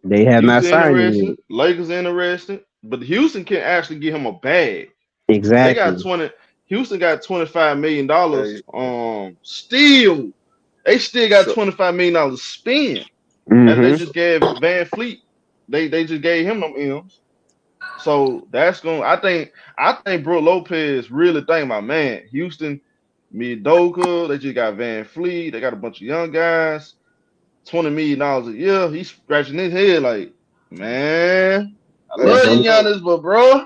They have not Houston signed him interested, yet. Lakers interested, but Houston can actually get him a bag. They got Exactly. 20. Houston got $25 million. Hey, Still, they still got so $25 million to spend. After they Mm-hmm. just gave Van Fleet, they just gave him them M's. So that's going. I think Bro Lopez really think about man. Houston, Midoka. They just got Van Fleet. They got a bunch of young guys. $20 million a year. He's scratching his head like, man, I hey, love Uh-huh. you, show. Giannis, but bro,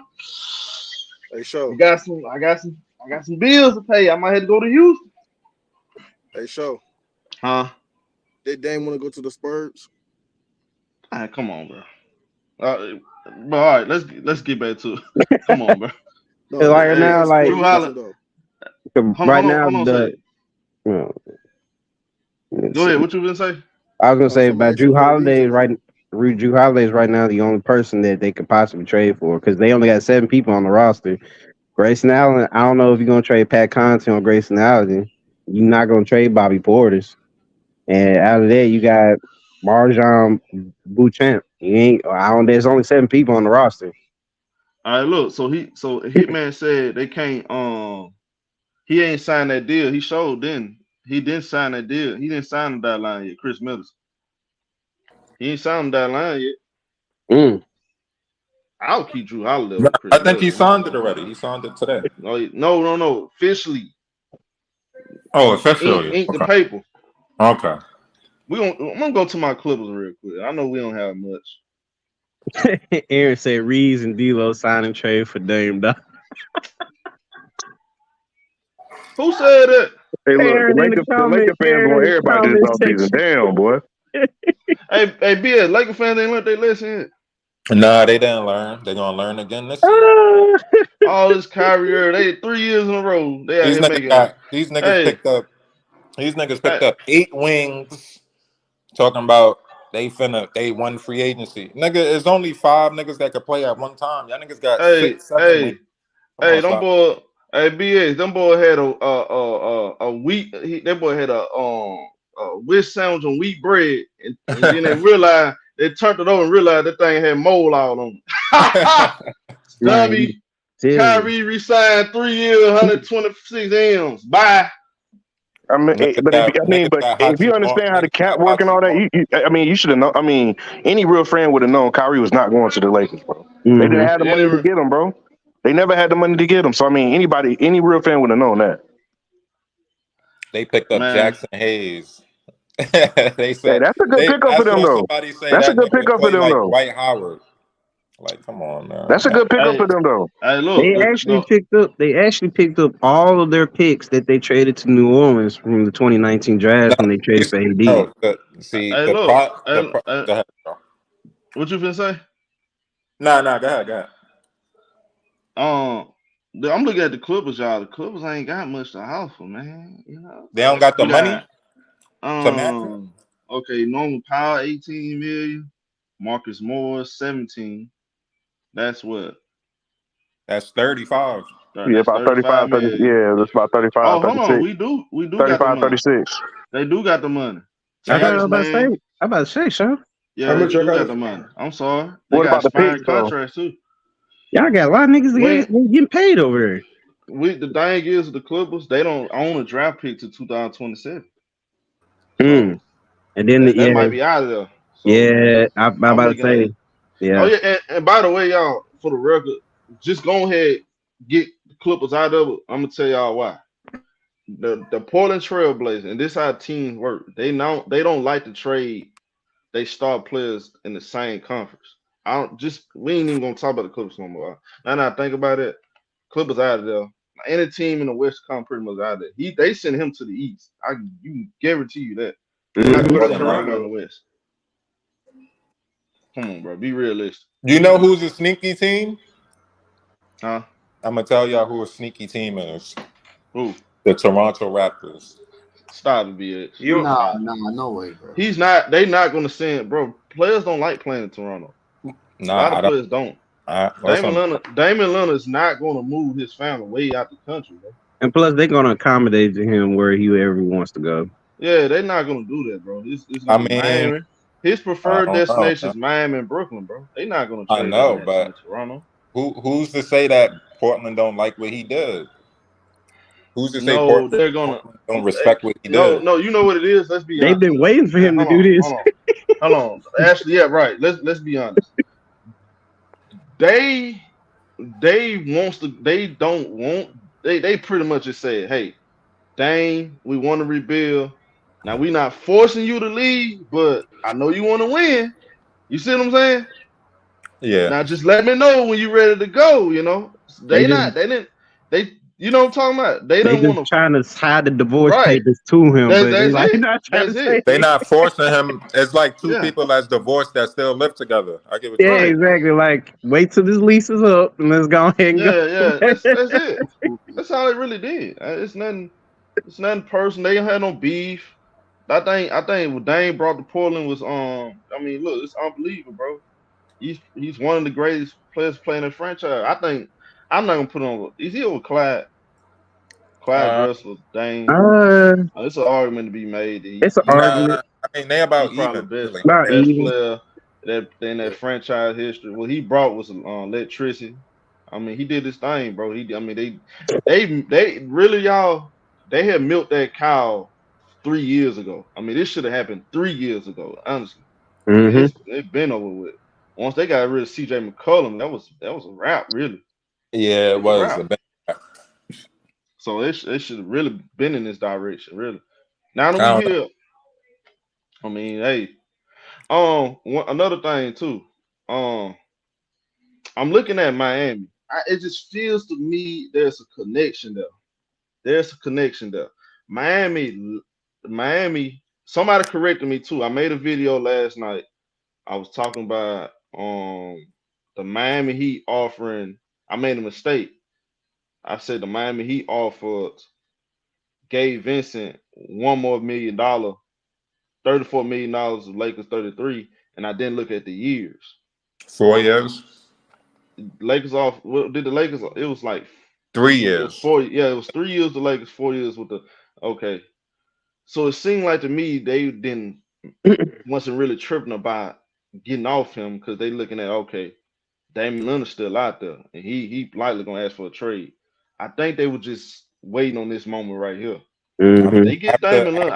Hey, I show. got some, I got some, I got some bills to pay. I might have to go to Houston. Hey, show. Huh? Did Dame want to go to the Spurs? Ah, come on, bro. But all right, let's get back to it. Come on, bro. No, 'Cause he, like right he Hey, now, asked for a like Drew reason Holla, though. right now hold on, say. you know, Go it's- ahead. What you been say? I was gonna say Somebody about asked you Drew for a Holiday reason though. right. Drew Holiday is right now the only person that they could possibly trade for because they only got 7 people on the roster. Grayson Allen, I don't know if you're gonna trade Pat Connaughton or Grayson Allen. You're not gonna trade Bobby Portis, and out of that you got Marjan Beauchamp. You ain't. I don't. There's only 7 people on the roster. All right, look. So Hitman said they can't. He ain't signed that deal. He showed then. He didn't sign that deal. He didn't sign the deadline yet. Chris Middleton. He ain't signed the deadline yet. Mm. I'll keep Drew Holiday No, over Chris I think he Middleton. signed it already. He signed it today. No, no. Officially, Oh, ink, officially. ink the Okay. paper. Okay. I'm gonna go to my Clippers real quick. I know we don't have much. Aaron said Reeves and D'Lo sign and trade for Dame. Dog. Who said that? Hey, look, Aaron in the The comment. Laker fans Aaron want in the everybody this comment offseason. section. Damn, boy. Hey, BS, Laker fans ain't learned their lesson. Nah, they didn't learn. They're gonna learn again this year. Ah. All this Kyrie, they 3 years in a row. They out These here niggas making. got these niggas Hey, picked up these niggas hey, picked up 8 wings talking about they won free agency. Nigga, it's only 5 niggas that could play at one time. Y'all niggas got hey, 6, 7 wings. hey, Come hey, on, them stop. boy, hey, BS, them boy had a wheat. That boy had a wish sandwich on wheat bread, and then they realized they turned it over and realized that thing had mold all on it. Man, Dummy, serious. Kyrie resigned 3 years, 126 M's. Bye. I mean, Niggas but got if you understand how the cap work and all that, you should have known. I mean, any real fan would have known Kyrie was not going to the Lakers, bro. They didn't Mm-hmm. have the money to get him, bro. They never had the money to get him. So I mean, any real fan would have known that. They picked up Man, Jackson Hayes. They Hey, said that's a good pickup I for them, saw though. somebody say That's a that good nigga pickup for play them, like though. Dwight Howard. Like, come on, That's a man. good pickup hey, for them, though. hey, look, They actually picked up. They actually picked up all of their picks that they traded to New Orleans from the 2019 No, draft when they traded for AD. no. hey, look, Go ahead, bro. what you finna say? Nah. Go ahead. Um, I'm looking at the Clippers, y'all. The Clippers ain't got much to offer, man. You know, They don't got the you money got to match it. okay, Norman Powell 18 million, Marcus Morris 17. That's what That's 35. Yeah, that's about 35 30. million. Yeah, that's about 35, Oh, hold on, 36. we do got the 35, money. 36. They do got the money. I thought I Terrence was about to say. Mann, I about to say, Sean. yeah, How they much I do got got it the money. for? I'm sorry, they What got about the expiring picks, though? contracts too. Y'all got a lot of niggas When getting paid over there. the thing is the Clippers, they don't own a draft pick to 2027, Mm. so And then that might be out of there. So yeah, I'm I'm about to looking at. say, Oh yeah. yeah, and by the way, y'all, for the record, just go ahead get the Clippers out of it. I'm gonna tell y'all why. The Portland Trailblazers, and this how teams work. They don't like to trade they star players in the same conference. I don't just we ain't even gonna talk about the Clippers no more. Now that I think about it, Clippers out of there. Any team in the West come pretty much out of there. They send him to the East. You guarantee you that. They're not Mm-hmm. gonna Or send him nowhere in the Toronto. West. Come on, bro. Be realistic. You know who's a sneaky team? Huh? I'm gonna tell y'all who a sneaky team is. Who? The Toronto Raptors. Stop the BS. You Stop. No way, bro. He's not. They not going to send, bro. Players don't like playing in Toronto. A lot Nah, I of don't. players don't. Damian Listen, Lillard, Damian Lillard's not going to move his family way out the country, bro. And plus, they're gonna accommodate to him where he ever wants to go. Yeah, they're not going to do that, bro. It's I going to be mean, Miami. His I preferred don't know, destination man. is Miami and Brooklyn, bro. They not gonna I trade his know, ass to but Toronto. who's to say that Portland don't like what he did? Who's to say No, they're gonna. Portland don't respect what he did? No. You know what it is. Let's be They've honest. been waiting for Man, him to do this. hold on. Actually, yeah, right. Let's be honest. They wants to. They don't want. They pretty much just said, hey, Dame, we want to rebuild. Now we not forcing you to leave, but I know you want to win. You see what I'm saying? Yeah, Now just let me know when you're ready to go. You know, They they just not. They didn't. They. You know what I'm talking about? They they didn't just want to. trying to hide the divorce Right. papers to him, but they That's like it. not trying That's to say it. they it. not forcing him. It's like two Yeah. people that's divorced that still live together. I get what you're Yeah, Right. saying. exactly. Like, wait till this lease is up and let's go ahead and go. Yeah. That's it. That's all they really did. It's nothing. It's nothing personal. They ain't had no beef. I think what Dame brought to Portland was I mean, look, it's unbelievable, bro. He's one of the greatest players playing in the franchise. I think I'm not gonna put on. Is he over Clyde Uh, Drexler, Dame? uh, It's an argument to be made. it's an argument nah, I mean they He's about probably even, the best really. about best even. player that in that franchise history. What he brought was electricity. I mean, he did his thing, bro. I mean, they really y'all. They had milked that cow 3 years ago. I mean, this should have happened 3 years ago. Honestly, I mean, Mm-hmm. it's been over with. Once they got rid of C.J. McCollum, that was a wrap, really. Yeah, It it was a was wrap. a bad. So it should have really been in this direction, really. Now that I we don't know. here, I mean, hey, another thing too. Um, I'm looking at Miami. It just feels to me there's a connection there. There's a connection there. Miami. Somebody corrected me too. I made a video last night. I was talking about the Miami Heat offering. I made a mistake. I said the Miami Heat offered Gabe Vincent $1 more million, $34 million of Lakers 33, and I didn't look at the years. 4 years, Lakers off. What did the Lakers? It was like 3 years. 4. Yeah, it was 3 years. The Lakers 4 years with the. Okay, so it seemed like to me they didn't wasn't really tripping about getting off him because they looking at okay, Damian Lillard's still out there and he likely gonna ask for a trade. I think they were just waiting on this moment right here. I If mean, Mm-hmm. they get Damian Lillard,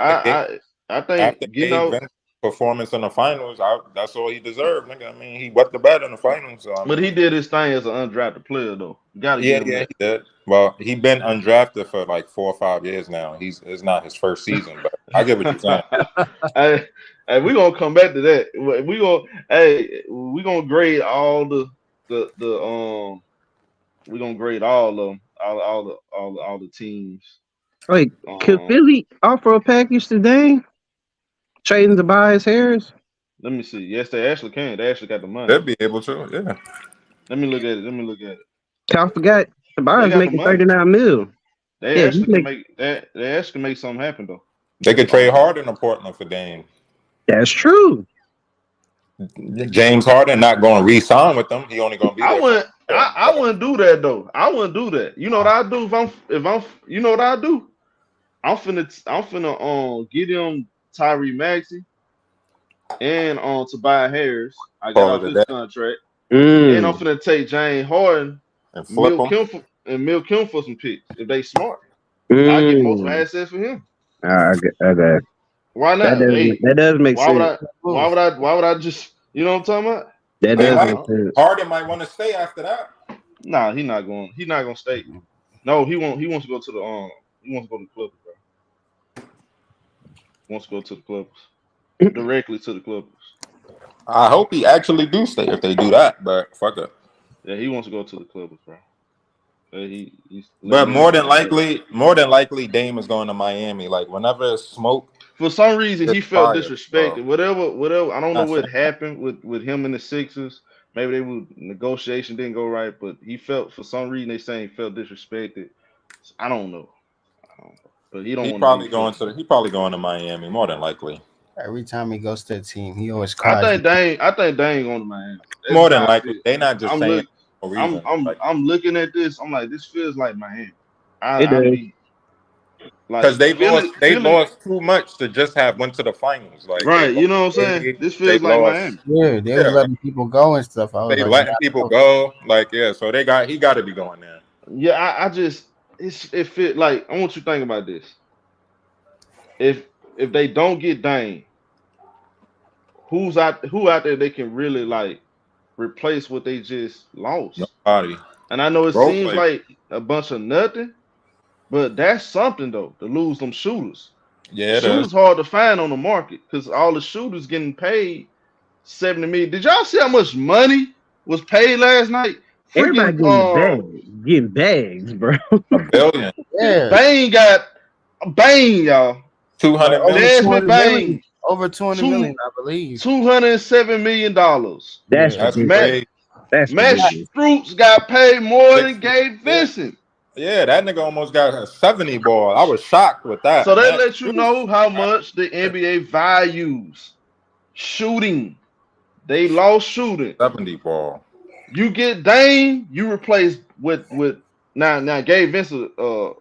I after think getting Gabe out. Vincent's performance in the finals, that's all he deserved, nigga. I mean, he wet the bed in the finals, so I But he mean, did his thing as an undrafted player though. You gotta give him yeah, that. he did. Well, he been undrafted for like 4 or 5 years now. It's not his first season, but I get what you're saying. hey, hey, we gonna come back to that. We gonna grade all the we gonna grade all of them, all the teams. Wait, could Um, Philly offer a package today? Trading Tobias Harris? let me see. Yes, they actually can. They actually got the money. They'll be able to, yeah. Let me look at it. Let me look at it. I forgot They Tobias got the making money. 39 mil. They Yeah, actually can make that. They actually can make something happen though. They could trade Harden to Portland for Dame. that's true. James Harden not going to re-sign with them. He only going to be I there for wouldn't. I wouldn't do that though. I wouldn't do that. You know what I do if I'm you know what I do? I'm finna get him Tyree Maxey and Tobias Harris. I got call off it a his day contract. And I'm Mm. finna take James Harden, and flip them. milk him for some picks if they smart. I get multiple Mm. assets for him. Okay. Why not? Hey, That does make why would sense. I? Why would I just? You know what I'm talking about? That They does might make sense. Harden might want to stay after that. Nah, he not going. He not gonna stay. No, he won't. He wants to go to the He wants to go to the Clippers, bro. He wants to go to the Clippers directly to the Clippers. I hope he actually do stay if they do that, but fuck it. Yeah, he wants to go to the Clippers, bro. He's But letting everybody know. more than likely, Dame is going to Miami. Like whenever it's smoke, For some reason, it's he felt fire. So disrespected. Whatever. I don't know not what saying happened with him and the Sixers. Maybe they would negotiation didn't go right, but he felt for some reason they saying he felt disrespected. I don't know. But he don't want to be Clippers. he probably going to Miami more than likely. Every time he goes to a team, he always cries. I think Dame going to Miami. That's More just than how I likely, feel. they not just I'm saying look. for no reason. Like I'm looking at this. I'm like, this feels like Miami. It I does. be Because they Philly, lost too much to just have went to the finals. Like they right? You lost know what I'm saying? Big, This they feels like lost. Miami. Yeah, they was Yeah, letting people go and stuff. I was they like, letting people go. Like so he got to be going there. Yeah, I just it fit like I want you to think about this. If they don't get Dame, who out there they can really like replace what they just lost? Nobody And I know it role seems play. like a bunch of nothing, but that's something though to lose them shooters. Yeah, it is. Shooters hard to find on the market because all the shooters getting paid 70 million. Did y'all see how much money was paid last night? Everybody Freaking getting bags, bro. $1 billion, yeah, Bang, y'all. 200 over million. Desmond 200 million, Bang, over 200 two million, I believe. $207 million. That's Yeah, That's ridiculous. crazy. That's Matt ridiculous. Stroops got paid more than 60. Gabe Yeah, Vincent. yeah, that nigga almost got a 70 ball. I was shocked with So that. they Matt let you Strus know how much the NBA values shooting. They lost shooting. 70 ball. You get Dame, you replace with now Gabe Vincent a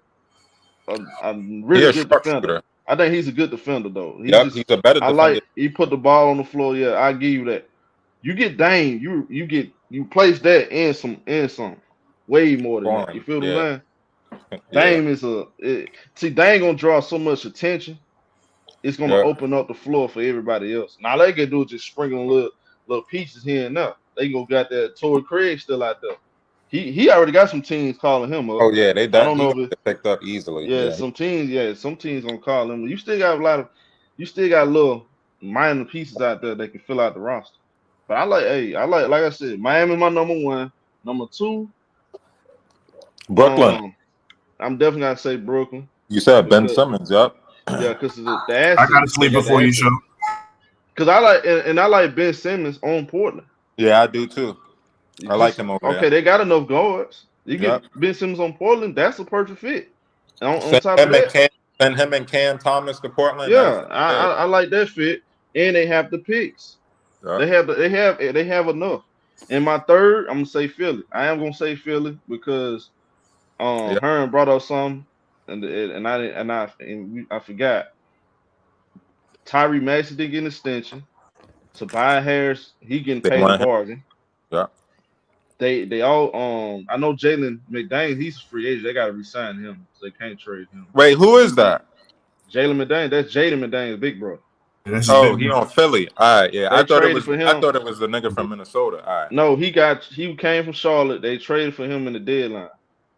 He really a good defender. sharpshooter. I think he's a good defender though. Yep, he's a better I defender. like he put the ball on the floor. Yeah, I give you that. You get Dame, you place that in some way more than that. You Scoring. feel what I'm Yeah, saying? yeah, Dame see Dame gonna draw so much attention. It's gonna yeah. open up the floor for everybody else. Now all they can do is just sprinkle little pieces here and there. They gonna got that Torrey Craig still out there. He already got some teams calling him up. Oh yeah, I don't he know gonna if it, get picked up easily. yeah, Yeah, some teams gonna call him. You still got you still got little minor pieces out there that can fill out the roster. But like I said, Miami my number one. Number two, Brooklyn. I'm definitely gonna say Brooklyn You said Ben because Simmons. Yep. because of the I got to assets. They sleep got the before you assets. show. Because I like Ben Simmons on Portland. Yeah, I do too. I like Just him over okay, there. they got enough guards. You get Yep. Ben Simmons on Portland, that's a perfect fit. And on top of that, Send him and Cam Thomas to Portland. yeah, That's I like that fit. And they have the picks. yeah. They have enough. And my third, I'm gonna say Philly. I am gonna say Philly because Yeah. Hearn brought up something, and I forgot. Tyree Maxey didn't get an extension. Tobias Harris, he getting They paid a want him. bargain. Yeah. They all I know Jalen McDaniels, he's a free agent. They gotta resign him, so they can't trade him. Wait, who is that? Jalen McDaniels, that's Jaden McDaniels' big brother. Yeah, that's Oh, he on Philly. All right, yeah. They I thought it traded was for him. I thought it was the nigga from Minnesota. All right. No, he came from Charlotte. They traded for him in the deadline.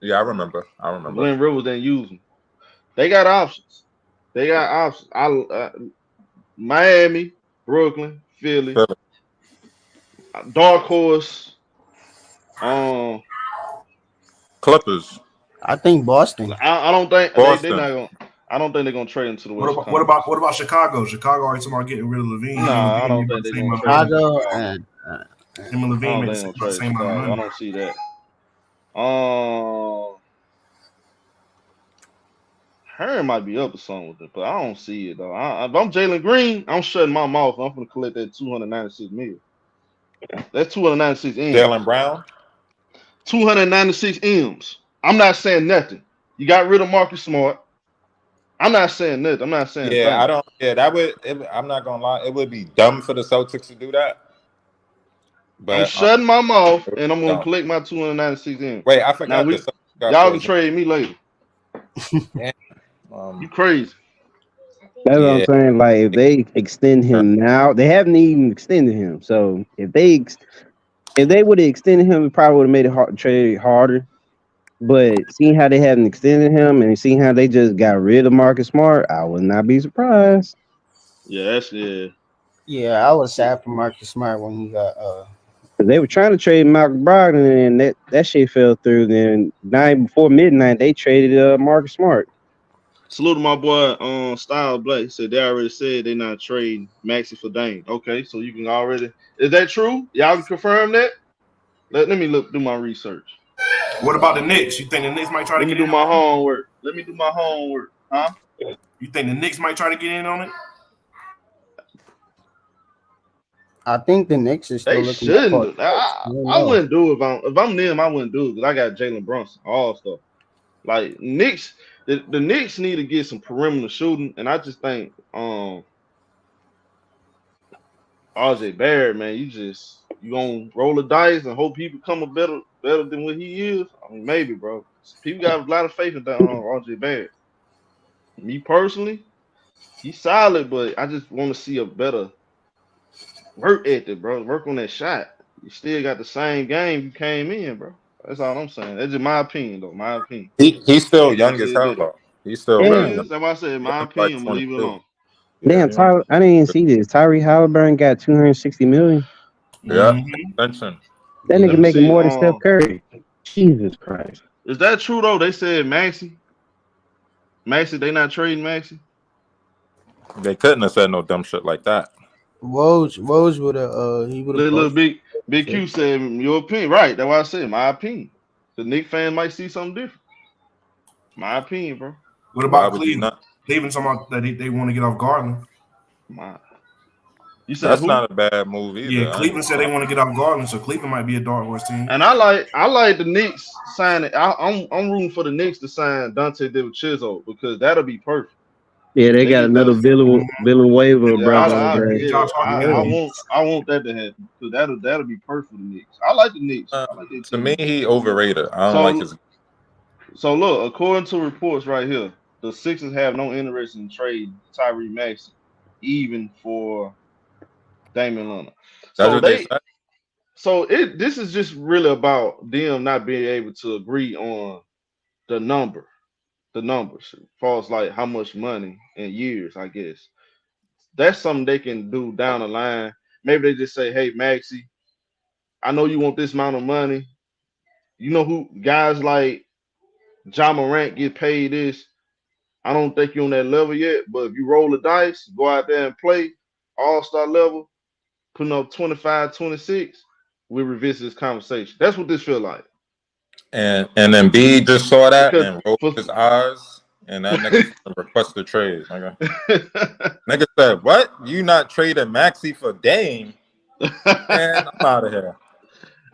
Yeah, I remember. Glenn Rivers didn't use him. They got options. Miami, Brooklyn, Philly. Dark horse. Clippers. I think Boston. I don't think Boston. they're not gonna. I don't think they're gonna trade him to the West. What about Chicago? Chicago already talking about getting rid of Levine. Nah, I don't think they're gonna trade Chicago and him and Levine made him. the same amount of money. I don't see that. Hearn might be up or something with it, but I don't see it though. If I'm Jalen Green, I'm shutting my mouth. I'm gonna collect that 296 million. That's 296 M's. Jalen Brown. 296 M's. I'm not saying nothing. You got rid of Marcus Smart. I'm not saying nothing. I'm not saying Yeah, nothing. I don't. Yeah, I'm not gonna lie. It would be dumb for the Celtics to do that. But I'm shutting my mouth and I'm gonna collect my 296 M's. Wait, I forgot. Y'all can trade me later. You crazy? That's what I'm saying. Like if they extend him now, they haven't even extended him. So if they would have extended him, it probably would have made it hard to trade harder. But seeing how they haven't extended him and seeing how they just got rid of Marcus Smart, I would not be surprised. Yeah. Yeah, I was sad for Marcus Smart when he got They were trying to trade Malcolm Brogdon and that shit fell through. Then night before midnight, they traded Marcus Smart. Salute to my boy Style Black. He said they already said they not trading Maxey for Dame. Okay, so you can already. Is that true? Y'all can confirm that? Let me do my research. What about the Knicks? You think the Knicks might try to get in? Let me do my homework. Let me do my homework. Huh? You think the Knicks might try to get in on it? I think the Knicks are still They looking. shouldn't. I wouldn't do it if I'm them. I wouldn't do it because I got Jalen Brunson, all stuff. Like Knicks, the Knicks need to get some perimeter shooting, and I just think RJ Barrett, man, you gonna roll the dice and hope he become a better than what he is. I mean, maybe, bro. People got a lot of faith in that RJ Barrett. Me personally, he's solid, but I just want to see a better work ethic, bro. Work on that shot. You still got the same game you came in, bro. That's all I'm saying. That's just my opinion, though. My opinion. He's still young as Until hell that, though. He's still he very Damn, young. is. That's why I said, my He's like opinion. I'm gonna leave it 22. alone. Yeah, damn, he only Tyler, I didn't even see this. Tyree Halliburton got 260 million. yeah. Mm-hmm. Extension. That Let nigga me making see. more than Steph Curry. Jesus Christ. Is that true though? They said Maxey, they not trading Maxey. They couldn't have said no dumb shit like that. Woj would have he would have Little posted. big Q said your opinion, right? That's why I said my opinion. The Knicks fan might see something different. My opinion, bro. What Why about would you Cleveland? not? Cleveland talking about that they want to get off Garland. My. You said That's who? not a bad move Yeah, either. I ain't Cleveland said gonna they want to get off Garland, so Cleveland might be a dark horse team. And I like the Knicks signing. I'm rooting for the Knicks to sign Dante DiVincenzo because that'll be perfect. Yeah, they They got get another that. Villanueva Yeah, brother over there. Get Josh Hart I together. want that to happen because that'll be perfect for the Knicks. I like the Knicks. I like their to me, team. he overrated. I don't like So his. so look, according to reports right here, the Sixers have no interest in trading Tyrese Maxey, even for Damian Lillard. That's So what they they said. this is just really about them not being able to agree on the numbers, as far as like how much money in years, I guess. That's something they can do down the line. Maybe they just say, hey, Maxie, I know you want this amount of money. You know who guys like John Morant get paid this. I don't think you're on that level yet, but if you roll the dice, go out there and play all-star level, putting up 25, 26, we'll revisit this conversation. That's what this feel like. And then B just saw that Because and rolled for his eyes, and that nigga requested a trade. Nigga said, "What? You not trading Maxey for Dame?" Man, I'm out of here.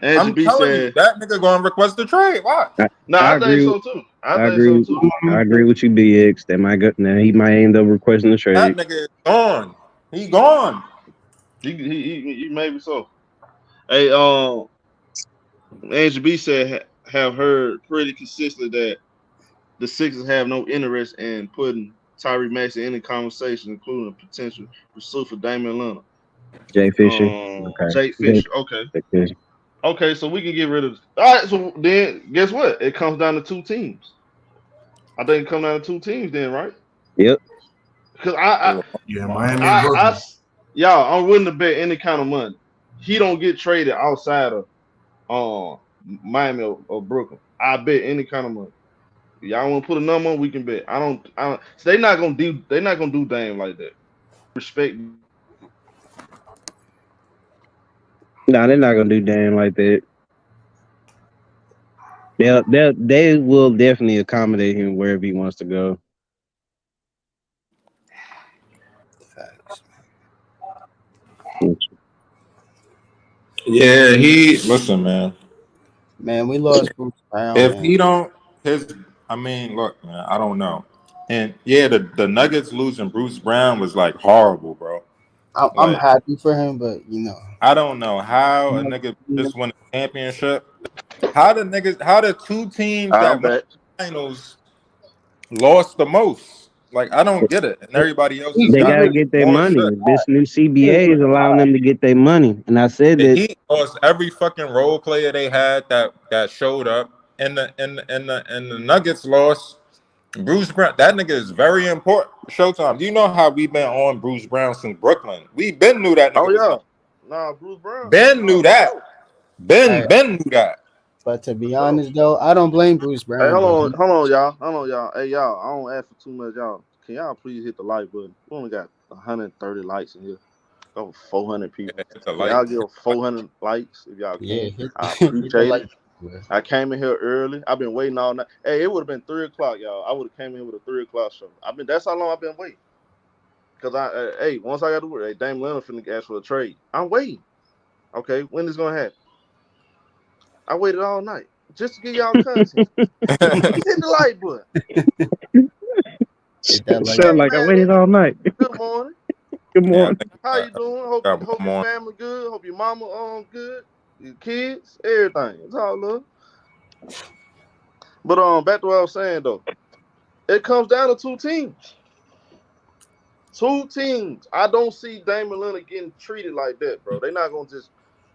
Angie I'm B telling you, said, that nigga gonna request a trade. Watch. no, I I think agree. so too. I I think so agree. too. I agree with you, BX. That might go. Now he might end up requesting the That trade. nigga is gone. He gone. He maybe so. Hey, Angie B said have heard pretty consistently that the Sixers have no interest in putting Tyree Maxey in any conversation, including a potential pursuit for Damian Lillard. Jay Fisher. Okay. Jake Jay Fisher. Okay. Fisher. Okay, so we can get rid of. All right, so then guess what? It comes down to two teams. I think it comes down to two teams then, right? Yep. Because Yeah, Miami or I, Brooklyn. y'all, I'm willing to bet any kind of money. He don't get traded outside of Miami or Brooklyn. I bet any kind of money. If y'all want to put a number on, we can bet. I don't. So they're not gonna do. They're not gonna do Dame like that. Respect. No, they're not gonna do Dan like that. They will definitely accommodate him wherever he wants to go. Facts. Yeah, listen, man. Man, we lost Bruce Brown, If man. he don't I mean, look, man, I don't know. And yeah, the Nuggets losing Bruce Brown was like horrible, bro. I'm Like, happy for him, but you know. I don't know how a nigga just won a championship. How the two teams I'm that went back. to the finals lost the most? Like, I don't get it. And everybody else just They got gotta get their more money. shit. This new CBA is allowing them to get their money. And I said The that Heat lost every fucking role player they had that showed up. And the Nuggets lost Bruce Brown. That nigga is very important. Showtime. You know how we been on Bruce Brown since Brooklyn. We been knew that Oh nigga was yeah. gonna. Nah, Bruce Brown. Ben Nah, knew for that. sure. Hey, Ben knew that. but to be For sure. honest though, I don't blame Bruce Hey, Brown, but hold on, y'all. Hey, y'all. I don't ask for too much, y'all. Can y'all please hit the like button? We only got 130 likes in here. Over 400 people. It's a Can y'all light. give 400 likes if y'all yeah, can? I hit the appreciate it. like. Yeah. I came in here early. I've been waiting all night. Hey, it would have been 3 o'clock, y'all. I would have came in with a 3 o'clock show. That's how long I've been waiting. Cause hey, once I got to work, hey, Dame Lillard finna ask for a trade. I'm waiting. Okay, when is gonna happen? I waited all night. just to give y'all content. Hit the like button. Hit that like. Sound like I waited all night. Good morning. Good Yeah, morning. How you doing? Hope got your more. family good. Hope your mama good. Your kids, everything. It's all love. But back to what I was saying though. It comes down to two teams. Two teams. I don't see Damian Lillard getting treated like that, bro. They're not gonna just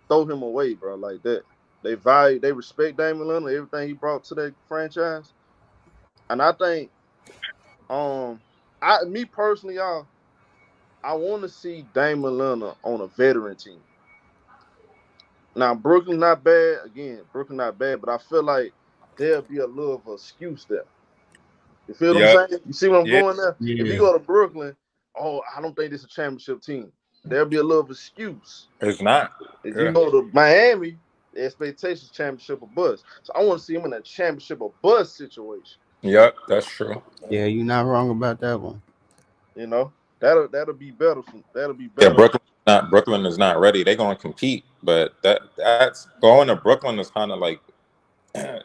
throw him away, bro, like that. They respect Damian Lillard, everything he brought to their franchise. And I think, me personally, y'all, I want to see Damian Lillard on a veteran team. Now, Brooklyn not bad. Again, Brooklyn not bad, but I feel like there'll be a little of an excuse there. You feel what Yeah, I'm saying? You see what I'm yeah. going there? If you Yeah. go to Brooklyn, I don't think this is a championship team. There'll be a little excuse. It's not. If Yeah. you go to Miami, the expectations championship or bust. So I want to see him in a championship or bust situation. Yep, that's true. Yeah, you're not wrong about that one. You know, that'll be better. That'll be Yeah, better. Brooklyn is not ready. They're gonna compete, but that's going to Brooklyn is kind of like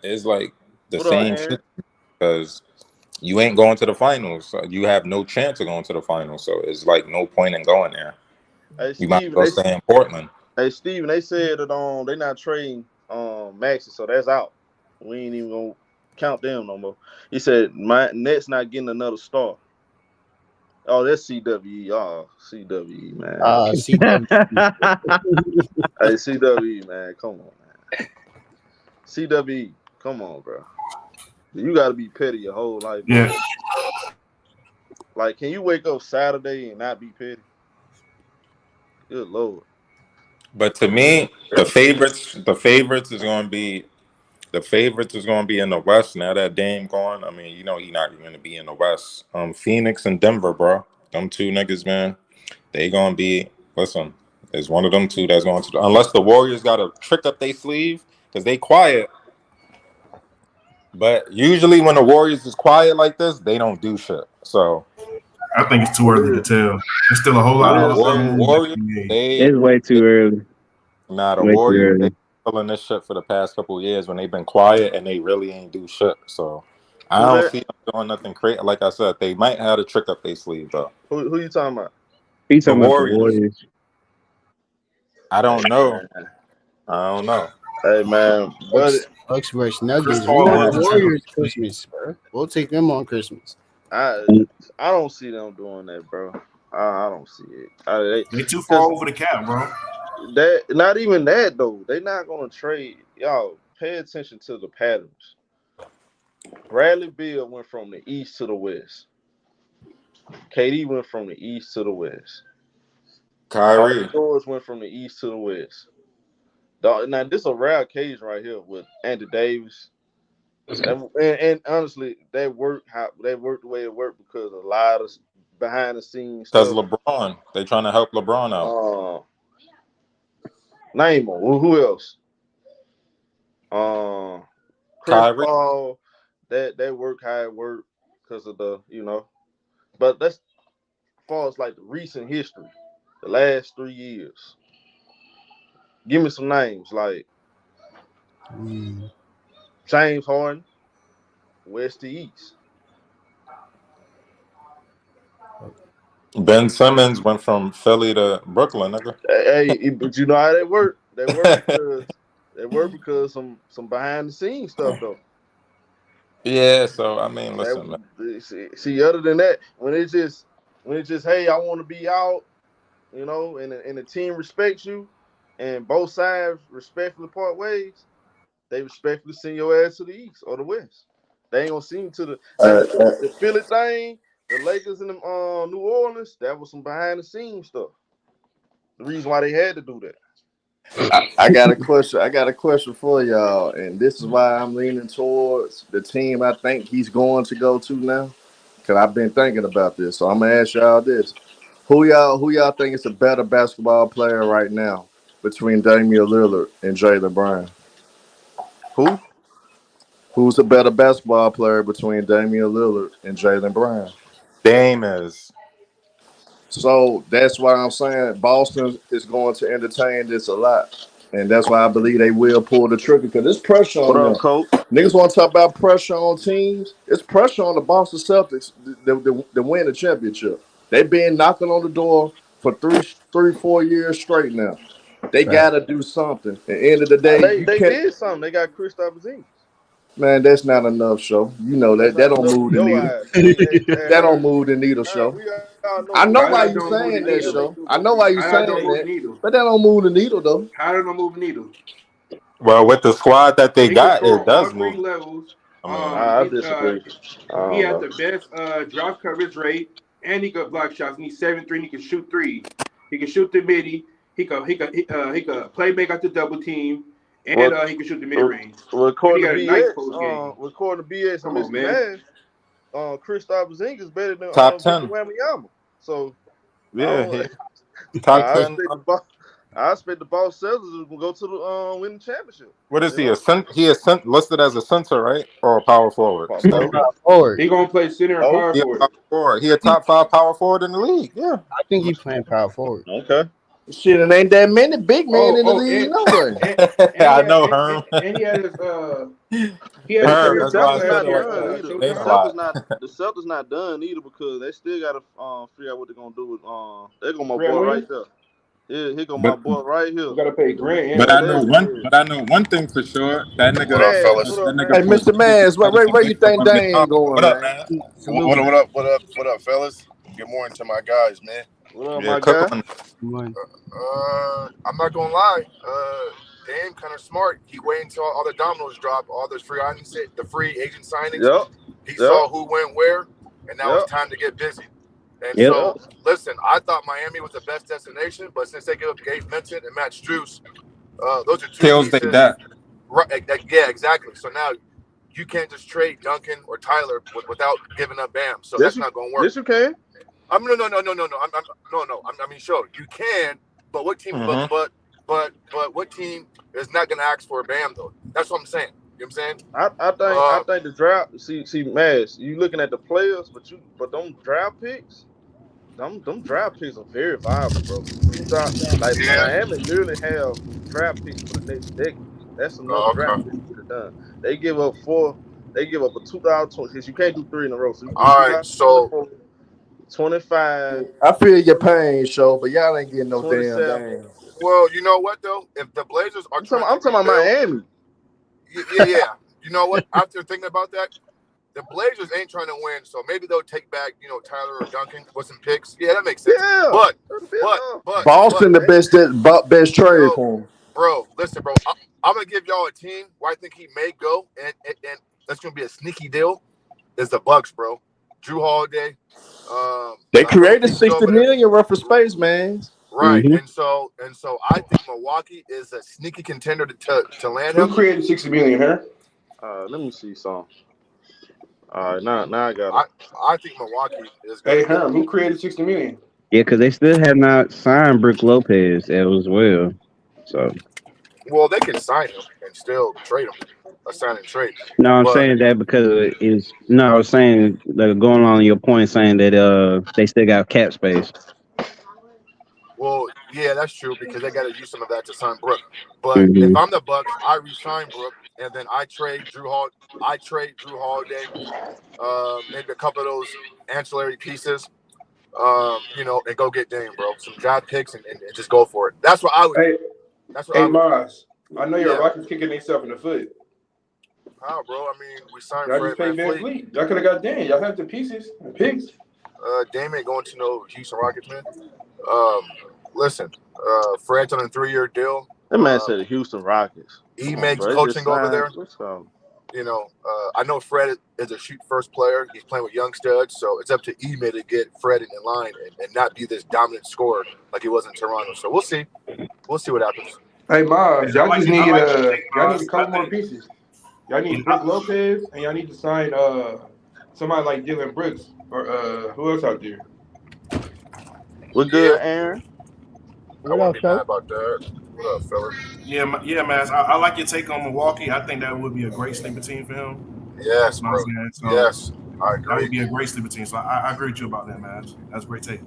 is like the What up, same Aaron? shit because you ain't going to the finals. So you have no chance of going to the finals. So it's like no point in going there. Hey, You might as Steven, well stay in Portland. they said that they not trading Maxi, so that's out. We ain't even gonna count them no more. He said my Nets not getting another star. Oh, that's CWE. Oh, CWE, man. CW. Hey, CWE, man. Come on, man. CWE, come on, bro. You got to be petty your whole life, bro. Yeah. Like, can you wake up Saturday and not be petty? Good Lord. But to me, the favorites is going to be in the West now that Dame gone. I mean, you know, he's not going to be in the West. Phoenix and Denver, bro. Them two niggas, man. They going to be. Listen, there's one of them two that's going to. Unless the Warriors got a trick up their sleeve because they quiet. But usually when the Warriors is quiet like this, they don't do shit. So I think it's too early to tell. There's still a whole lot What of is saying? Warriors, It's way too early. the Way too Warriors, they early. feeling this shit for the past couple of years when they've been quiet and they really ain't do shit. So I Who don't that? see them doing nothing crazy. Like I said, they might have a trick up their sleeve though. Who you talking about? He's The talking about the Warriors, Warriors. I don't Hey, know. man. I don't know. Hey, man. But Bucks versus Chris Nuggets. Paul Uh, versus Taylor. Warriors Christmas, bro. We'll take them on Christmas. I don't see them doing that, bro. I don't see it. They too far over the cap, bro. That not even that though. They not gonna trade. Y'all pay attention to the patterns. Bradley Beal went from the east to the west. KD went from the east to the west. Kyrie, George went from the east to the west. Now this is a rare occasion right here with Anthony Davis. And honestly, they worked the way it worked because a lot of behind the scenes because stuff. LeBron, they trying to help LeBron out. Name them. Who else? Chris Kyrie, Paul. They work how it worked because of But that's as far as like the recent history, the last 3 years. Give me some names like James Harden, west to east. Ben Simmons went from Philly to Brooklyn, nigga. Hey, but you know how they work? They work because some behind the scenes stuff though. Yeah, so I mean, listen, man. See, other than that, when it's just hey, I want to be out, and the team respects you, and both sides respectfully part ways, they respectfully send your ass to the east or the west. They ain't gonna send you to the Philly thing, the Lakers and the New Orleans. That was some behind the scenes stuff. The reason why they had to do that. I got a question. I got a question for y'all, and this is why I'm leaning towards the team I think he's going to go to now. Cause I've been thinking about this, so I'm gonna ask y'all this: Who y'all think is a better basketball player right now between Damian Lillard and Jaylen Brown? Who? Who's a better basketball player between Damian Lillard and Jaylen Brown? Dame is. So that's why I'm saying Boston is going to entertain this a lot. And that's why I believe they will pull the trigger because there's pressure What on up, them. coach? Niggas want to talk about pressure on teams. It's pressure on the Boston Celtics to win the championship. They've been knocking on the door for 4 years straight now. They got to do something. At the end of the day, They you they can't. did something. They got Kristaps Porzingis. Man, that's not enough, show. You know That's that not don't enough move in the your needle. eyes. Hey, That don't Herb, move the needle, show. we all know I know Kristaps why that you don't move the saying that, needle? show. I know why you How that saying don't move the that, needle? but that don't move the needle though. How that don't move the needle? Well, with the squad that they He can got, score it on all does three move. levels. I mean, I disagree. I He don't has know. the best drop coverage rate, and he could block shots. And he's 7'3", and he can shoot threes. He can shoot the midi. He could play make out the double team, and Well, he can shoot the mid range. And he according to got a nice BS, post game. according to BS and Come on, Mr. man. Man, Kristaps Porzingis is better than top Victor 10. Wembanyama. So Yeah, top I 10. expect the Boston Celtics to go to the winning championship. What is he? He is listed as a center, right, or a power forward? Still, Forward. He gonna play center and power he a forward. power forward. He a top 5 power forward in the league. Yeah. I think he's playing power forward. Okay. Shit, it ain't that many big men in the league, no way. I know, Herm. And he had his Herm, The that's why I Celtics said not it like done that. either. They slide. The Celtics not done either because they still got to figure out what they're gonna do with There go my Grant boy Williams? right there. Yeah, here go my But boy right here. You gotta pay Grant. but I know one thing for sure. That nigga. What up, Man, fellas? what up, That Hey, man? nigga. Mr. Mans, where you think Damian going, What up, man? man? What up, fellas? Good morning to my guys, man. What up, Yeah, my cook guy? on. I'm not gonna lie. Dame kind of smart. He waited until all the dominoes drop, all the free agent signings. Yep. He saw who went where, and now it's Yep. time to get busy. And Yep. so, listen, I thought Miami was the best destination, but since they gave up Gabe Vincent and Matt Strus, those are two Kills they pieces. that. Right? Yeah, exactly. So now you can't just trade Duncan or Tyler without giving up Bam. So that's not going to work. Yes, you can. No. I mean, sure, you can, but what team? Mhm. But what team is not going to ask for a Bam though? That's what I'm saying. You know what I'm saying? I think the draft. See, Mads, you looking at the players, but them draft picks, them draft picks are very viable, bro. Miami literally have draft picks for the next decade. That's enough draft picks to get it done. They give up a 2020 because you can't do 3 in a row. So you All right, so 25. I feel your pain, show, but y'all ain't getting no 27. damn. well, you know what though? If the Blazers are I'm talking about Miami. yeah. You know what? After thinking about that, the Blazers ain't trying to win, so maybe they'll take back, Tyler or Duncan with some picks. Yeah, that makes sense. Yeah, but Boston, the best trade for him. Bro, listen, bro. I'm gonna give y'all a team where I think he may go, and that's gonna be a sneaky deal. Is the Bucks, bro? Drew Holiday. They created $60 million worth of space, man. Right, Mhm. and so I think Milwaukee is a sneaky contender to land him. Who created $60 million here? let me see some. All right, now I got it. I think Milwaukee is good. Hey, Herm, who created $60 million? Yeah, because they still have not signed Brook Lopez as well. So Well, they can sign him and still trade him. A sign and trade. no, I'm But- saying that because I was saying like, going on your point, saying that they still got cap space. Well, yeah, that's true because they got to use some of that to sign Brook. But Mhm. if I'm the Bucks, I re-sign Brook and then I trade Drew Holiday, maybe a couple of those ancillary pieces, and go get Dame, bro. Some draft picks and just go for it. That's what I would. Hey, That's what I would. Mars, I know your Yeah. Rockets kicking themselves in the foot. How, bro? I mean, we signed Y'all Fred just paid Van VanVleet. Fleet. Y'all could have got Dan. Y'all have the pieces and picks. Dame ain't going to no Houston Rockets, man. Listen, Fred's on a 3-year deal. That man said the Houston Rockets. He makes Bro, they coaching just over signed- there. What's called? I know Fred is a shoot-first player. He's playing with young studs, so it's up to Ime to get Fred in line and not be this dominant scorer like he was in Toronto. So we'll see. We'll see what happens. Hey, Mars, y'all just need y'all Uh, need a couple more pieces. Y'all need Brook Lopez, and y'all need to sign somebody like Dylan Brooks or who else out there? We're good, Aaron. I won't be mad about that. What up, fella? Yeah, man. I like your take on Milwaukee. I think that would be a great sleeper team for him. Yes, You know what bro. I'm saying? So Yes, I that would agree. be a great sleeper team. So I agree with you about that, man. That's a great take.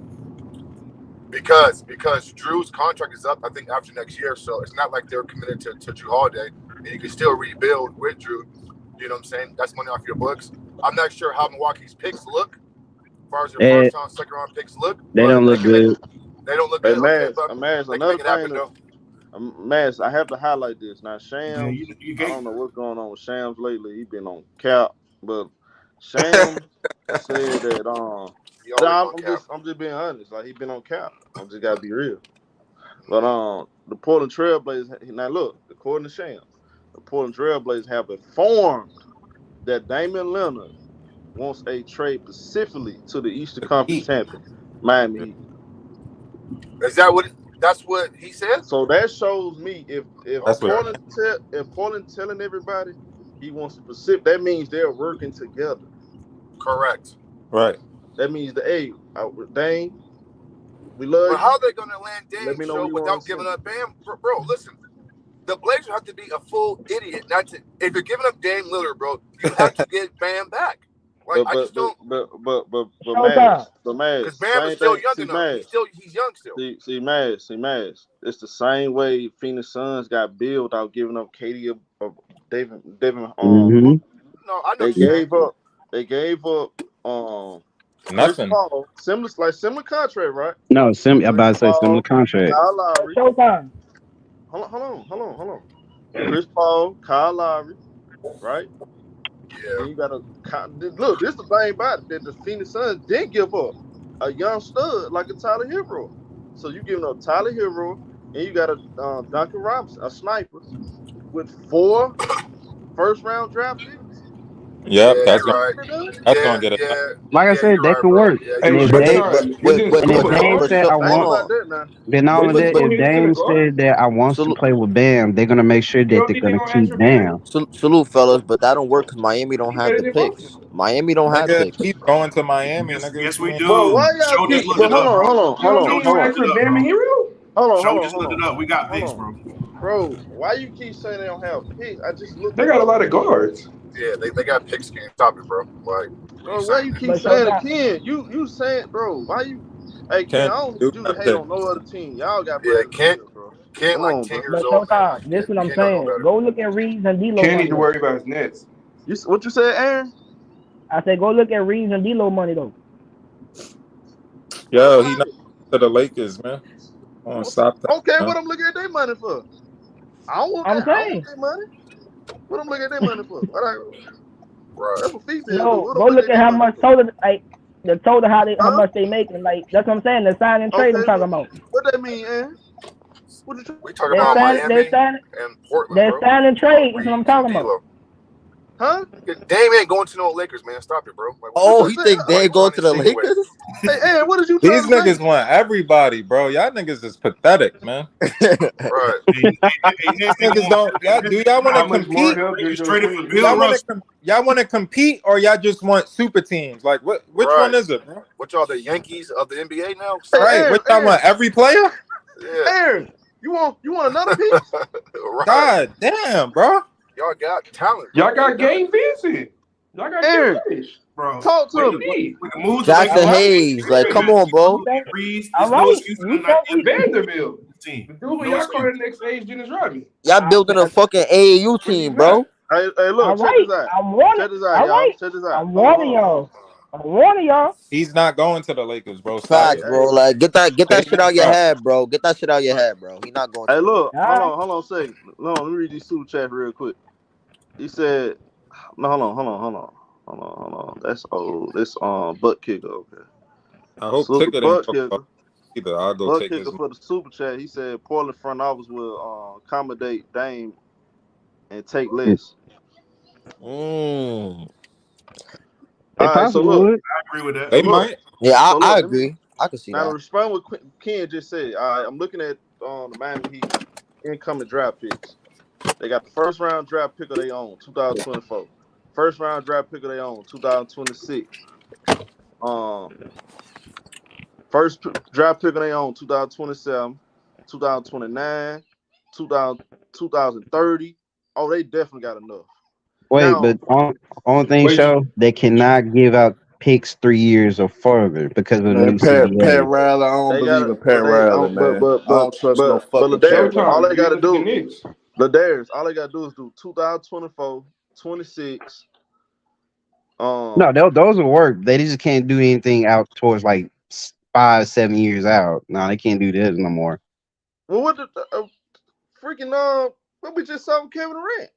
Because Drew's contract is up, I think, after next year. So it's not like they're committed to Drew Holiday, and you can still rebuild with Drew. You know what I'm saying? That's money off your books. I'm not sure how Milwaukee's picks look, as far as their first round, second round picks look. They don't look good. They don't look Hey, good. Mass, Okay, but Mass, they can another make it happen thing. though. Mass, I have to highlight this. Now, Shams, you I don't know what's going on with Shams lately. He's been on cap, but Shams said that He always on cap. I'm just being honest. Like, he been on cap. I'm just gotta be real. But the Portland Trailblazers. Now look, according to Shams, the Portland Trailblazers have informed that Damian Lillard wants a trade specifically to the Eastern Conference champion, Miami Heat. Is that what? That's what he said. So that shows me if That's Portland telling everybody he wants specific, that means they're working together. Correct. Right. That means Dame, we love But you. how are they going to land Let Dame me know show what you without wanna giving say. up Bam? Bro, listen. The Blazers have to be a full idiot not to. If you're giving up Dame Lillard, bro, you have to get Bam back. Like I just don't. But Because Maz, Bam is still young enough. Maz, He's young still. See, Maz. It's the same way Phoenix Suns got built without giving up Katie or Devin. No, I know They what you're saying. They gave up Nothing. Chris Paul, similar contract, right? No, I'm about to say similar contract. Kyle Lowry. Showtime. Hold on. Chris Paul, Kyle Lowry, right? Yeah. And you gotta look. This is the thing about it, that the Phoenix Suns didn't give up a young stud like a Tyler Hero. So you giving up Tyler Hero, and you got a Duncan Robinson, a sniper, with 4 first-round draft picks. Yep, that's right. gonna get it. Like I said, they can work. And if Dame said I want, then all of that, if Dame said that I want to play with Bam, they're gonna make sure that they're gonna keep Bam. Salute, fellas, but that don't work because Miami don't have the picks. Miami don't have picks. Keep going to Miami, nigga. Yes, we do. Bro, why y'all Show keep? just looked it up, bro. Hold on. Show just looked it up. We got picks, bro. Bro, why you keep saying they don't have picks? I just looked. They got a lot of guards. Yeah, they got picks. Can't stop it, bro. Like, bro, why you keep saying it, Ken? You saying, bro? Why you? Hey, Ken, I don't do the hate on no other team. Y'all got Ken like 10 years old. This is what I'm saying. Go look at Reeves and D'Lo. Can't need to worry about his nets. What you said, Aaron? I said go look at Reeves and D'Lo money though. Yo, he not to the Lakers, man. Stop that. Okay, what I'm looking at their money for? I don't want their money. What I'm looking at their money for? Right. That's what female No, go look at how much total, like the total how much they making. Like that's what I'm saying. The sign and trade I'm talking about. What that mean, Aaron? We talking about Miami and Portland. They're sign and trade. That's what I'm talking about. Huh? Dame ain't going to no Lakers, man. Stop it, bro. Like, he think they going to the Lakers? Hey, Aaron, what did you? These niggas want everybody, bro. Y'all niggas is pathetic, man. Right. Niggas don't. Do y'all want to compete? Y'all want to compete, or y'all just want super teams? Like, which one is it, bro? What y'all, the Yankees of the NBA now? Hey, right. Aaron, Which y'all want every player? Yeah. Aaron, you want another piece? Right. God damn, bro. Y'all got talent. Y'all got Game Vincent. Y'all got Aaron, bro. Talk to him. Jackson Hayes, like, come on, bro. All right. Vanderbilt. The dude who y'all call the next age, Dennis Rodman. Y'all building a fucking AAU team, bro. Hey, look, check this out. I'm warning y'all. I'm warning y'all. He's not going to the Lakers, bro. Facts, bro. Like, get that shit out your head, bro. Get that shit out your head, bro. He not going. Hey, look, hold on a second. No, let me read these super chats real quick. He said, no, hold on. That's old. This butt kicker. Okay. I hope Ticker butt kicker. Either I'll go butt take kicker his. for the super chat. He said Portland front office will accommodate Dame and take less. Mm. All right, so look, I agree with that. They might. Yeah, I look, agree. I can see now that. to respond what Ken just said, I'm looking at the Miami Heat incoming draft picks. They got the first round draft pick of their own, 2024. First round draft pick of their own, 2026. First draft pick of their own, 2027, 2029, 2030. Oh, they definitely got enough. Wait, Now, but only thing show they cannot give out picks 3 years or further because of the Man, new Pat CBA. Riley, I don't They believe got in it, Pat but they Riley, but man. but I but don't trust no but fucking Pat Ladarius, all Riley. Showtime. they Give gotta it to the do, Knicks. Ladarius, all they gotta do is do 2024, 26. No, Um, those will work. They just can't do anything out towards like 5, 7 years out. No, they can't do this no more. well, what the freaking what we just saw with Kevin Durant?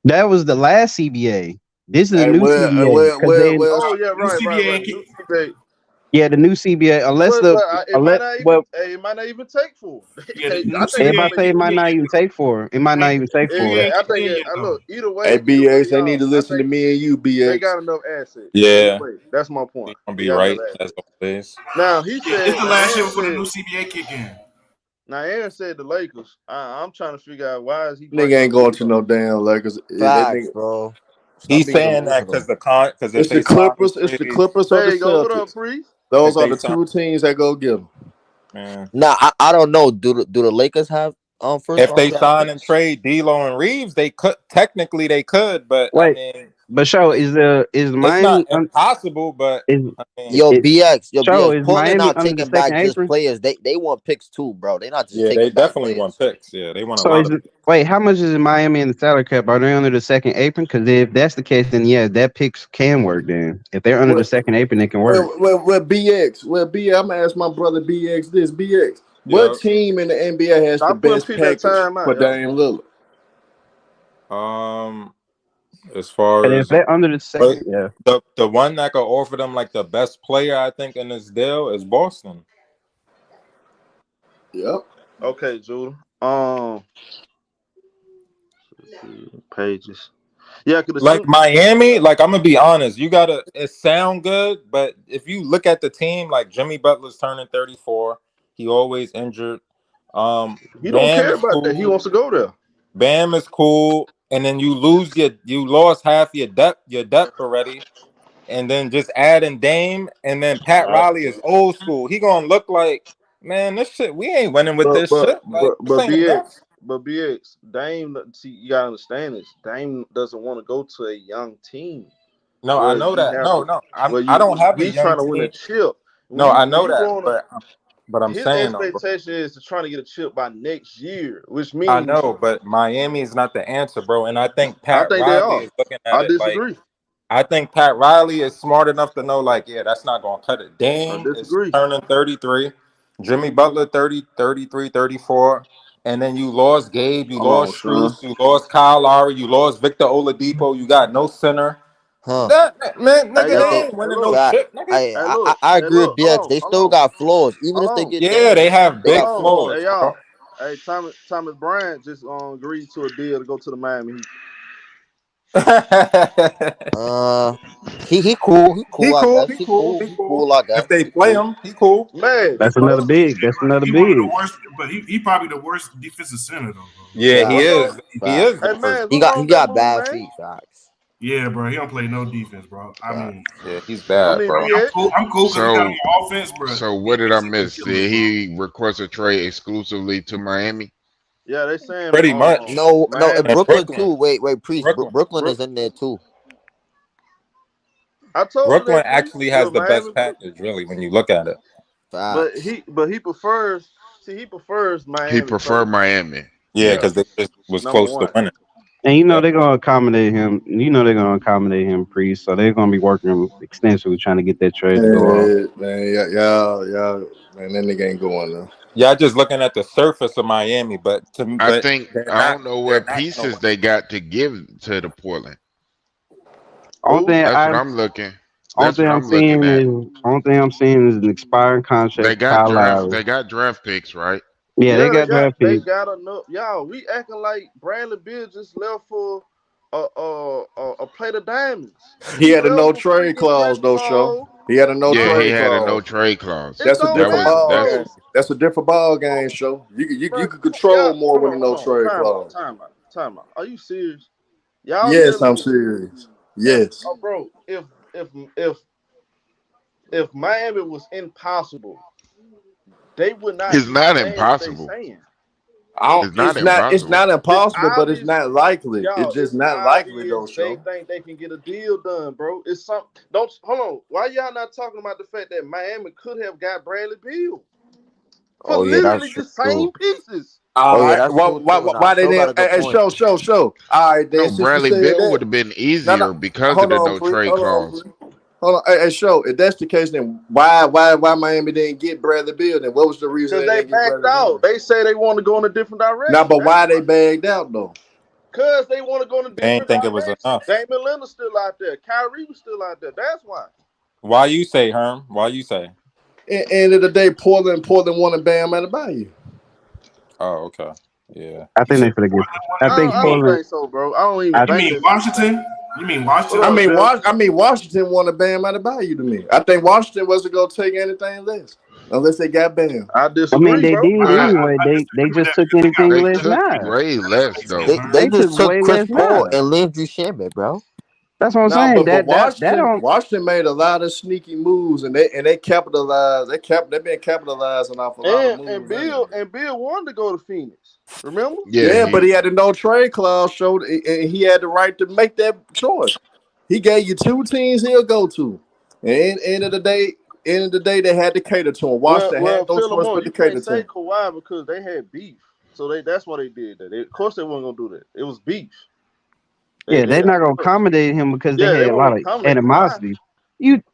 That was the last CBA. This is a Hey, new CBA because they Oh yeah, New right. CBA. The new CBA. yeah the new CBA unless But the it might not even well it might not even take for. Yeah, the new I think they everybody CBA might say it kicked might in not yet. even take for it. It might not even take for CBA it. ain't I kicked think in yet though. look either Hey, way, BX, they need y'all. to I listen to think me and you, they BX. got enough assets. Either Yeah, way, that's my point. he's gonna They be got enough right as assets. always. Now he Yeah, it's said. the Now last year Aaron before the said. new CBA kick in. Now Aaron said the Lakers. I'm trying to figure out why is he bringing Nigga ain't up going to D'Lo. no damn Lakers. That Facts, nigga, bro. Stop He's being saying that delusional. because if it's the they sign and Clippers. It's the trade, Clippers or the There you go. What up, Celtics. Priest? Those if are they the sign, two teams that go get them. man, Nah, I don't know. Do the Lakers have first if round they draft sign and picks? trade D'Lo and Reeves, they could technically they could, but I Wait, mean, but show it's is it's not Miami impossible. But is I mean, Yo, it show BX. is Portland Miami not under the taking second back just apron? players. They want picks too, bro. They not just yeah, they taking back definitely want players. picks. Yeah, they want a So lot is of it picks. wait? How much is Miami in the salary cap? Are they under the second apron? Because if that's the case, then yeah, that picks can work. Then if they're under the What? second apron, it can work. Well, BX. Well, BX. I'm gonna ask my brother BX this. BX. What Yeah. team in the NBA has the Stop putting best people at package time for out, yo. Dame Lillard? As far And if as they're under the but second, yeah. the one that could offer them like the best player, I think, in this deal is Boston. Yep. Okay, Judah. Pages. Yeah, cause the Like shoot. Miami, like I'm gonna be honest, you gotta it sound good, but if you look at the team, like Jimmy Butler's turning 34, he always injured. He don't Bam care is about that. He cool. wants to go there. Bam is cool, and then you lost half your depth already, and then just adding Dame, and then Pat All right. Riley is old school. He gonna look like, man, this shit, we ain't winning with But this but shit. Like this but ain't enough. BX, Dame. See, you gotta understand this. Dame doesn't want to go to a young team No, I where know you that. have to. No, Where I don't have a he's young trying to win a team. chip. When No, you I when know you that, going to but I'm his saying though, bro. expectation is to try to get a chip by next year, which I means know, but Miami is not the answer, bro. And I think I Pat think they Riley are. is looking at I it like disagree. I think Pat Riley is smart enough to know, like, yeah, that's not going to cut it. I Dame is disagree. turning 33. Jimmy Butler, 30, 33, 34. And then you lost Gabe, you Come on, lost son. Struess, you lost Kyle Lowry, you lost Victor Oladipo. You got no center. Huh? Man, Hey nigga, But they y'all. they ain't Hey winning no look. fact. shit, nigga. Hey look. I Hey agree with look. BX. They Hold still on. got flaws. Even Hold if they on. get Yeah, they Dame, have they Hold big got on. flaws. Hey flaws, bro. y'all. Hey Thomas Bryant just agreed to a deal to go to the Miami Heat. Uh, he cool. He He cool. I cool, guess he he cool, cool. he He cool. cool. I If guess they he play cool. him, he cool. Man, That's bro. another big. That's another He one of the big. worst, but he probably the worst defensive center though, bro. Yeah, he What Facts. though? is. He Facts. is the Hey worst. man, what's wrong He with that got move, bad man? feet. Facts. Yeah, bro. He don't play no defense, bro. I Facts. mean, Yeah, he's I bad, mean, bro. I'm BX. cool. I'm cool because he got him So, on offense, bro. so what did I Defense, he miss? can kill us, Did bro. he request a trade exclusively to Miami? Yeah, they saying Pretty much. No, and Miami. And Brooklyn Brooklyn. too. Wait, Priest. Brooklyn. Brooklyn Brook. is in there too. I told you Brooklyn that pre. actually has Well, the Miami, best package, really, when you look at it. Facts. he prefers. See, he prefers He Miami preferred first. Miami. Yeah, Yeah. because they just was Number close to one. winning. And you know Yep. they're gonna accommodate him. You know they're gonna accommodate him, Priest. So they're gonna be working extensively trying to get that trade to go off. Man, y'all, man, that nigga ain't going now. Y'all just looking at the surface of Miami, but I think they're I not don't know they're what not pieces going. they got to give to the Portland. Only Who? thing That's what I'm I'm looking. only That's thing what I'm I'm looking seeing at. is only thing I'm seeing is an expiring contract for Kyle Lowry. They got draft picks, right? Yeah, they Yeah, got draft they picks. got enough. Y'all, we acting like Bradley Beal just left for a plate of diamonds. He He had a left no for trade freaking Chris clause, though, show. Paul, He had a no Yeah, he trade huh? had a no clause. trade clause. It That's a don't That different was matter, ball that's bro. game. That's a different ball game, show. You Bro, can come on, y'all. control more with a no Hold on. trade clause. Time out. Are you serious? Y'all Yes, telling I'm me serious. if Yes. bro, if if if Miami was impossible, they would not it's be not saying what they impossible. saying. It's not It's impossible. not impossible, but it's Obvious, not likely. y'all. It's just It's not likely though, obvious they show. think they can get a deal done, bro. It's some. Don't hold on. Why y'all not talking about the fact that Miami could have got Bradley Beal for Oh yeah, that's literally the true. same pieces? Oh All yeah, right. that's true too. Nah, Why they Show got didn't? a good point. Show. All right, then No, since you Bradley said Bill that, would have been no. easier because of Hold the on, no please. trade Hold on, clause. please. Hold on. Show. If that's the case, then why Miami didn't get Bradley Beal? Then what was the reason Because they they didn't get backed Bradley Beal? out. They say they want to go in a different Now, direction. but why they bagged out though? Because they want to go in a They ain't different think it was direction. enough. Damian Lillard still out there. Kyrie was still out there. That's why. Why you say, Herm? Why you say? End of the day, Portland wanted Bam Adebayo. Oh, okay. Yeah. I You think they said could get. I Portland think I wanted don't Portland. think so, bro. I don't even I You think mean that. Washington? You mean What Washington? up, Bill? Washington wanted Bam Adebayo to me. I think Washington wasn't gonna take anything less unless they got Bam. I I mean, disagree, they bro. did I anyway. I They disagree with just that took because they got anything they less Bam. took nine. way That's what less he though. said, They Herm. they They took just took way Chris less Paul nine. and Landry Shamet, bro. That's what I'm No, saying. but That don't. Washington made a lot of sneaky moves and they capitalized. They've been capitalizing off a lot of And moves anyway. Bill wanted to go to Phoenix. Remember? Yeah, Yeah, but he he had a no trade clause, showed and he had the right to make that choice. He gave you two teams he'll go to. And end of the day, they had to cater to him. Washington had no choice Philemon, but to you can't cater to say him. Kawhi because they had beef. So that's why they did that. Of course, they weren't gonna do that. It was beef. Yeah, They they're not gonna accommodate him because they yeah, they had a want lot to of accommodate Kawhi. animosity.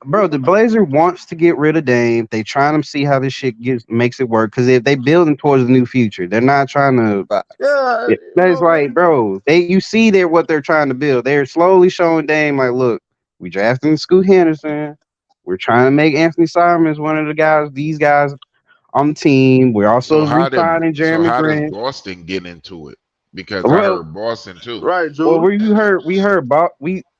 Bro, the Blazer wants to get rid of Dame. They trying to see how this shit makes it work. Because if they building towards a new future, they're not trying to. Facts. Yeah, Yeah, you that's know what I'm like, bro. You see, what they're trying to build. They're slowly showing Dame like, look, we drafting Scoot Henderson. We're trying to make Anthony Simons one of the guys. These guys on the team. We're also re-signing so Jeremy how does Grant. Boston get into it? Because I Well, heard Boston too. right, well, Judah. we heard,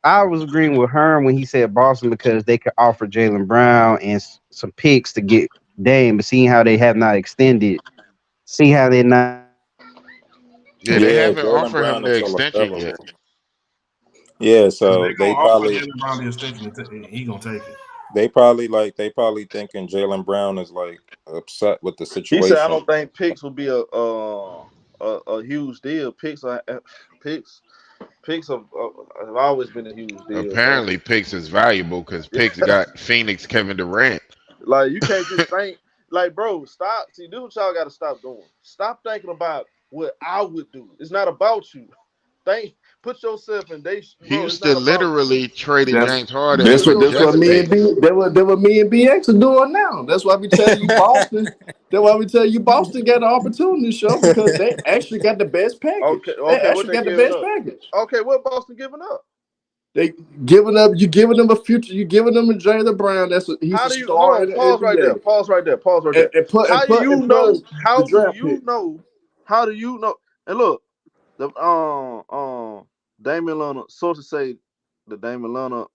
I was agreeing with Herm when he said Boston because they could offer Jalen Brown and some picks to get Dame, but seeing how they have not extended, see how they're not. Yeah, they Yeah, haven't Jalen offered him Brown the is still extension yet. available. Yeah, Because so they're gonna offer Jalen Brown the extension, and he gonna take it. they probably thinking Jalen Brown is like upset with the He said, I situation. don't think picks will be a huge deal. Picks have always been a huge deal, bro. Apparently, Picks is valuable because Picks got Phoenix Kevin Durant. Like you can't just think like, bro, stop. See, this is what y'all gotta stop doing. Stop thinking about what I would do. It's not about you. Put yourself in bro, it's not Houston about you. literally traded That's James Harden that's Put for what yourself just in Picks. that what me and BX are doing now. That's why we tell you Boston. That's why we tell you Boston got an opportunity show because they actually got the best package. They okay, what actually they got the giving best up? package. Okay, what Boston giving up? They you giving them a future. You giving them a Jalen Brown. He's How a do you hold star on? in the Pause right there. NBA. Pause right there. Pause right there. And plus the How do draft you pick. know? How do you know? And look, the Damian Lillard sources say the Damian Lillard,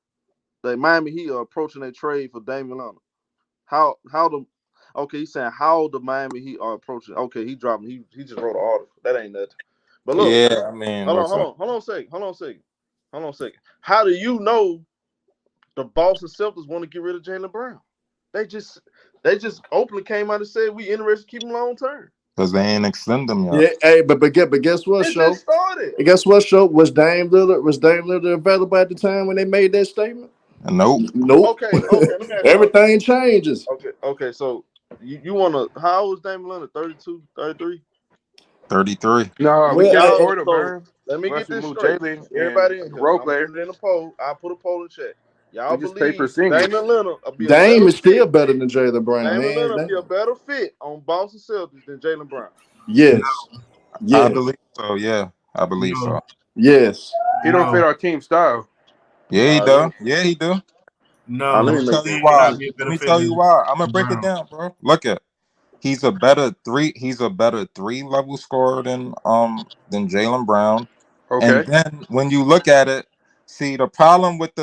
the Miami Heat are approaching a trade for Damian Lillard. How the okay? He's saying how the Miami Heat are approaching. Okay, he dropped. He just wrote an article. That ain't nothing. But look, Yeah, I mean, listen. hold on a second. How do you know the Boston Celtics want to get rid of Jalen Brown? They just openly came out and said we interested to keep him long term. Because they ain't extend them yet. Yeah, hey, but guess what, It show? just started. And guess what, show? Was Dame Lillard available at the time when they made that statement? Nope. Nope. Okay. Let me ask y'all. Everything changes. Okay. So you want to? How old is Damian Lillard? 32, 33? 33. No, we Well, can't Y'all. afford him, So man. let me Unless get we this move straight. Jalen and Everybody in a here, role I'm gonna player, put it in a poll. I'll put a poll in chat. Y'all we just pay believe percentage. Damian Lillard will be a Dame better is still fit? better than Jalen Brown, Damian hands Lillard will be a down. better fit on Boston Celtics than Jalen Brown. Yes. I Yes. believe so, yeah. I believe so. No, Yes. He don't fit no, our team style. Yeah, he do. Yeah, he do. Let no. me Let me make tell this. you He Let why. not me be a Let better me fit tell you than why. I'm gonna break it Brown. down, bro. Look at he's a better three level scorer than Jalen Brown. And Okay. then when you look at it, see the problem with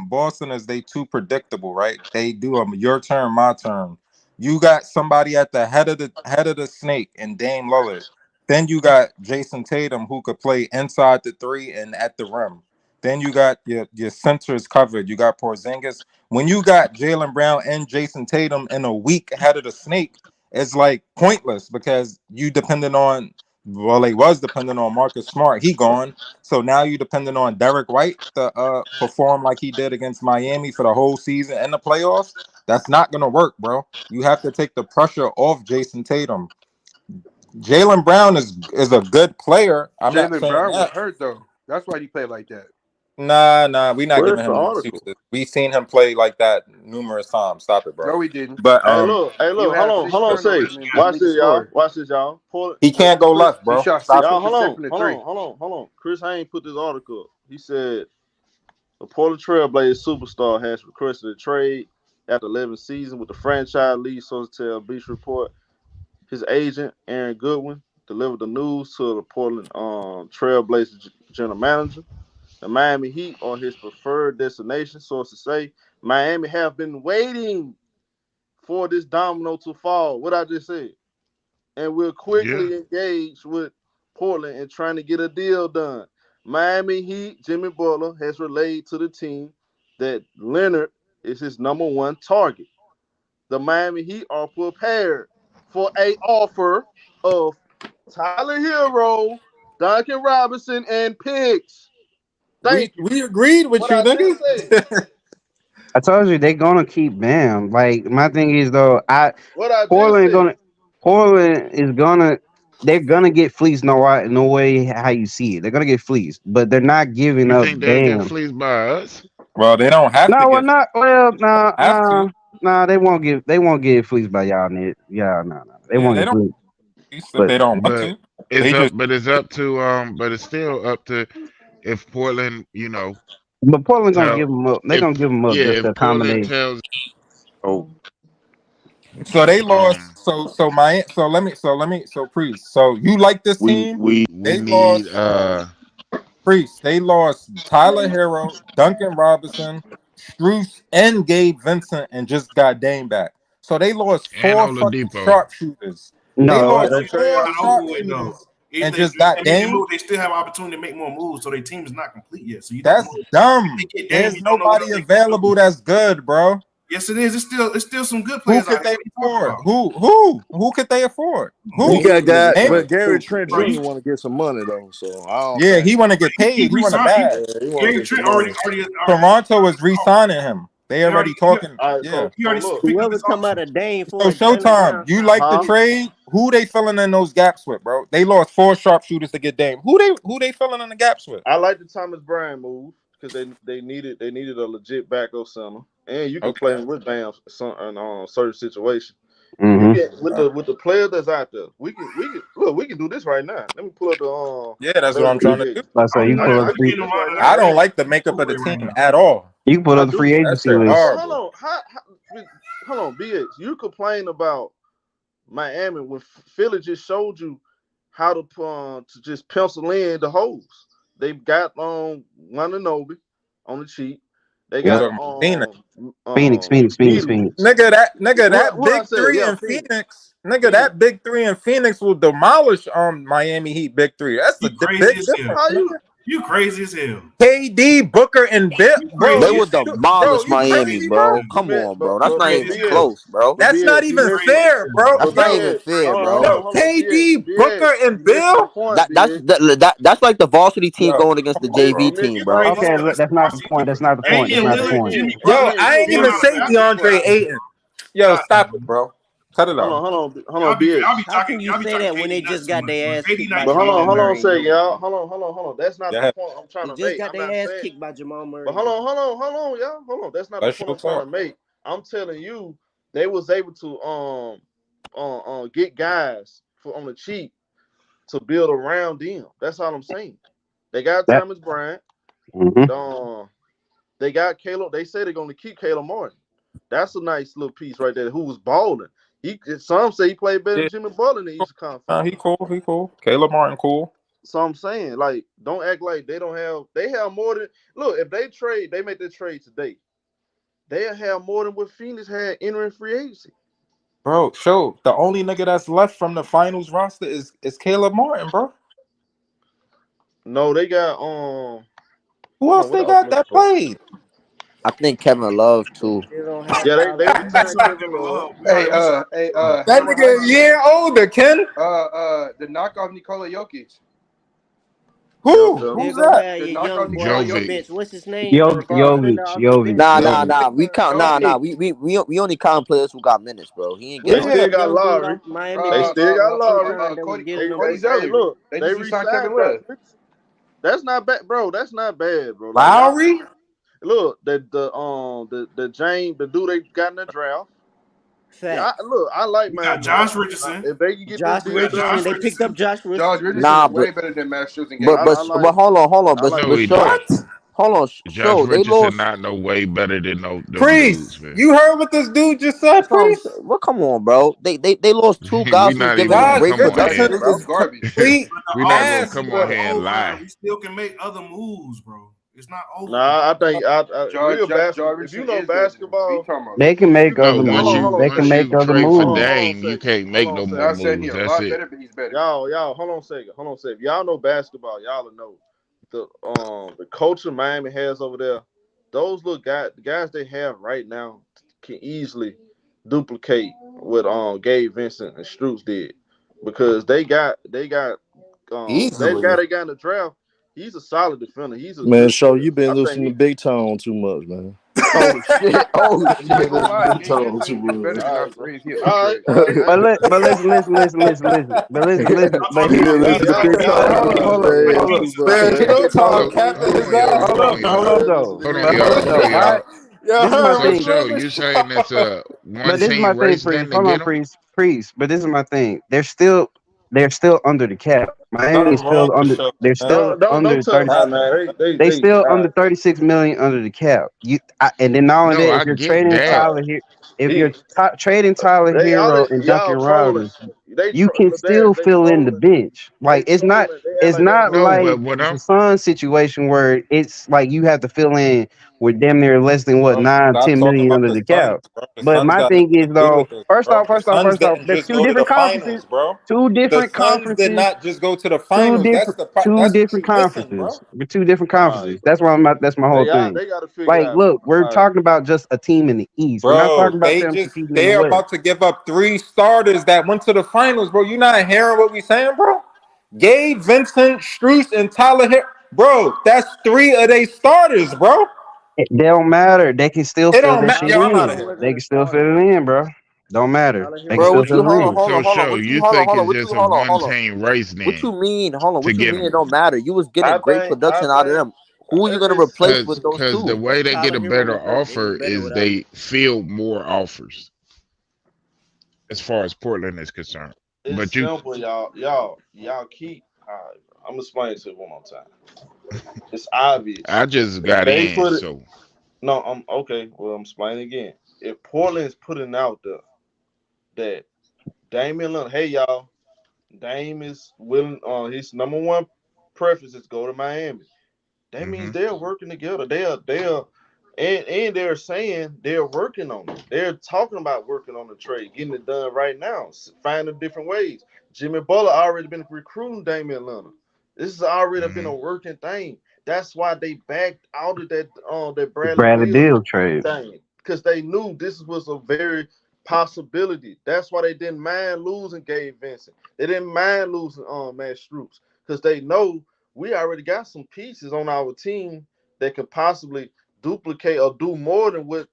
Boston is they too predictable, right? They do a your turn, my turn. You got somebody at the head of the snake and Dame Lillard. Then you got Jason Tatum who could play inside the three and at the rim. Then you got your centers covered. You got Porzingis. When you got Jalen Brown and Jason Tatum in a weak head of the snake, is like pointless because you depending on. Well, they was depending on Marcus Smart. He gone. So now you depending on Derek White to perform like he did against Miami for the whole season and the playoffs. That's not gonna work, bro. You have to take the pressure off Jason Tatum. Jaylen Brown is a good player. I'm not Jaylen saying Brown was that. hurt though. That's why he played like that. Nah, we not Where's giving the him no article? excuses. We seen him play like that numerous times. Stop it, bro. No, he didn't. But Hey, You look, have hold 6 on, say, turnovers and watch need to this, y'all, score. watch this, y'all. Pull it. he can't go Chris, left, He bro. shot Stop. y'all, 60% from the three. hold on. Chris Haynes put this article up. He said the Portland Trailblazers superstar has requested a trade after 11 seasons with the franchise lead, sources tell Beach Report. His agent, Aaron Goodwin, delivered the news to the Portland Trailblazers general manager. The Miami Heat are his preferred destination. Sources say Miami have been waiting for this domino to fall. What I just said. And we're quickly engaged with Portland and trying to get a deal done. Miami Heat, Jimmy Butler has relayed to the team that Lillard is his number one target. The Miami Heat are prepared for an offer of Tyler Hero, Duncan Robinson, and picks. Thank you. We agreed with What you, I just said. nigga. I told you they gonna keep Bam. Like my thing is though, What I just Portland said. gonna Portland is gonna they're gonna get fleeced. No way how you see it. They're gonna get fleeced, but they're not giving You up think they'll get Bam. fleeced by us? Well, they don't have to No, well, get. not well. No, Have to. no, no. They won't get fleeced by y'all. Nick. Yeah, no. They Yeah, won't they get don't. fleeced. If But they don't want But to, they just. it's still up to if Portland, Portland gonna tell give them up. They're if gonna give them up yeah, just to if Portland accommodate. tells Oh, So they lost. um So Priest. So you like this team? we They need lost. Priest. They lost Tyler Hero, Duncan Robinson, Struce, and Gabe Vincent, and just got Dame back. So they lost and 4 fucking Oladipo. sharpshooters. They no, lost That trade four Not opportunity. over with though. sharpshooters If and they just got make the Dame. move, they still have opportunity to make more moves. So their team is not complete yet. So you don't That's know. dumb. If they get Dame, There's you don't know what else nobody they can do. available that's good, bro. Yes, it is. It's still some good Who players could out there. they What are you talking afford? about? Who could they afford? You Who? got guy, Name but it. Gary Trent Bro, Jr. want to get some money though, so I don't Yeah, he think. want to get he paid. He want a resigned. bag. Yeah, he want to Gary get some Trent money. already Toronto is re-signing him. They already talking. All right, Yeah. he so already look, picked up Whoever his come out option. of Dane So for Jalen Showtime, Brown you sound like the huh? trade? Who they filling in those gaps with, bro? They lost 4 sharpshooters to get Dame. Who they filling in the gaps with? I like the Thomas Bryant move because they needed a legit backup center, and you can play Okay. him with Bam in certain situations. You mm-hmm. get with the player that's out there. We can do this right now. Let me pull up the Yeah, that's what I'm trying to do. availability. I say I you mean, pull up I the can free. do this right I now. don't like the makeup of the right team now. at all. You can pull I up the do. free That agency shit list. horrible. Hold on, BX. You complain about Miami when Philly just showed you how to just pencil in the holes. They've got Wananobi on the cheap. They You Yep. got talking about Phoenix? Beasley. Nigga, that What I big said? three Yeah, in Phoenix. Phoenix. Nigga, that big three in Phoenix will demolish Miami Heat big three. That's You the crazy big as hell. difference, How nigga. You crazy as hell. KD, Booker, and Bill, You bro. They crazy You, as would hell. bro, demolish you Miami, crazy, bro? bro. Come on, bro. That's You not crazy even as hell. close, bro. That's not You even crazy as fair, hell. bro. That's not even fair, bro. Yo, Hold on, KD, BX, Booker, and to the Bill. point, BX. That's like the varsity team Yo, going against the come on, bro. JV BX, team, You bro. crazy as Okay, hell. That's that's the not the varsity point. team. That's not the point. That's Damian not the Lillard, point. Jimmy Yo, Butler, and I BX, ain't Cam even BX. say Reddish. DeAndre Ayton. Yo, stop it, bro. Cut it off. Hold on, BX. How can you say that when KD they nuts just too got much, bro. their ass KD kicked by not But getting Jamal that hold on a Murray and second, them? y'all. Hold on. That's not the Yeah, point I'm trying They to just make. got I'm not their ass saying. kicked by Jamal But Murray. hold on, y'all. Hold on. That's not the let's point show I'm trying talk. to make. I'm telling you, they was able to get guys for on the cheap to build around them. That's all I'm saying. They got That. Thomas Bryant. Mm-hmm. They got Caleb. They say they're going to keep Caleb Martin. That's a nice little piece right there. Who was balling? Some say he played better Yeah, than Jimmy Butler in the Eastern Conference. he cool. He cool. Caleb Martin, cool. So I'm saying, like, don't act like they don't have. They have more than. Look, if they make their trade today, they'll have more than what Phoenix had entering free agency. Bro, show the only nigga that's left from the finals roster is Caleb Martin, bro. No, they got Who hold else on, what they I was got looking that for. played? I think Kevin Love too. They don't have Yeah, they Tyler. resigned Kevin Love. Hey, That remember nigga a year older, Ken. the knockoff Nikola Jokic. Who? Yeah. They're Who's gonna that? have The your knockoff young boy Nikola off the Jovic. bench. What's his name? Jovic, Defender off the bench. Jovic. Nah. Jovic. We only count players who got minutes, bro. He ain't What's They getting the no still name? minutes. got Young dude Lowry. off Miami They that still got Lowry. UConn that was getting them. Cody Hey, Zeller. look, They they just re-signed resigned Kevin Josh Love. Richardson. That's not bad, bro. That's not bad, bro. Like y'all, Lowry? look, the James, the dude they got in the draft. Yeah, Facts. I like We got Miami. Josh Richardson. If they can get this Josh We deal got done, Richardson. Josh They picked up Richardson. Josh Josh Richardson. Richardson Nah, is way better than Max Struz and but Gabe but I Vincent. like, hold on. I like No, But he show. not. What? Hold on, Josh show. They Richardson lost. not no way better than them Priest, dudes, man. you heard what this dude just said, That's what I'm Priest? saying. Well, come on, bro. They lost two we guys who was not giving even them gonna Josh great come on Max here. Richardson production, Struz bro. is garbage. complete But the we not gonna ass, offseason come is on bro. here and over. lie. We still can make other moves, bro. It's not over. Nah, I think real Josh basketball. If you Richardson know is better than him. What are you basketball, talking about? They can make No, other once moves. you They can once make you other trade for moves. hold on a Dame, you second. can't make no more Not saying moves. he's a That's lot it. better, but he's better. Y'all, hold on a second. Hold on a second. Y'all know basketball. Y'all will know the culture Miami has over there. Those little guys, the guys they have right now, can easily duplicate what Gabe Vincent and Struz did because they got the guy Easily. they got in the draft. He's a solid defender. He's a Man, good show player. you been I think listening to Big Tone too much, man. Oh shit! Oh I'm not shit! gonna lie, Big Gabe Tone Vincent is too better much. than all our right, bro. threes. He an All right. I ain't gonna But listen. I'm But talking here, about Listen to y'all Big y'all hold Tone. on, y'all He's hold y'all on, listen. saying hold on, too pieces. much, Man, hold man. Showtime Hold capping his on, y'all. ass, Hold bro. on, y'all. though. Hold on, But hold y'all. on Hold though. on, All y'all. right, Y'all this is my heard So what thing. show Grimace you saying it's a But one this is my team thing, race priest. then to Hold get on, them? priest. But this is my thing. They're still under the cap. Miami is Something wrong still with under. Show, They're man. still Don't under tell 30. my man. They still All under right. 36 million under the cap. And then not only No, that, if I you're get trading that. All Tyler right. here, if you're He trading Tyler they all Hero and y'all Duncan trolling. Robinson, you can still They fill in the trolling. bench. They Like trolling. They act it's like they don't not know No, that. like but what the I'm Sun situation where it's like you have to fill in with damn near less than what Bro, 9, stop 10 talking million about under the the Suns, cap. bro. The But Suns my got thing nothing is to do though, with this, first bro. off, The Suns didn't there's just two go to the different conferences, finals, bro. two The different Suns did conferences, not just go to the finals. two That's what different you missing, bro. conferences. With two different All right, conferences. bro. That's my whole thing. They got to figure it Like, out, bro. look, we're All right. talking about just a team in the East. We're not Bro, talking about them competing in the they're West. about to give up 3 starters that went to the finals, bro. You not hearing what we saying, bro? Gabe, Vincent, Strus, and Tyler here. Bro, that's 3 of their starters, bro. They don't matter. They can still It fill don't that matter. shit Yo, I'm out in. of here, They man. can still fill it in, bro. Don't matter. Tyler They can Hero Bro, still what you fill it in. so show you think it's just a one hold on. team race What then you mean? Hold on. to What you get mean? It them? don't matter. You was getting great I production out of think them. Who are you gonna it's replace with those Cause the two? way they get Tyler a Hero better was better. They was offer better is without him. they field more offers as far as Portland is concerned. it's But you simple, y'all keep. All right, bro. I'm gonna explain it to you one more time. It's obvious. I just If got they in, put it, so no, I'm okay. Well, I'm explaining again. If Portland's putting out there that Damian Lillard, hey y'all, Dame is willing. His number one preference is go to Miami. That means hmm they're working together. And they're saying they're working on it. They're talking about working on the trade, getting it done right now, finding different ways. Jimmy Butler already been recruiting Damian Lillard. This has already been a hmm working thing. That's why they backed out of that The Bradley Bradley Beal Beal trade. thing because they knew this was a very possibility. That's why they didn't mind losing Gabe Vincent. They didn't mind losing Matt Struz because they know we already got some pieces on our team that could possibly duplicate or do more than what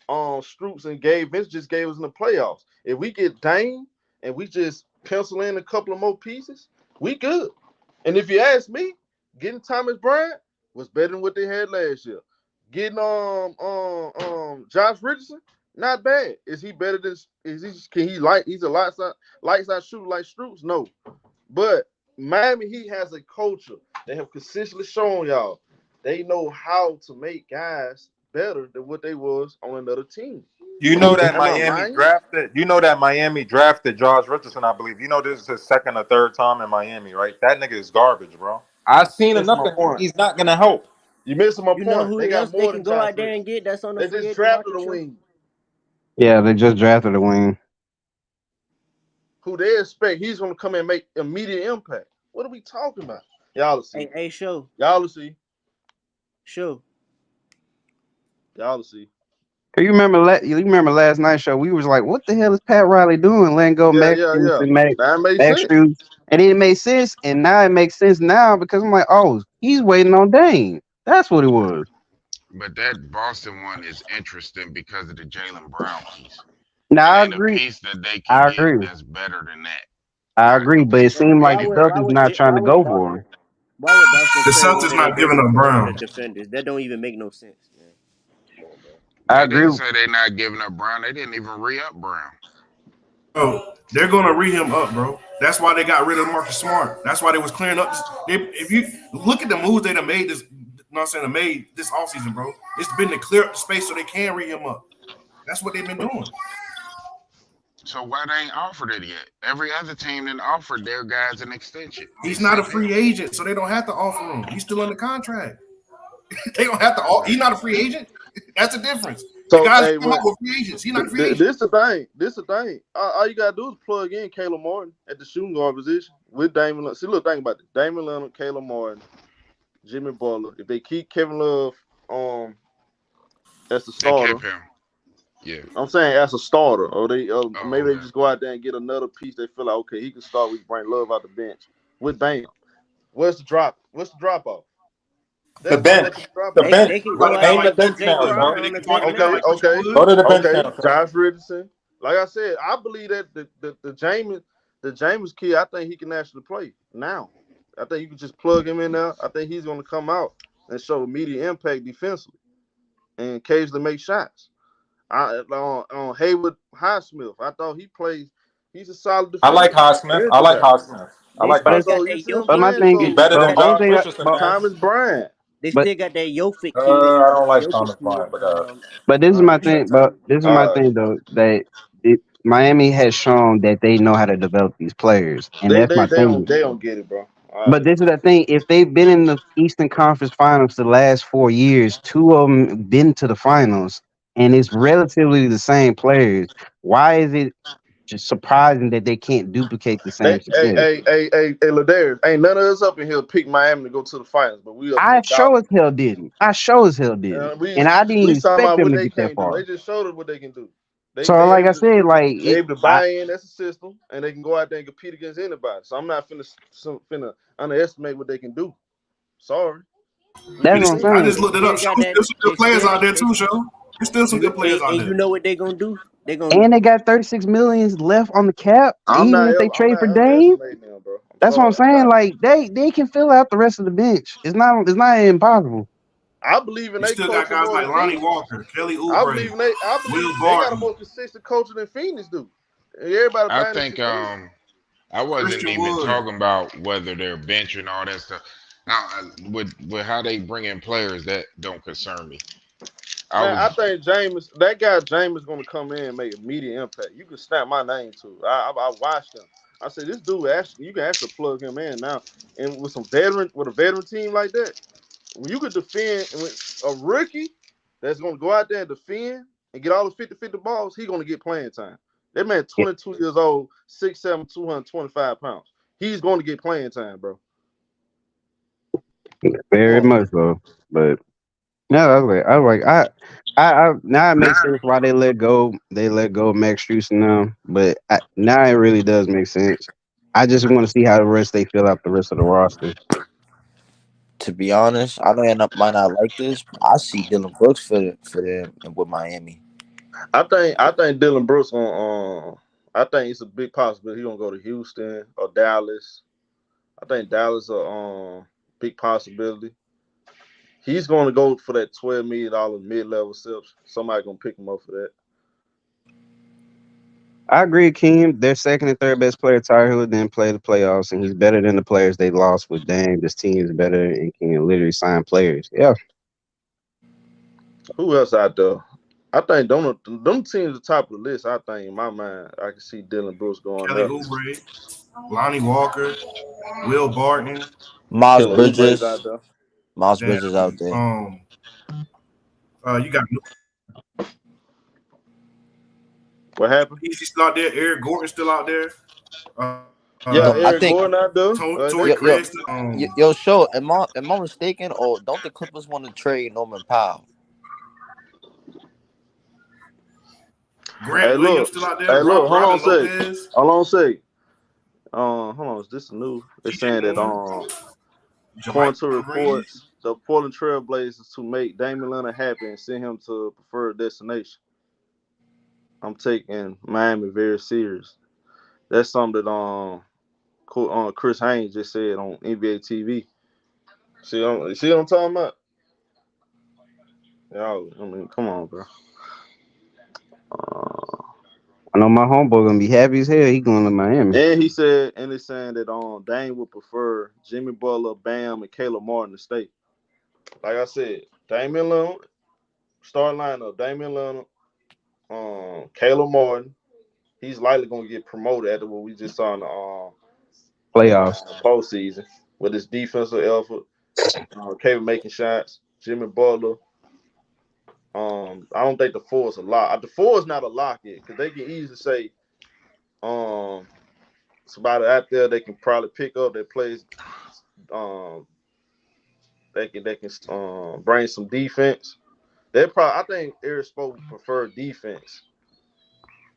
Struz and Gabe Vincent just gave us in the playoffs. If we get Dame and we just pencil in a couple of more pieces, we good. And if you ask me, getting Thomas Bryant was better than what they had last year. Getting Josh Richardson, not bad. Is he better than he's a lights out shooter like Struz? No. But Miami Heat has a culture. They have consistently shown y'all they know how to make guys better than what they was on another team. You know that Am I Miami lying? drafted. You know that Miami drafted Josh Richardson, I believe. You know this is his 2nd or 3rd time in Miami, right? That nigga is garbage, bro. I've seen That's enough my of him. point. He's not gonna help. You missing my You know point. who They got else they more can than go Josh out there and Richardson. get that's on the They free just agent drafted market a show? wing. Yeah, they just drafted a wing. Who they expect he's gonna come and make immediate impact. What are we talking about? Y'all will see. Hey, Y'all will see. show. Y'all will see. You remember last night's show? We was like, "What the hell is Pat Riley doing? Letting go Yeah, Max yeah, Strus yeah. and Max That makes Max sense. Strus," and it made sense. And now it makes sense now because I'm like, "Oh, he's waiting on Dame." That's what it was. But that Boston one is interesting because of the Jaylen Brown piece. Now It I ain't a agree. piece that they can I get agree. that's better than that. I Not agree. no But it piece. seemed like Why the would Celtics not trying to go for him. Boston The trade one Celtics of their not giving best up perimeter Brown. defenders? That don't even make no sense, man. Come on, bro. I I agree. didn't say they not giving up Brown. They didn't even re-up Brown. Oh, they're gonna re him up, bro. That's why they got rid of Marcus Smart. That's why they was clearing up. If you look at the moves they done made this, you know what I'm saying, they made this offseason, bro. It's been to clear up the space so they can re him up. That's what they've been doing. So why they ain't offered it yet? Every other team done offered their guys an extension He's not a except free him. agent, so they don't have to offer him. He's still under contract. They don't have to. He's not a free agent. That's the difference. The So, guys hey, that come what? up with free agents. He's not a free agent. This the thing. This the thing. All you gotta do is plug in Caleb Martin at the shooting guard position with Damian Lillard. See, look, think about it. Damian Lillard, Caleb Martin, Jimmy Butler. If they keep Kevin Love as the They starter, kept him. Yeah. I'm saying as a starter, or maybe they Okay. just go out there and get another piece. They feel like, okay, he can start. We can bring Love out the bench with Bam. Where's the drop? What's the drop off? The There's not bench. much of a drop The off. bench. They can Run go it out down Name and the like get bench Jay now, Crowder son. they on the can talk it bench. down Okay, like Christian okay, Wood. Go to the bench okay. now, son. Josh Richardson. Like I said, I believe that the James kid, I think he can actually play now. I think you can just plug him in now. I think he's going to come out and show immediate impact defensively and occasionally make shots. On Haywood Highsmith, I thought he plays. He's a solid I like defender, Highsmith. I defensive like guy. Highsmith. I They like But still it's got So Highsmith. you that see what I'm but my Jokic. saying? thing He is So better the than only Josh thing. Richardson, man. Thomas Bryant. They But still got that Jokic kid. I don't like Jokic Thomas kid. Bryant, but But this is my Okay. thing. But this is my All right. thing though that Miami has shown that they know how to develop these players, and They that's they my they don't thing. they don't get it, bro. All But right. this is the thing: if they've been in the Eastern Conference Finals the last 4 years, two of them been to the finals, and it's relatively the same players. Why is it just surprising that they can't duplicate the They same success? Ladarius, ain't none of us up in here pick Miami to go to the finals, but we up in I here sure doubting. as hell didn't. I sure as hell didn't, We and I didn't we even talking expect about them what to they get that can't do. They far. just showed us what they can do. They So, they like I able to said, like they able to buy in. That's a system, and they can go out there and compete against anybody. So I'm not finna underestimate what they can do. Sorry, we that's can what I'm see. I They, just saying. they looked it up. still Show got that. there's some good They players still. out there They, too, show. There's still some good players out and there. you know what they gonna do? They gonna And they got 36 million left on the cap, even if they I'm trade not for Dame. underestimating them, bro. I'm That's what I'm sorry, I'm saying. not. Like they can fill out the rest of the bench. It's not impossible. I believe in You they still got coaching guys more like than Lonnie Phoenix. Walker, Kelly Oubre, I Will believe they got a Barton, more consistent culture than Phoenix do. Everybody I buying this think shit early. I wasn't Christian even Wood. talking about whether they're bench and all that stuff. Now with how they bring in players, that don't concern me. I Man, I was think that guy James is gonna come in and make immediate impact. You can snap my name to it. I watched him. I said this dude actually you can actually plug him in now. And with a veteran team like that, when you could defend and with a rookie that's gonna go out there and defend and get all the 50-50 balls, he's gonna get playing time. That man Yeah, 22 years old, 6'7", 225 pounds. He's gonna get playing time, bro. Come very on. much so. But no, I now it makes sense why they let go. They let go of Max Strus now, but now it really does make sense. I just want to see how the rest they fill out the rest of the roster. To be honest, I know you might not like this, but I see Dylan Brooks for them and with Miami. I think Dylan Brooks on I think it's a big possibility he's gonna go to Houston or Dallas. I think Dallas a big possibility. He's gonna go for that $12 million mid-level steps. Somebody gonna pick him up for that. I agree, Keem. Their second and third best player, Tyler Hill, didn't play the playoffs, and he's better than the players they lost with Dame. This team is better and can literally sign players. Yeah, Who else out there? I think them teams at the top of the list. I think in my mind, I can see Dylan Brooks going Kelly there. Oubre, Lonnie Walker, Will Barton. Miles Killer Oubre's Bridges. out there. Miles Damn. Bridges out there. You got What happened? Easy still out there. Eric Gordon still out there. Yeah, No, I Eric think Gordon out there. Tory Craig still. yo, show. Am I mistaken or don't the Clippers want to trade Norman Powell? Grant Hey, Williams look. still out there. Hey, look. Hold on a Robin sec. Lopez, Hold on a sec. Hold on. Is this the news? They're TJ saying that Warren, according Jermaine to Green. reports, the Portland Trail Blazers to make Damian Lillard happy and send him to a preferred destination. I'm taking Miami very serious. That's something that Chris Haynes just said on NBA TV. See what I'm talking about? Y'all, I mean, come on, bro. I know my homeboy gonna be happy as hell. He going to Miami. And he said, and it's saying that Dame would prefer Jimmy Butler, Bam, and Caleb Martin to stay. Like I said, Damian Lillard, start lineup. Damian Lillard, Caleb Martin. He's likely gonna get promoted after what we just saw in the Playoffs. postseason with his defensive effort. Caleb making shots. Jimmy Butler. I don't think the four is a lock. The four is not a lock yet because they can easily say, somebody out there they can probably pick up that plays. They can bring some defense. I think Eric Spoke prefer defense,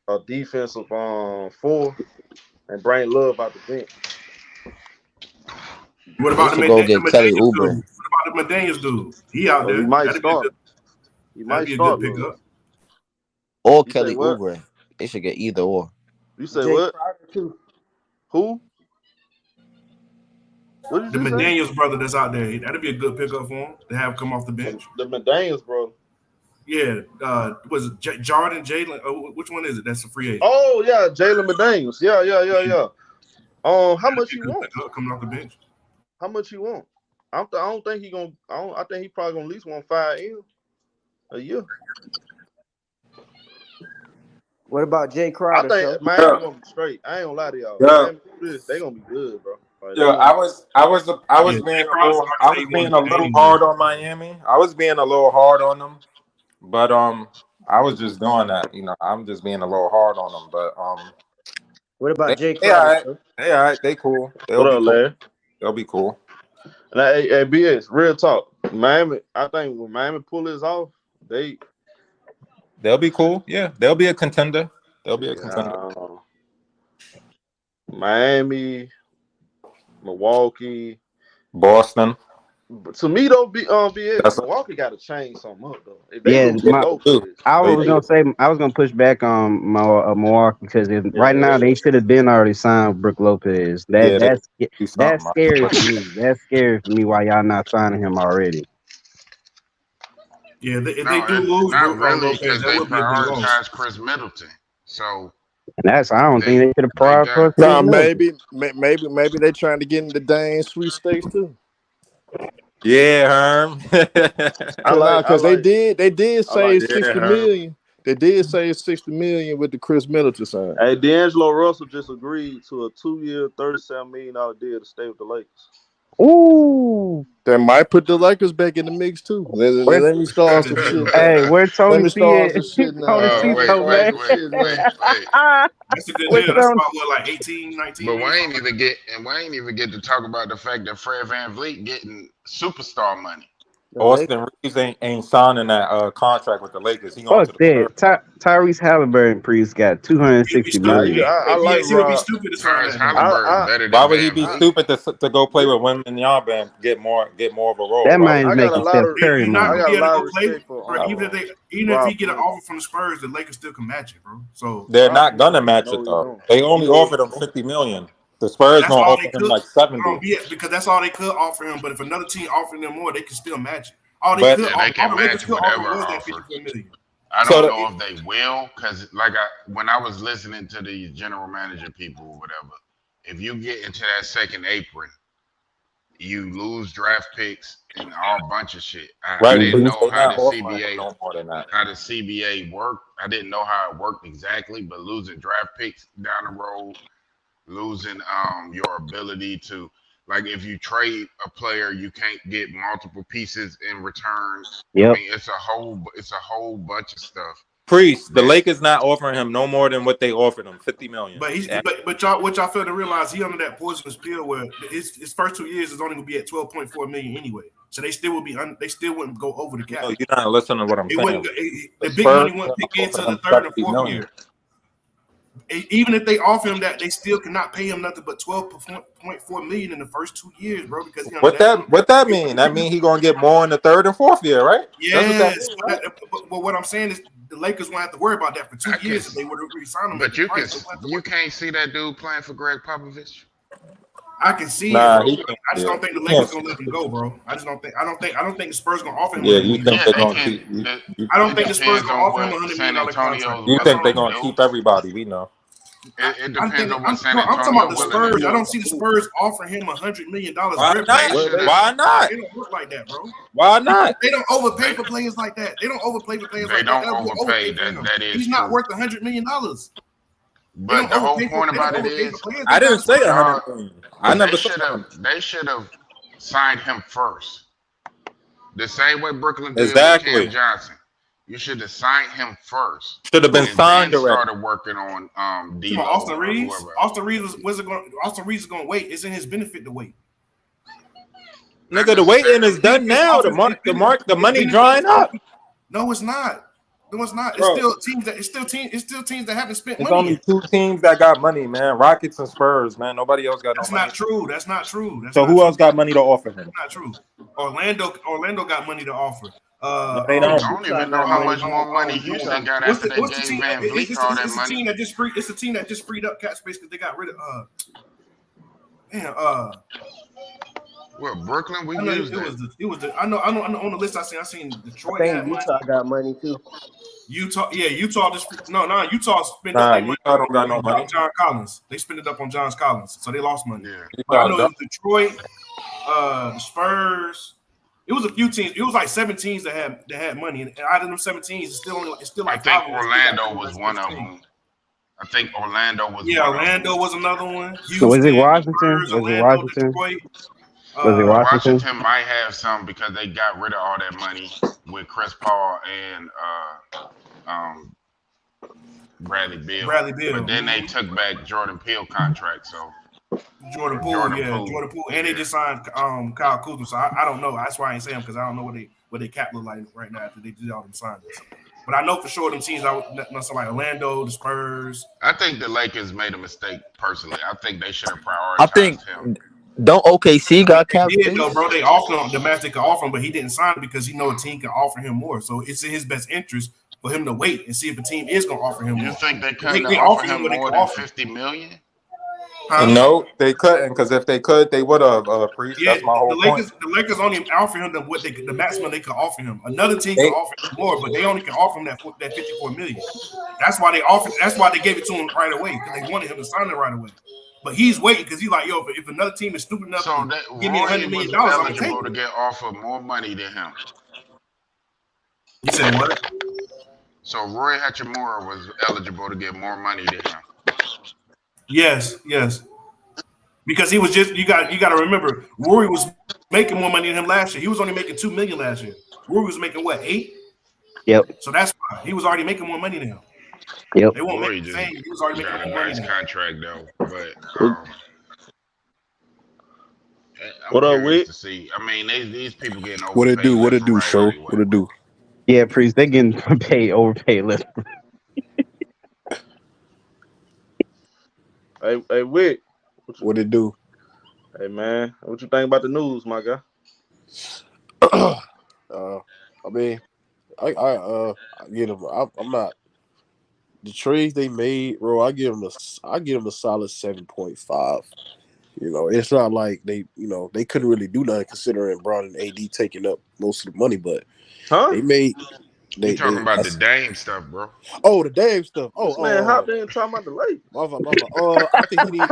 a defensive four, and bring Love out the bench. What They about should go get Kelly McDaniels Oubre. dude? What about the McDaniels dude? He out there. He might That'd start. be a good pickup. Or You Kelly say what? Oubre. They should get either or. You say Jay what? Crowder too. Who? What did The you say? McDaniels brother that's out there. That'd be a good pickup for him to have come off the bench. The McDaniels, bro. Yeah. Was it Jordan, Jalen? Which one is it? That's a free agent. Oh yeah, Jalen McDaniels. Yeah. How much you want? Coming off the bench. How much you want? I don't think he gonna. I think he probably gonna at least want 5 M a year. What about Jay I Crowder? think So Miami gonna be straight. I ain't gonna lie to y'all. Yeah. Miami do this, they gonna be good, bro. Like, Yeah, I was Yeah, being Jay Crowder's a little hard on Miami. I was being a little hard on them, but I was just doing that. I'm just being a little hard on them. But what about Jay they all Crowder? right. So? They all right. They cool. What up, lad? They'll be cool. And hey, BS, real talk. Miami, I think when Miami pull this off, They'll be cool. Yeah, they'll be a contender. They'll be a contender. Miami, Milwaukee, Boston. To me though, BS, Milwaukee got to change something up though. If they lose Lopez, I was gonna push back on Milwaukee because right now they should have been already signed Brook Lopez. That's scary for me. That's scary for me. Why y'all not signing him already? Yeah, if they do lose, not really Lopez, because that they would be a big loss. prioritize Chris Middleton. So And I don't think they could have prioritized. Nah, maybe they trying to get into Dane sweepstakes too. Yeah, Herm. Because they did save 60 million. They did save 60 million with the Chris Middleton sign. Hey, D'Angelo Russell just agreed to a 2-year, $37 million deal to stay with the Lakers. Ooh, that might put the Lakers back in the mix too. Let me start some shit. Hey, where Tony Let me start some shit now. Wait. That's a good deal. That's about like 18, 19. But we ain't even get to talk about the fact that Fred VanVleet getting superstar money. Austin Reeves ain't signing that contract with the Lakers. He going fuck to the that. Tyrese Halliburton priest got $260 million. I like he would be stupid to sign that. Why would he be stupid to go play with women in Yamba and get more of a role? That man is making Steph Curry He's money. not gonna be able to go play respect for, bro, even if he get an offer from the Spurs, the Lakers still can match it, bro. So they're not gonna match it though. They only offered him $50 million. The Spurs gonna offer him like 70. Because that's all they could offer him. But if another team offered them more, they can still match it. All they But could they can match whatever offer. I don't know if they will, because when I was listening to the general manager people or whatever, if you get into that second apron, you lose draft picks and all bunch of shit. I didn't know how the CBA worked. I didn't know how it worked exactly, but losing draft picks down the road, losing your ability to, like, if you trade a player, you can't get multiple pieces in return. Yep. I mean, it's a whole bunch of stuff. Priest, the Lakers not offering him no more than what they offered him, $50 million. But but y'all, what y'all fail to realize, he under that poisonous pill where his first 2 years is only gonna be at 12.4 million anyway. So they still would be they still wouldn't go over the cap. No, you're not listening to what I'm saying. The big money wouldn't pick into the third and fourth year. Even if they offer him that, they still cannot pay him nothing but 12.4 million in the first 2 years, bro. Because what that mean? That mean he gonna get more in the third and fourth year, right? Yes. But what I'm saying is the Lakers won't have to worry about that for 2 years if they would have re-signed him. But you can't see that dude playing for Greg Popovich. I can see it, bro. I just don't think the Lakers gonna let him go, bro. I don't think the Spurs gonna offer him. Yeah, you think they're gonna keep? I don't think the Spurs gonna offer him $100 million contract. You think they're gonna keep everybody? We know. It depends on what San Antonio. I'm talking about the Spurs. I don't see the Spurs offering him $100 million. Why not? Why not? They don't work like that, bro. Why not? They don't overpay for players like that. They don't overpay for players like that. They don't overpay. That is. He's not worth $100 million. But the whole point about it is, I didn't say $100 million. I never said they should have signed him first. The same way Brooklyn did with Cam Johnson. You should have signed him first. Should have been signed already. Started working on D-Lo. Austin Reeves. Austin Reeves is going to wait. It's in his benefit to wait. Nigga, the waiting is done now. The money drying up. No, it's not. No, it's not. It's still teams that haven't spent money. There's only 2 teams that got money, man. Rockets and Spurs, man. Nobody else got no money. That's not true. So who else got money to offer him? That's not true. Orlando got money to offer. No, they don't. I don't even know how much more money Houston got after they gave Van Vliet all that money. It's a team that just freed up cap space because they got rid of well, Brooklyn, we used it. I know on the list I seen Detroit. I think Utah got money too. Utah just Utah spent up Utah don't got no money. John Collins. They spent it up on John Collins, so they lost money. Yeah. I know it was Detroit, the Spurs. It was a few teams. It was like 7 teams that had money, and out of them 7 teams, it's still like I think Orlando was one of them. I think Orlando was. Yeah, Orlando was another one. So was it Washington? Was it Washington? Washington might have some because they got rid of all that money with Chris Paul and Bradley Beal. But then they took back Jordan Peele contract. So Jordan Poole, and they just signed Kyle Kuzma. So I don't know. That's why I ain't saying because I don't know what they cap look like right now after they did all them signings. But I know for sure them teams, something like Orlando, the Spurs. I think the Lakers made a mistake personally. I think they should have prioritized him. Don't OKC got cap space? Though, bro. They offered him the match they could offer him, but he didn't sign it because he know a team can offer him more. So it's in his best interest for him to wait and see if a team is going to offer him more. You think they couldn't offer him more than $50 million? No, they couldn't, because if they could, they would have. Priest. That's my whole point. The Lakers only offer him the maximum they could offer him. Another team can offer him more, but they only can offer him that $54 million. That's why they gave it to him right away because they wanted him to sign it right away. But he's waiting because he's like, yo, if another team is stupid enough to give me $100 million, I'm gonna take it. To get offered more money than him. You said what? So Roy Hachimura was eligible to get more money than him. Yes. Because he was just you got to remember, Rory was making more money than him last year. He was only making $2 million last year. Rory was making what, 8? Yep. So that's why he was already making more money than him. Yep. They won't make the same. He was already making more money. Nice contract though, but what up, Wick? To see, I mean, these people getting overpaid. What it do, show? Anyway. What it do? Yeah, Priest, they getting overpaid left. Hey, Wick. What it do? Hey, man, what you think about the news, my guy? I mean, I get them. I'm not the trades they made, bro. I give them a solid 7.5. You know, it's not like they couldn't really do nothing considering Brown and AD taking up most of the money, but they made. They talking about the Dame stuff, bro. Oh, the Dame stuff. Oh, man, how they ain't talking about the Lakers? I think he need.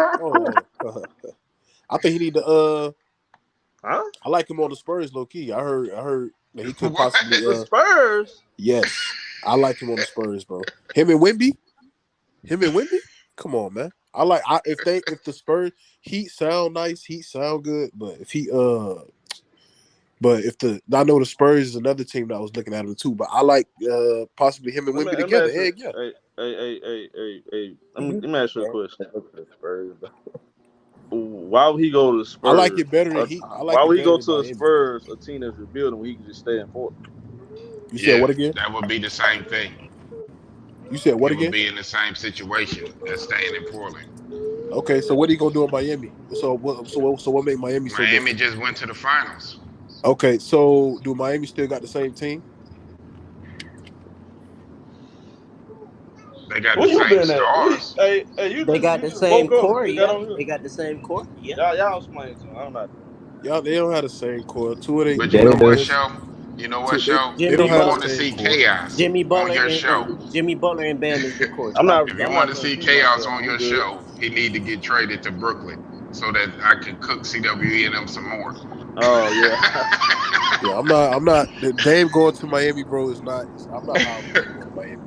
I think he need to. Huh? I like him on the Spurs, low key. I heard that he could possibly. The Spurs. Yes, I like him on the Spurs, bro. Him and Wemby. Come on, man. If the Spurs Heat sound nice, Heat sound good, but if he But I know the Spurs is another team that I was looking at him too. But I like possibly him and Let me, Wemby let me together. ask you. Heck yeah. Hey. Let me ask you a question. Why would he go to the I like Spurs? it better than he. I like Why it would he better go than to the Miami. Spurs, a team that's rebuilding, when he could just stay in Portland? You said Yeah, what again? that would be the same thing. You said what He would again? be in the same situation as staying in Portland. Okay, so what are you gonna do in Miami? So what make Miami so Miami different? just went to the finals. Okay, so do Miami still got the same team? They got Where the you same been at? stars. They got You the just same woke up core, and got yeah. on here. They got the same core, yeah. Y'all explain to me. I'm not doing. Y'all, they don't have the same core. Two of they, But Yeah, you they know what, do. there's show? You know what, two. show? They If Jimmy don't you have the want to Butler, same see core. chaos on your show, Jimmy Butler and Bam is good core. I'm Stop not. if you I'm want not to gonna see see chaos myself. on I'm your good. show, he need to get traded to Brooklyn so that I can cook CWE and them some more. Oh yeah. Yeah, I'm not. The Dame going to Miami, bro. I'm not high on Dame going to Miami.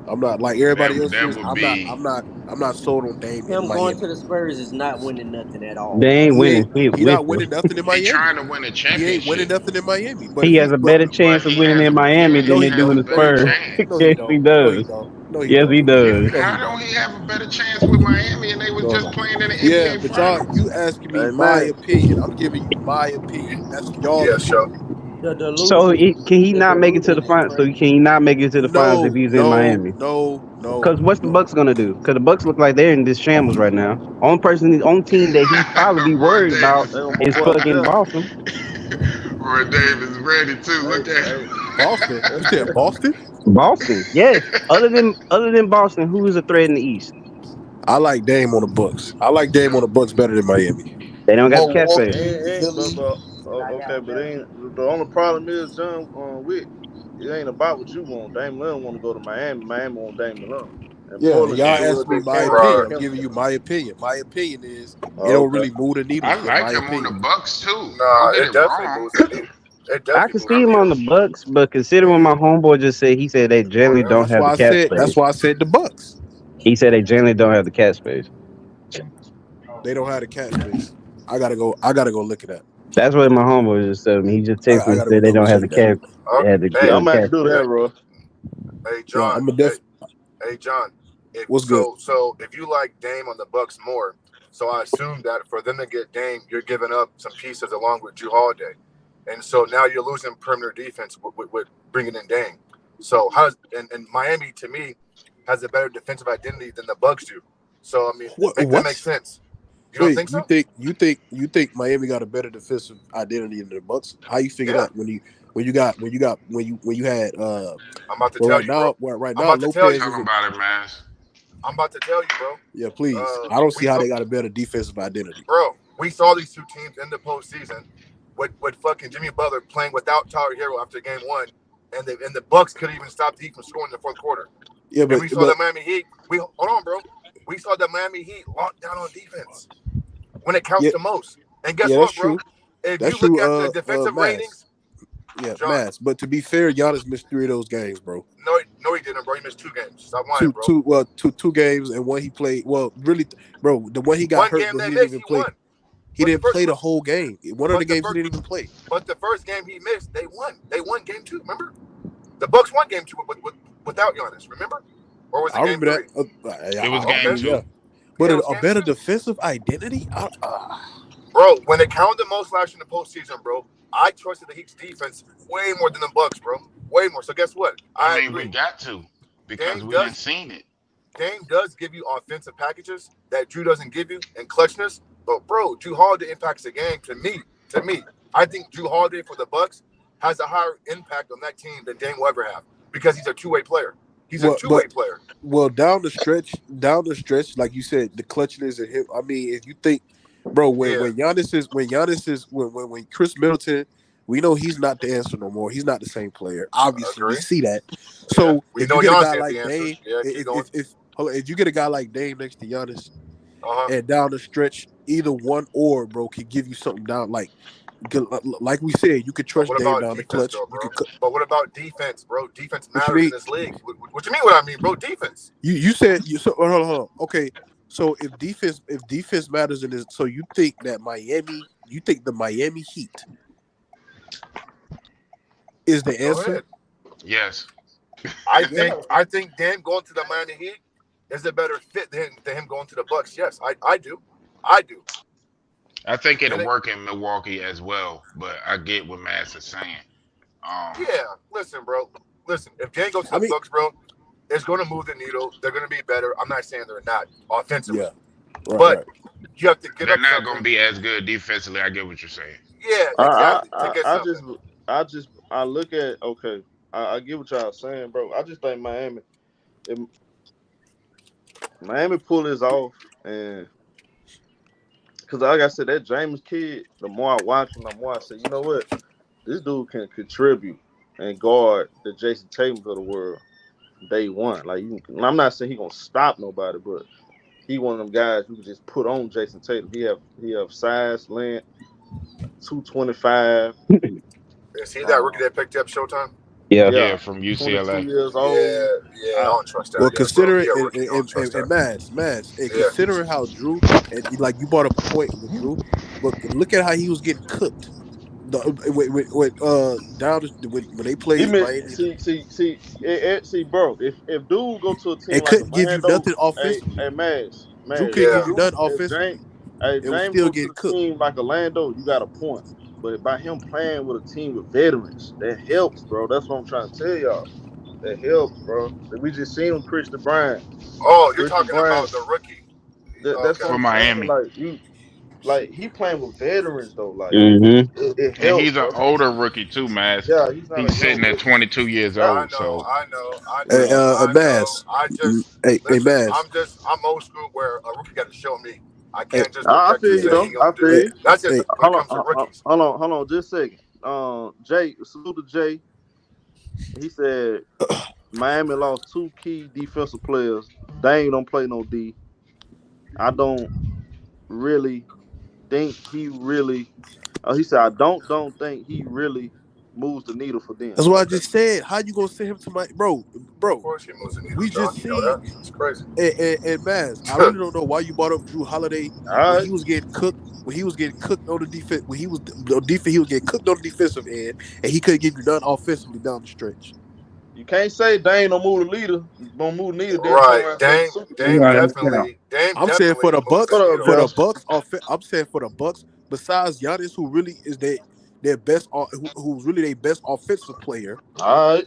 I'm not like everybody else That is. would be I'm not sold on Dame in Him going to Miami. the Spurs is not winning nothing at They all. ain't He winning. ain't. He He with not you. winning nothing in he Miami. trying to win a He ain't winning championship, nothing in Miami. But He if has he, a but better chance of winning in Miami than no, they he has do a in don't. the No, he better Spurs. don't. No, chance. he Yes, he don't. No, he does. don't. No, he Yes, don't. he does. No, he How don't. don't he have a better chance with Miami and they was No. just playing in the Yeah, NBA but y'all, finals? you asking me Hey my man. opinion. I'm giving you my opinion. That's y'all's Yeah, sure. opinion. The So delusion, can he the not make it to the delusion is finals? So crazy. can he not make it to the finals if No, he's in no, Miami? no, no, Because what's the no. Bucks gonna do? Because the Bucks look like they're in this shambles right now. The only team that he probably be Roy worried about Davis. Hey, my is boy fucking Jeff. Boston. Roy Davis ready too. Hey, Look at him. hey. Boston. You said Boston? Boston, yes. Other than Boston, who is a threat in the East? I like Dame on the Bucks. I like Dame on the Bucks better than Miami. They don't got the cap space. Milwaukee, Philly. But the only problem is John Wick. It ain't about what you want. Dame Lillard want to go to Miami. Miami want Dame Lillard, and Yeah, and Portland can y'all Yeah, do asked what me they my can to get opinion. Right. I'm giving chemistry. you my opinion. My opinion is it Oh, don't okay. really move the needle, I in like my him on the opinion. Bucks too. Nah, Don't get it it definitely wrong. moves the needle. It I definitely can moves see the him on needle. the Bucks, but considering what my homeboy just said, he said they generally Whatever. don't That's have why the I cap said. That's space. why I said the Bucks. He said they generally don't have the cap space. They don't have the cap space. I gotta go. I gotta go look at that. That's what my homeboy just said to me. He just texted I me and gotta go said they double don't have check the that. cap. They had the Yeah, Hey, I'm gonna have to cap do space. that, hey, bro. hey, Yeah, John. I'm a def. Hey, John. If What's good? so, if you like Dame on the Bucks more, so I assume that for them to get Dame, you're giving up some pieces along with Drew Holiday, and so now you're losing perimeter defense with bringing in Dame. So and Miami to me has a better defensive identity than the Bucks do. So I mean, that makes What? sense. You don't Wait, think so? you think Miami got a better defensive identity than the Bucks? How you figure Yeah, that when you had I'm about to well tell you, bro. right I'm now about to tell Lopez you. Tell is him a about it, man. I'm about to tell you, bro. yeah, please. I don't see We how saw, they got a better defensive identity. bro. We saw these two teams in the postseason with fucking Jimmy Butler playing without Tyler Hero after game one, and the Bucks couldn't even stop the Heat from scoring in the fourth quarter. Yeah, And but we saw the Miami Heat. Hold on, bro. We saw the Miami Heat lock down on defense when it counts yeah, the most. And guess yeah, that's what, bro? true. If That's you look true. at the defensive Mass. ratings, Yeah, John, Mass. But to be fair, Giannis missed 3 of those games, bro. no, he didn't, bro. He missed 2 games. Stop lying, bro. Two games and one he played. Well, really, bro, the one he got One hurt, game bro, he they didn't missed, even he play. won. He But the didn't first, play the whole game. One of the but the games he first, didn't even play. but the first game he missed, they won. They won game 2. Remember, the Bucks won game 2 without Giannis. Remember, or was it I game remember that. 3? It was game Okay, Yeah, two. but yeah, it was a game better 2. defensive identity. Bro, when it counted the most last year in the postseason, bro, I trusted the Heat's defense way more than the Bucks, bro. Way more. So guess what? I I mean, we agree. got to because Dame we didn't does seen it. Dame does give you offensive packages that Drew doesn't give you and clutchness. But bro, Drew Holiday impacts the game to me. I think Drew Holiday for the Bucks has a higher impact on that team than Dame will ever have because he's a two-way player. He's a Well, two-way player. down the stretch, like you said, the clutchness and him. I mean, if you think, bro, Yeah, when Chris Middleton, we know he's not the answer no more. He's not the same player. I Obviously, we agree. see that. Yeah, So we if you know get a Giannis guy ain't the like answer. Dame, Yeah, keep going. if you get a guy like Dame next to Giannis, Uh-huh. and down the stretch, either one or bro can give you something down like we said, you could But trust what Dame about down the defense, clutch. though, You bro? could. But what about defense, bro? Defense What you matters in mean? this league. What you mean? What I mean, bro? Defense. You said you so hold on. Okay, so if defense matters in this, so you think the Miami Heat is the Go answer. ahead. Yes. I think Dame going to the Miami Heat is a better fit than him going to the Bucks. Yes, I do. I do. I think it'll And work in Milwaukee as well, but I get what Mass is saying. yeah, listen, bro. Listen, if Dame goes to I the mean, Bucks, bro, it's going to move the needle. They're going to be better. I'm not saying they're not offensively, yeah, right, but right. you have to get They're up not going to something. be as good defensively. I get what you're saying. Yeah, I exactly. To I get I something. just I just I look at okay. I get what y'all saying, bro. I just think Miami, if Miami pull this off, and because like I said, that James kid, the more I watch him, the more I say, you know what, this dude can contribute and guard the Jason Tatum of the world from day one. Like I'm not saying he gonna stop nobody, but he one of them guys you can just put on Jason Tatum. He have size, length, 225. Is he that rookie that picked up Showtime? Yeah. Yeah, Yeah, from 22 UCLA. years Yeah, old. I I, don't trust Well, that yet, bro. consider He it, a rookie. I don't trust and that. Mads, and Yeah. considering how Drew and like you brought up a point with Drew, but look at how he was getting cooked. Down when they he played meant Miami, see, bro. If dude go to a team and like couldn't give you Orlando, nothing hey, offensively. Mads, Drew couldn't if give Yeah. you Drew, nothing if James, offensively, hey, and was James still go to getting the cooked. team like Orlando, you got a point. But by him playing with a team with veterans, that helps, bro. That's what I'm trying to tell y'all. That helps, bro. We just seen with Christian Bryant. Oh, you're Christian talking Bryant. about the rookie. That's what Okay. For I'm saying. Miami. Like he playing with veterans though. Like Mm-hmm. it And helps, he's an bro. older rookie too, Mass. Yeah, he's not He's a young sitting at rookie. 22 years That, I old. know, So Hey, yeah. I know. Mads, I just hey, listen. Mads. I'm old school where a rookie got to show me. I Hey, can't just I project and feel you say yeah, he though. I gonna do feel it. hey, you. That's just hey, when it comes to rookies. Hold on, just a second. Jay, salute to Jay. He said Miami lost two key defensive players. Dame don't play no D. I don't really think he really. He said I don't think he really moves the needle for them. that's what I Okay. just said. How you gonna send him to my bro? Of Bro, course he moves the needle, we John. just You know seen that. It's crazy. and Maz, I really don't know why you brought up Drew Holiday All when right. he was getting cooked. When he was getting cooked on the defense, when he was on defense, he was getting cooked on the defensive end, and he couldn't give you none offensively down the stretch. You can't say Dame don't move the leader. Don't move the needle. Then turn Right. around and say Dame super Dame team. Right, that's down. I'm saying for the moves the Bucks, What up, needle. for the Josh? Bucks, I'm saying for the Bucks. Besides Giannis, who really is their best, who's really their best offensive player, All right.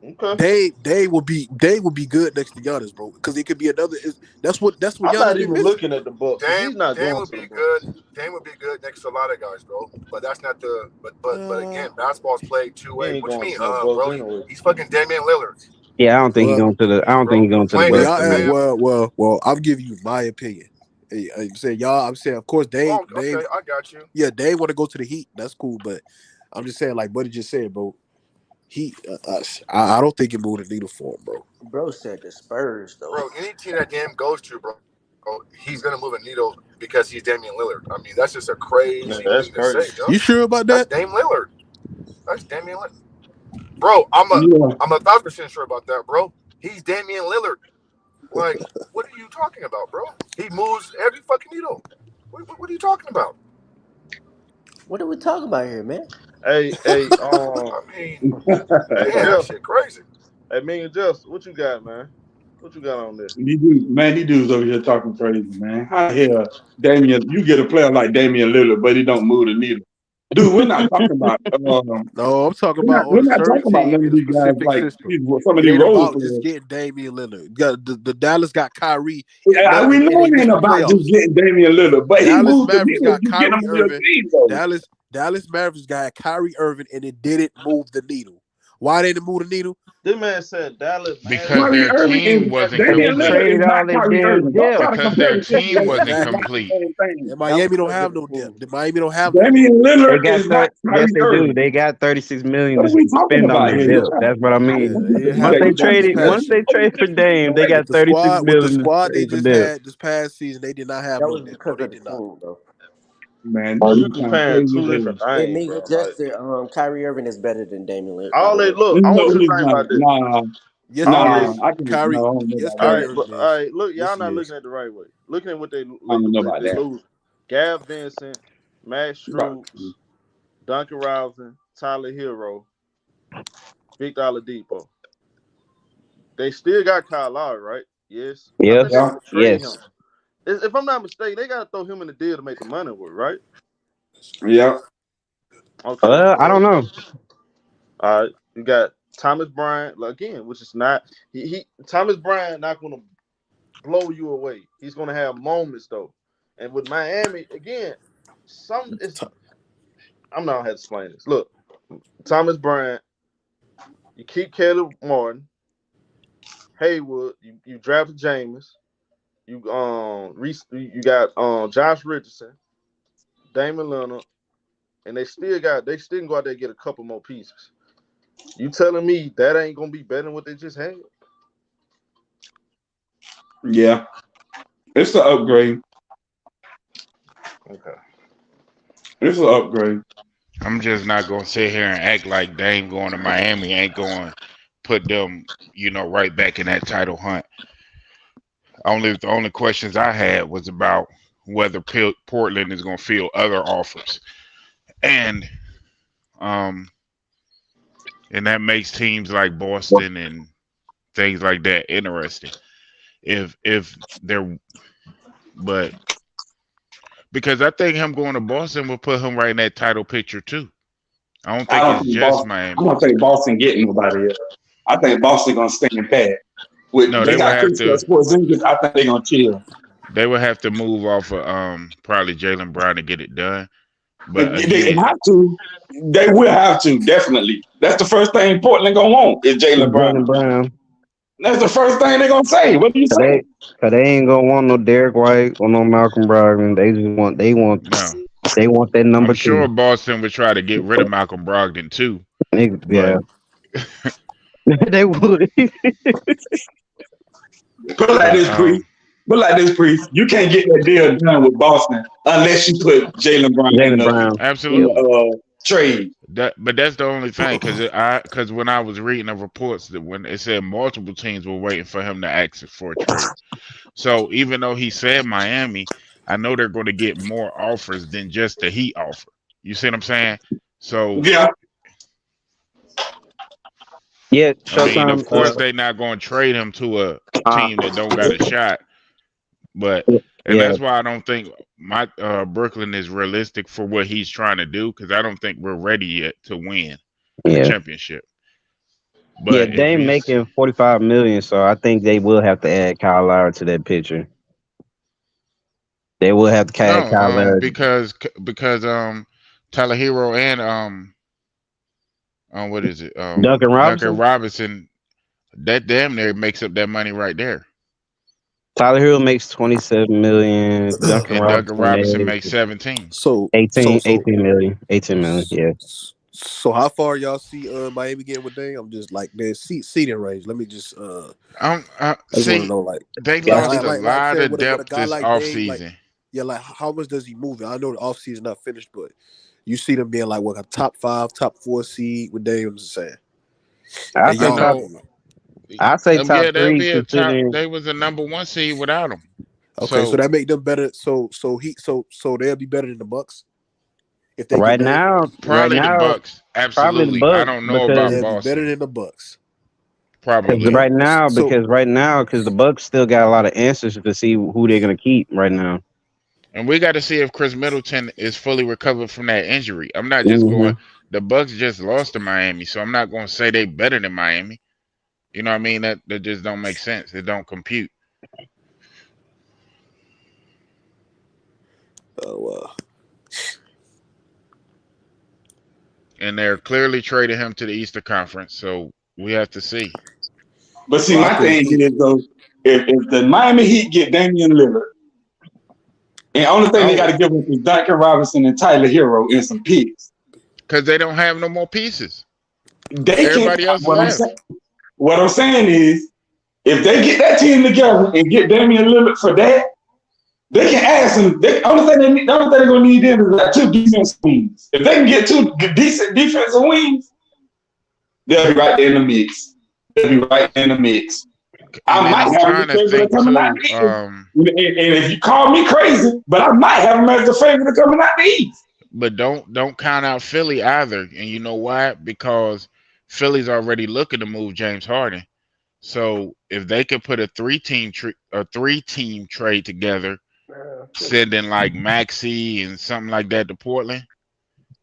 Okay. they will be good next to Giannis, bro. Because it could be another. That's what I'm Giannis not been even missing. looking at the Bucks because he's not Dame going would to the be good. Bucks. Dame would be good next to a lot of guys, bro. But that's not the. But Uh, again, basketball's played two He way. ain't What you going mean, to no Bucks bro? anyway. He's fucking Damian Lillard, Yeah, I don't think he's well, going to the. I don't think bro. he's going to the Playing well, next Bucks, to y'all, man. Bam. well, I'm giving you my opinion. Hey, I'm saying y'all. I'm saying, of course, Oh, Dave, okay, I got you. yeah, Dave want to go to the Heat. That's cool, but I'm just saying, like Buddy just said, bro. I don't think it moved the needle for him, bro. Bro said the Spurs though. Bro, any team that Dame goes to, bro, he's gonna move a needle because he's Damian Lillard. I mean, that's just a Yeah, crazy that's thing to say, crazy. John. You sure about That's that? Dame Lillard. That's Damian Lillard. Bro, I'm Yeah. 1,000% sure about that, bro. He's Damian Lillard. Like, what are you talking about, bro? He moves every fucking needle. What are you talking about? What are we talking about here, man? Hey, I mean, hey, damn, that Jeff. shit crazy. Hey, me and Jeff, what you got, man? What you got on there? These dudes over here talking crazy, man. How the hell, Damian, you get a player like Damian Lillard, but he don't move the needle. Dude, we're not talking about No, I'm talking we're about not on we're a not certain talking about team none in of a these guys specific like system. some of It these ain't role about just players. getting Damian Lillard. You got the Dallas got Kyrie, We and know they it ain't missed the about just playoffs. getting Damian Lillard, but he Dallas moved the Mavericks needle if got you get him Kyrie on your Irving. team, though. Dallas Mavericks got Kyrie Irving, and it didn't move the needle. Why didn't it move the needle? This man said Dallas because Mavericks. Kyrie their Irving team is wasn't Because they Damian complete. Lillard is traded not all their Kyrie damn Irving. Don't try depth. to Because compare their the two team players. wasn't It's not Exactly. the complete. same thing. And That was Miami don't because of have the no depth. move. The Miami don't have no depth. Damian They Lillard got is not yes, Kyrie they do. Irving. They got 36 million What to are we talking spend on about their here? depth. That's what I Yeah, mean. they didn't Once have You they no trying depth to this traded, compare past once year. they totally trade for different Dame, they got With the 36 squad, with the million squad to they trade for just depth. had this past season, they did not have That no was depth. No, because they of the did not. team, though. man. You You sound comparing crazy two as hell. different And things, me bro. and Like Justin, Kyrie Irving is better than Damian Lillard, by all the they way. look. I No, want you to he's think not. about this. Nah, Yes, he All they nah. is. I can. Kyrie, No, I don't know yes, about all that. Kyrie right, Irving but all is. right, look, Yes, y'all he not is. looking at the right way. Looking at what they I don't know about they that. lose. Gav Vincent, Matt You about Strukes, Duncan Robinson, Tyler Hero. Victor Oladipo. They still got Kyle Lowry, right? Yes. I think Yes. they Yeah. can trade him. Yes. If I'm not mistaken, they gotta throw him in the deal to make the money work, right? Yeah. Okay. I don't Well, know. all right. You got Thomas Bryant again, which is not he Thomas Bryant not gonna blow you away. He's gonna have moments though. And with Miami, again, I'm not gonna have to explain this. Look, Thomas Bryant, you keep Caleb Martin, Haywood, you drafted James, you got Josh Richardson, Damian Lillard, and they still can go out there and get a couple more pieces. You telling me that ain't gonna be better than what they just had? Yeah. It's an upgrade. Okay. It's an upgrade. I'm just not gonna sit here and act like Dame going to Miami ain't going to put them, right back in that title hunt. The only questions I had was about whether Portland is going to field other offers, and that makes teams like Boston and things like that interesting. If they're, but because I think him going to Boston will put him right in that title picture too. I don't think it's think just Boston. Miami. I don't think Boston getting nobody else. I think Boston gonna stand pat. No, They they would got have Chris to. Porzingis. I think they're gonna chill. They would have to move off of probably Jaylen Brown to get it done. But They again, have to. They will have to, definitely. That's the first thing Portland gonna want is Jaylen Brown. Jaylen Brown. That's the first thing they're gonna say. What do you say? Cause they ain't gonna want no Derek White or no Malcolm Brogdon. They want that number I'm sure two. Boston would try to get rid of Malcolm Brogdon too. Yeah, But they would. Put it like this, Priest. Put it like this, Priest. You can't get that deal done with Boston unless you put Jaylen Brown in the absolutely trade. But that's the only thing, because when I was reading the reports that when it said multiple teams were waiting for him to ask for a trade. So even though he said Miami, I know they're going to get more offers than just the Heat offer. You see what I'm saying? So yeah. Yeah, I mean, of course, they're not going to trade him to a team that don't got a shot. But that's why I don't think my Brooklyn is realistic for what he's trying to do, because I don't think we're ready yet to win a championship. But they making $45 million, so I think they will have to add Kyle Lowry to that picture. They will have to add Kyle Lowry because Tyler Hero and what is it? Duncan Robinson. Duncan Robinson, that damn near makes up that money right there. Tyler Hero makes $27 million. Duncan Robinson makes 17. So 18 million. 18 million. Yeah. So how far y'all see Miami getting with Dame? I'm just like their seating range. Let me just I just want to know, like, they lost a lot of depth this offseason. Like how much does he move? I know the offseason not finished, but you see them being like what, a top 5, top 4 seed with Dame. I'm just saying. I say top 3. Be a top. They was a number 1 seed without him. Okay, so that make them better. So they'll be better than the Bucks. If they probably the Bucks. Absolutely. The Bucks, I don't know about Boston. Better than the Bucks. Probably right now, because the Bucks still got a lot of answers to see who they're gonna keep right now. And we got to see if Chris Middleton is fully recovered from that injury. I'm not just going. The Bucks just lost to Miami, so I'm not going to say they better than Miami. You know what I mean? That just don't make sense. It don't compute. Oh wow. And they're clearly trading him to the Eastern Conference, so we have to see. But see, my thing is though, if the Miami Heat get Damian Lillard, and the only thing they got to give us is Duncan Robinson and Tyler Hero and some picks, because they don't have no more pieces. Everybody else what I'm saying is, if they get that team together and get Damian Lillard for that, they can add some. The only thing they're gonna need them is like 2 defensive wings. If they can get 2 decent defensive wings, they'll be right there in the mix. I might have them as the favorite coming out the East. And if you call me crazy, but I might have them as the favorite coming out the East. But don't count out Philly either. And you know why? Because Philly's already looking to move James Harden. So if they could put a three-team trade together, sending like Maxey and something like that to Portland,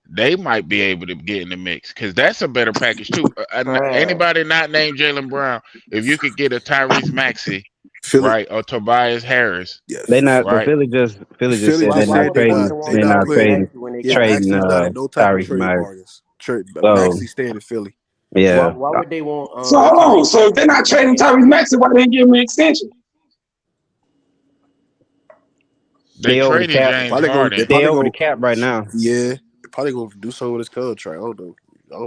they might be able to get in the mix because that's a better package too. Anybody not named Jaylen Brown, if you could get a Tyrese Maxey, Philly, right, or Tobias Harris, yes. They not, but right? Philly just Philly said just they're not said they trading. not They're not playing. trading Yeah, trading Maxey's not in no type of Tyrese trade Myers. bargains. But So Maxey's staying in Philly. yeah, Why would they want? So hold on. So if they're not trading Tyrese Maxey, why they didn't give him an extension? They over the trading cap. James Harden. They over the cap right now. Yeah, probably gonna do so with his contract. I don't know.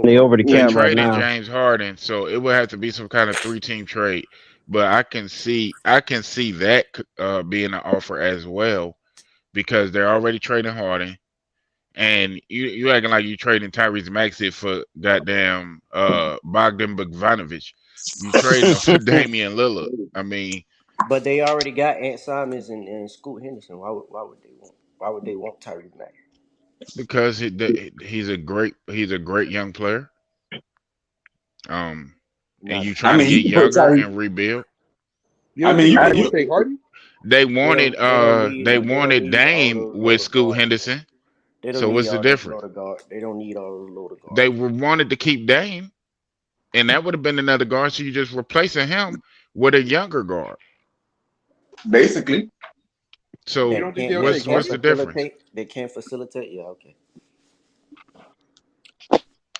They over the They cap right trading now. James Harden, so it would have to be some kind of three-team trade. But I can see that being an offer as well because they're already trading Harden, and you acting like you trading Tyrese Maxey for goddamn Bogdan Bogdanovic. You trading him for Damian Lillard. I mean, But they already got Ant Simons and Scoot Henderson. Why would they want Tyrese Maxey? because he's a great young player. And you trying to get younger and rebuild. I mean, you take Harden. They wanted Dame with Scoot Henderson. So what's the difference? They don't need all those loader guards. They wanted to keep Dame, and that would have been another guard. So you just replacing him with a younger guard, basically. So what's the difference? They can't facilitate. Yeah, okay.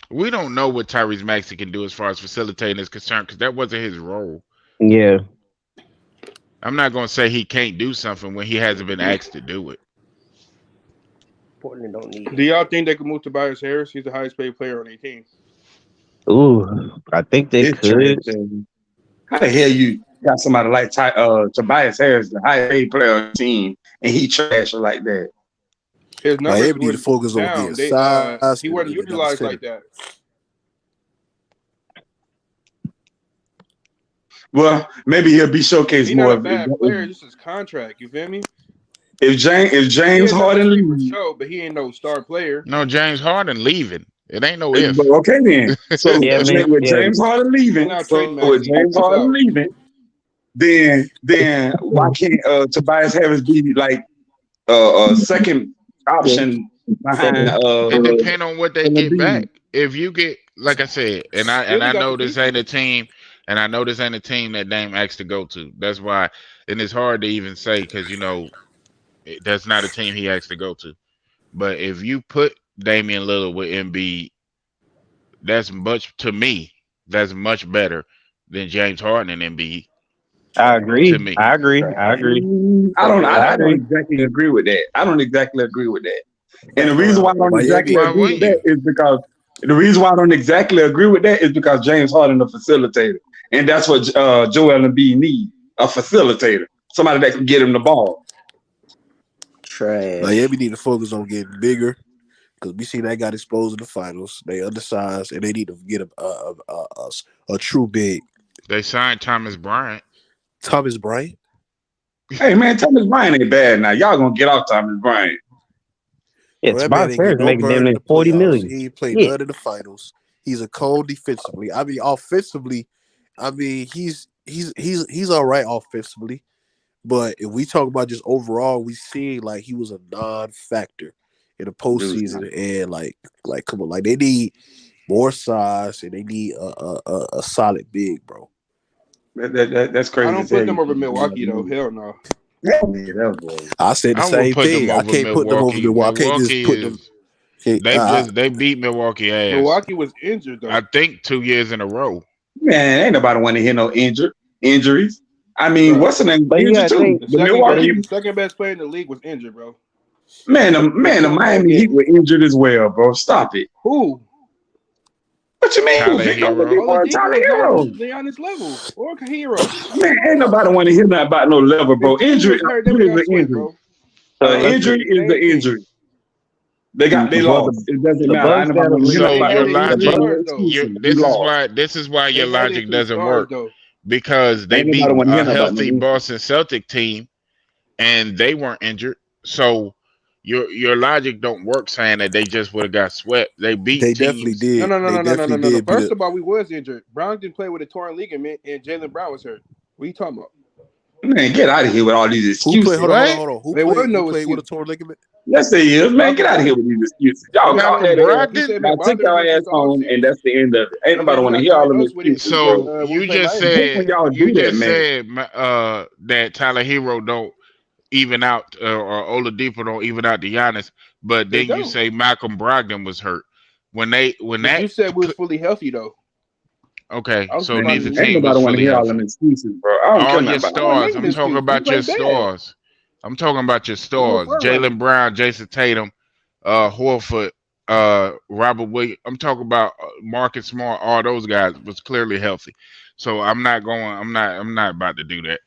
We don't know what Tyrese Maxey can do as far as facilitating is concerned because that wasn't his role. Yeah. I'm not going to say he can't do something when he hasn't been asked to do it. Portland don't need. Do y'all think they could move Tobias Harris? He's the highest paid player on their team. Ooh, I think they could. How the hell you got somebody like Tobias Harris, the highest paid player on the team, and he trash like that? His numbers need to focus on getting size. He wasn't utilized like that. Well, maybe he'll be showcased He's more. not a bad player. This is contract. You feel me? If James Harden leaves, but he ain't no star player. No, James Harden leaving. It ain't no if. Okay then. So with James Harden leaving, then why can't Tobias Harris be like a second option behind? It depends on what they get back. If you get, like I said, and I know this ain't a team. And I know this ain't a team that Dame asked to go to. That's why, and it's hard to even say because that's not a team he asked to go to. But if you put Damian Lillard with Embiid, that's much better than James Harden and Embiid. I agree. To me. I agree. I don't exactly agree with that. And the reason why I don't exactly agree with that is because James Harden is a facilitator. And that's what Joel Embiid need, a facilitator, somebody that can get him the ball. Trash. Miami need to focus on getting bigger because we see that got exposed in the finals. They undersized and they need to get a true big. They signed Thomas Bryant. Thomas Bryant? Hey man, Thomas Bryant ain't bad now. Y'all gonna get off Thomas Bryant. Yeah, Tobias Harris making them like $40 million. He played none in the finals. He's a cold defensively. I mean, offensively. I mean, he's all right offensively, but if we talk about just overall, we see like he was a non-factor in the postseason, and like come on, like they need more size and they need a solid big, bro. That's crazy. I don't put them over Milwaukee though. Hell no. I said the same thing. I can't put them over Milwaukee. I can't just put them. They beat Milwaukee ass. Milwaukee was injured though. I think 2 years in a row. Man, ain't nobody want to hear no injuries. I mean, what's the name? The second best player in the league was injured, bro. Man, the Miami Heat were injured as well, bro. Stop it. Who? What you mean? Tyler Hero. They on this level. Or Hero. Man, ain't nobody want to hear nothing about no level, bro. Injury is an injury. Injury is the injury. They lost. It doesn't matter. This is why your logic doesn't work. Because they beat a healthy Boston Celtic team and they weren't injured. So your logic don't work saying that they just would have got swept. They beat They definitely teams. did. No. They definitely did. beat First it. of all, we was injured. Brown didn't play with a torn ligament, and Jalen Brown was hurt. What are you talking about? Man, get out of here with all these Who played? excuses. Hold What? on. Who There was played? Who no played with a excuse. torn ligament? Yes, they is. Man, get out of Malcolm here with these excuses. Y'all call Malcolm that ass. He Brogdon? said Y'all take McBride your was ass missed the whole home, and season. that's the end of it. Ain't And then nobody he want to got hear all them diagnosed with it excuses, bro. So when we you played just Miami. Hate when said y'all do that, man. that Tyler Hero don't even out or Oladipo don't even out to Giannis, but They then you don't. say Malcolm Brogdon was hurt when But that you said we was fully healthy though. okay. I was So talking about Man, neither ain't team was nobody want to fully hear all them healthy. excuses, bro. I don't care All your nothing about I all wasn't that. stars. making I'm an talking excuse. We about your played bad. stars. I'm talking about your We were stars. front runners. Jalen Brown, Jason Tatum, Horford, Robert Williams. I'm talking about Marcus Smart. All those guys was clearly healthy. So I'm not going. I'm not about to do that.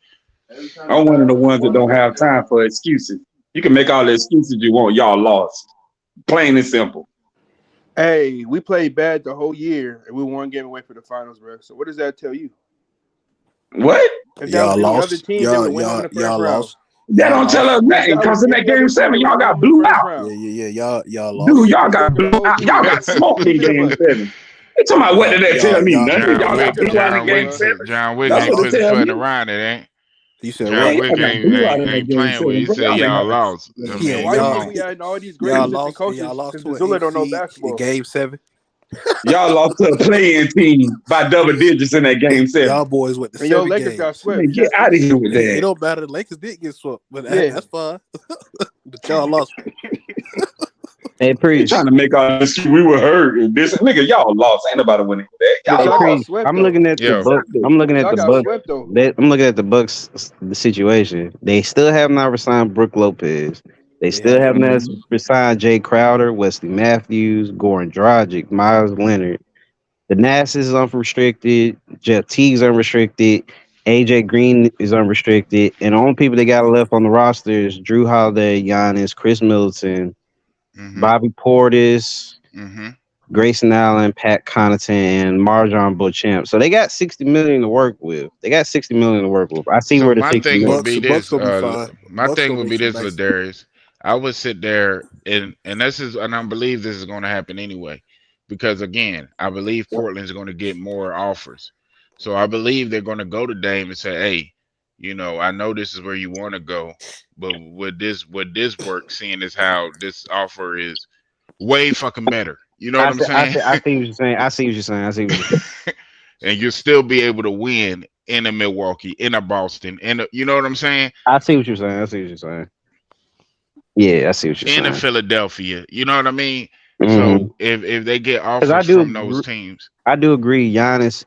I'm one of the ones that don't have time for excuses. You can make all the excuses you want. Y'all lost. Plain and simple. Hey, we played bad the whole year, and we won game away for the finals, bro. So what does that tell you? What? If that was Y'all any other lost. team, they would have went home in the first Y'all round. lost. That Y'all don't tell us lost. If nothing. that was Because in that any other game team, they 7, would have y'all went got home in the blew first out. round. Y'all We Dude, lost. beat y'all the got record the blew whole out. Y'all year. got smoked in Each of game us. 7. They talking about what did that tell me? Nothing. John Y'all got Wick, Each of blew us out in John lost, game Wick, bro. 7. John Wick That's ain't what it tell putting me. around it, ain't. You said Man, John what? Wick y'all got blew out in that ain't game playing with you. 7. He Bro, said y'all ain't y'all got lost. I And mean, why you come think on. we had all these great Y'all assistant lost and coaches? y'all lost Because to the an Zula eight don't know seed in basketball. game 7. y'all lost to a playing team by double digits in that game 7. Y'all boys went to And your 7 Lakers got games. swept. Man, get That's out of it. here with It that. don't matter. The Lakers did get swept, but Yeah. that's fine. But y'all lost. Hey, They Priest. trying to make all this we were hurt. And this nigga, y'all lost. Ain't nobody winning with that. But Y'all Hey, y'all got Priest. lost. swept I'm though. looking at the Yo, book. Exactly. I'm looking at Y'all the got book. swept though. I'm looking at the Bucks the situation. They still have not resigned Brooke Lopez. They They still haven't. have not Mhm. resigned Jay Crowder, Wesley Matthews, Goran Dragic, Miles Leonard. The Nass is unrestricted. Jeff Teague's unrestricted. AJ Green is unrestricted. And the only people they got left on the roster is Drew Holiday, Giannis, Chris Middleton, mm-hmm, Bobby Portis, mm-hmm. Grayson Allen, Pat Connaughton, and Marjon Beauchamp. So they got 60 million to work with. I see So where the my 60 thing would million. be Bucks this. gonna be fine. My Bucks thing gonna would make be some this, nice. Ladarius. I would sit there and this is and I believe this is going to happen anyway, because again, I believe Portland's going to get more offers. So I believe they're going to go to Dame and say, "Hey, I know this is where you want to go, but would this work? Seeing as how this offer is way fucking better. You know what I'm saying? I see what you're saying. I see what you're saying. And you'll still be able to win in a Milwaukee, in a Boston, you know what I'm saying? I see what you're saying. Yeah, I see what you're In a saying. Philadelphia, you know what I mean? Mm-hmm. So if they get Because offers from those teams, I do agree. Giannis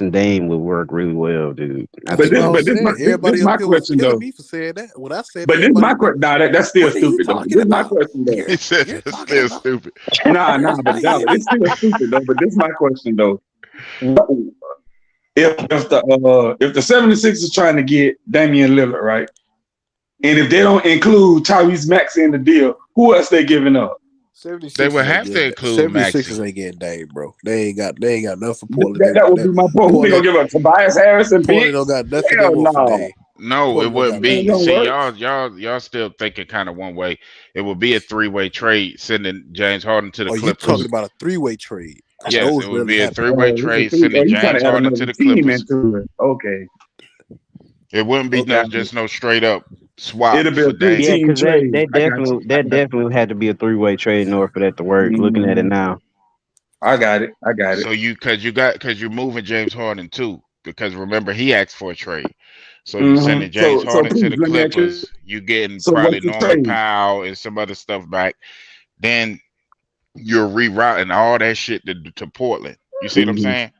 and Dame would work really well, dude. I That's think what I that. was But saying. this Everybody up my here was question killing though. me for saying that. When I said it, But this everybody my was like, question. Nah, that's still "What are you stupid though. talking This my about? question though. he said You're that's talking still about stupid. Nah, but what are Dallas, you?" it's still stupid though. But this my question though. If the 76ers trying to get Damian Lillard, right? And if they don't include Tyrese Maxey in the deal, who else they giving up? They would 76ers ain't have to getting that. include 76ers Maxi. ain't getting Dame, bro. They ain't got nothing for Portland. That would be my point. Who they gonna Portland give up? Tobias Harris and Portland don't Biggs? got nothing they Hell want for no. Dame. No, it Portland don't wouldn't got nothing Ain't be. they gonna want. See, work. y'all still thinking kind of one way. It would be a 3-way trade sending James Harden to the Oh, you talking Clippers. about a 3-way trade? Because Yes, it those would rarely be a happen. 3-way trade sending You trying James to add Harden to another the team Clippers. into it. Okay. It wouldn't be Okay. just no straight up swap It'll be for a Dame. Yeah, three-team because trade. I got you. I that got definitely had to be a 3-way trade in order for that to work. Looking at it you. now. I got it. I got it. So because you're moving James Harden too. Because remember he asked for a trade. So you sending James So Harden to please the let me ask you. Clippers, you getting So probably what's the Norman trade? Powell and some other stuff back. Then you're rerouting all that shit to Portland. You see what I'm Mhm. saying?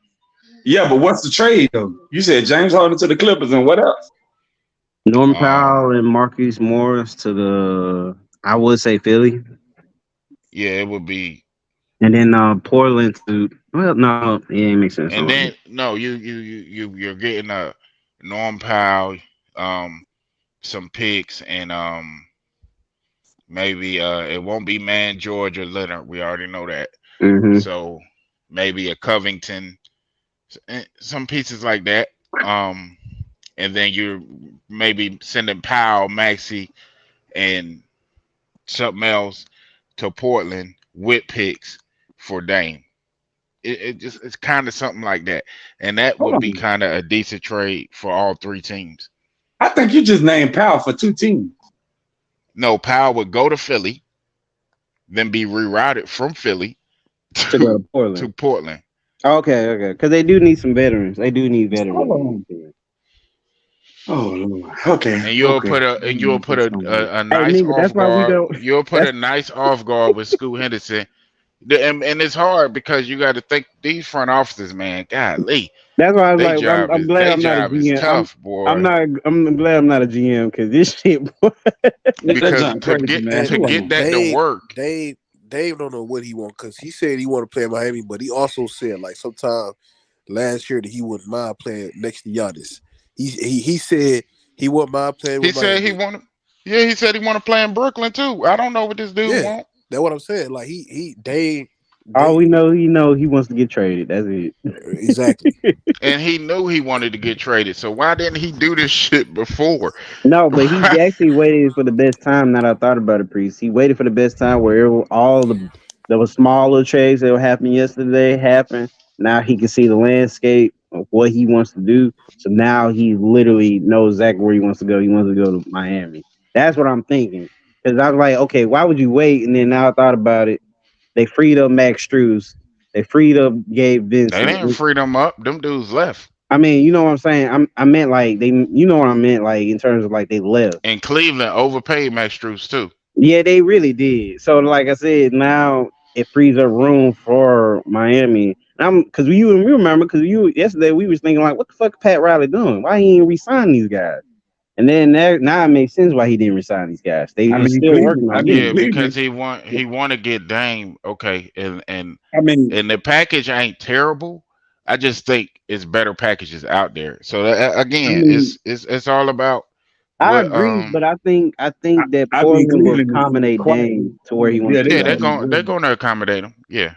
Yeah, but what's the trade though? You said James Harden to the Clippers and what else? Norman Um, Powell and Marquise Morris to I would say Philly. yeah, it would be. And then Portland to no, it ain't make sense. And then no, you're getting a Norm Powell, some picks, and maybe it won't be Man George or Leonard. We already know that. Mm-hmm. So maybe a Covington, some pieces like that. And then you're maybe sending Powell, Maxi, and something else to Portland with picks for Dame. It's kind of something like that, and that Hold would be on. kind of a decent trade for all three teams. I think you just named Powell for 2 teams. No, Powell would go to Philly, then be rerouted from Philly to go to Portland. to Portland. Okay, because they do need some veterans. They do need veterans. Hold on. Oh Lord. Okay. And you'll okay. put a nice nigga, that's off why we guard. don't- You'll put a nice off guard with Scoot Henderson. And it's hard because you got to think these front offices, man. Golly, That's why I was they like, job I'm is glad they I'm not a job is GM. tough, boy. I'm glad I'm not a GM because this shit, boy. Because That's to crazy, get man. to Hold get on. that to work, Dave don't know what he want because he said he want to play in Miami, but he also said like sometime last year that he wouldn't mind playing next to Giannis. He said he wouldn't mind playing he with said Miami. he wanted. Yeah, he said he want to play in Brooklyn too. I don't know what this dude Yeah, want. that's what I'm saying. Like Dave. All we know, he wants to get traded. That's it. Exactly. And he knew he wanted to get traded. So why didn't he do this shit before? No, but he actually waited for the best time. Now that I thought about it, Priest, he waited for the best time where all there was smaller trades that were happening yesterday happen. Now he can see the landscape of what he wants to do. So now he literally knows exactly where he wants to go. He wants to go to Miami. That's what I'm thinking. Because I was like, okay, why would you wait? And then now I thought about it. They freed up Max Strus. They freed up Gabe They Vincent. didn't free them up. Them dudes left. I mean, you know what I'm saying? I meant like you know what I meant, like in terms of like they left. And Cleveland overpaid Max Strus too. Yeah, they really did. So like I said, now it frees up room for Miami. Because you remember, yesterday we was thinking like, what the fuck Pat Riley doing? Why he ain't resign these guys? And then now it makes sense why he didn't resign these guys. They were still working on it. Yeah, because he want to get Dame. Okay, and the package ain't terrible. I just think it's better packages out there. So again, it's all about. I agree, but I think that Portland will accommodate Dame to where he wants to go. Yeah, they're going to accommodate him. Yeah,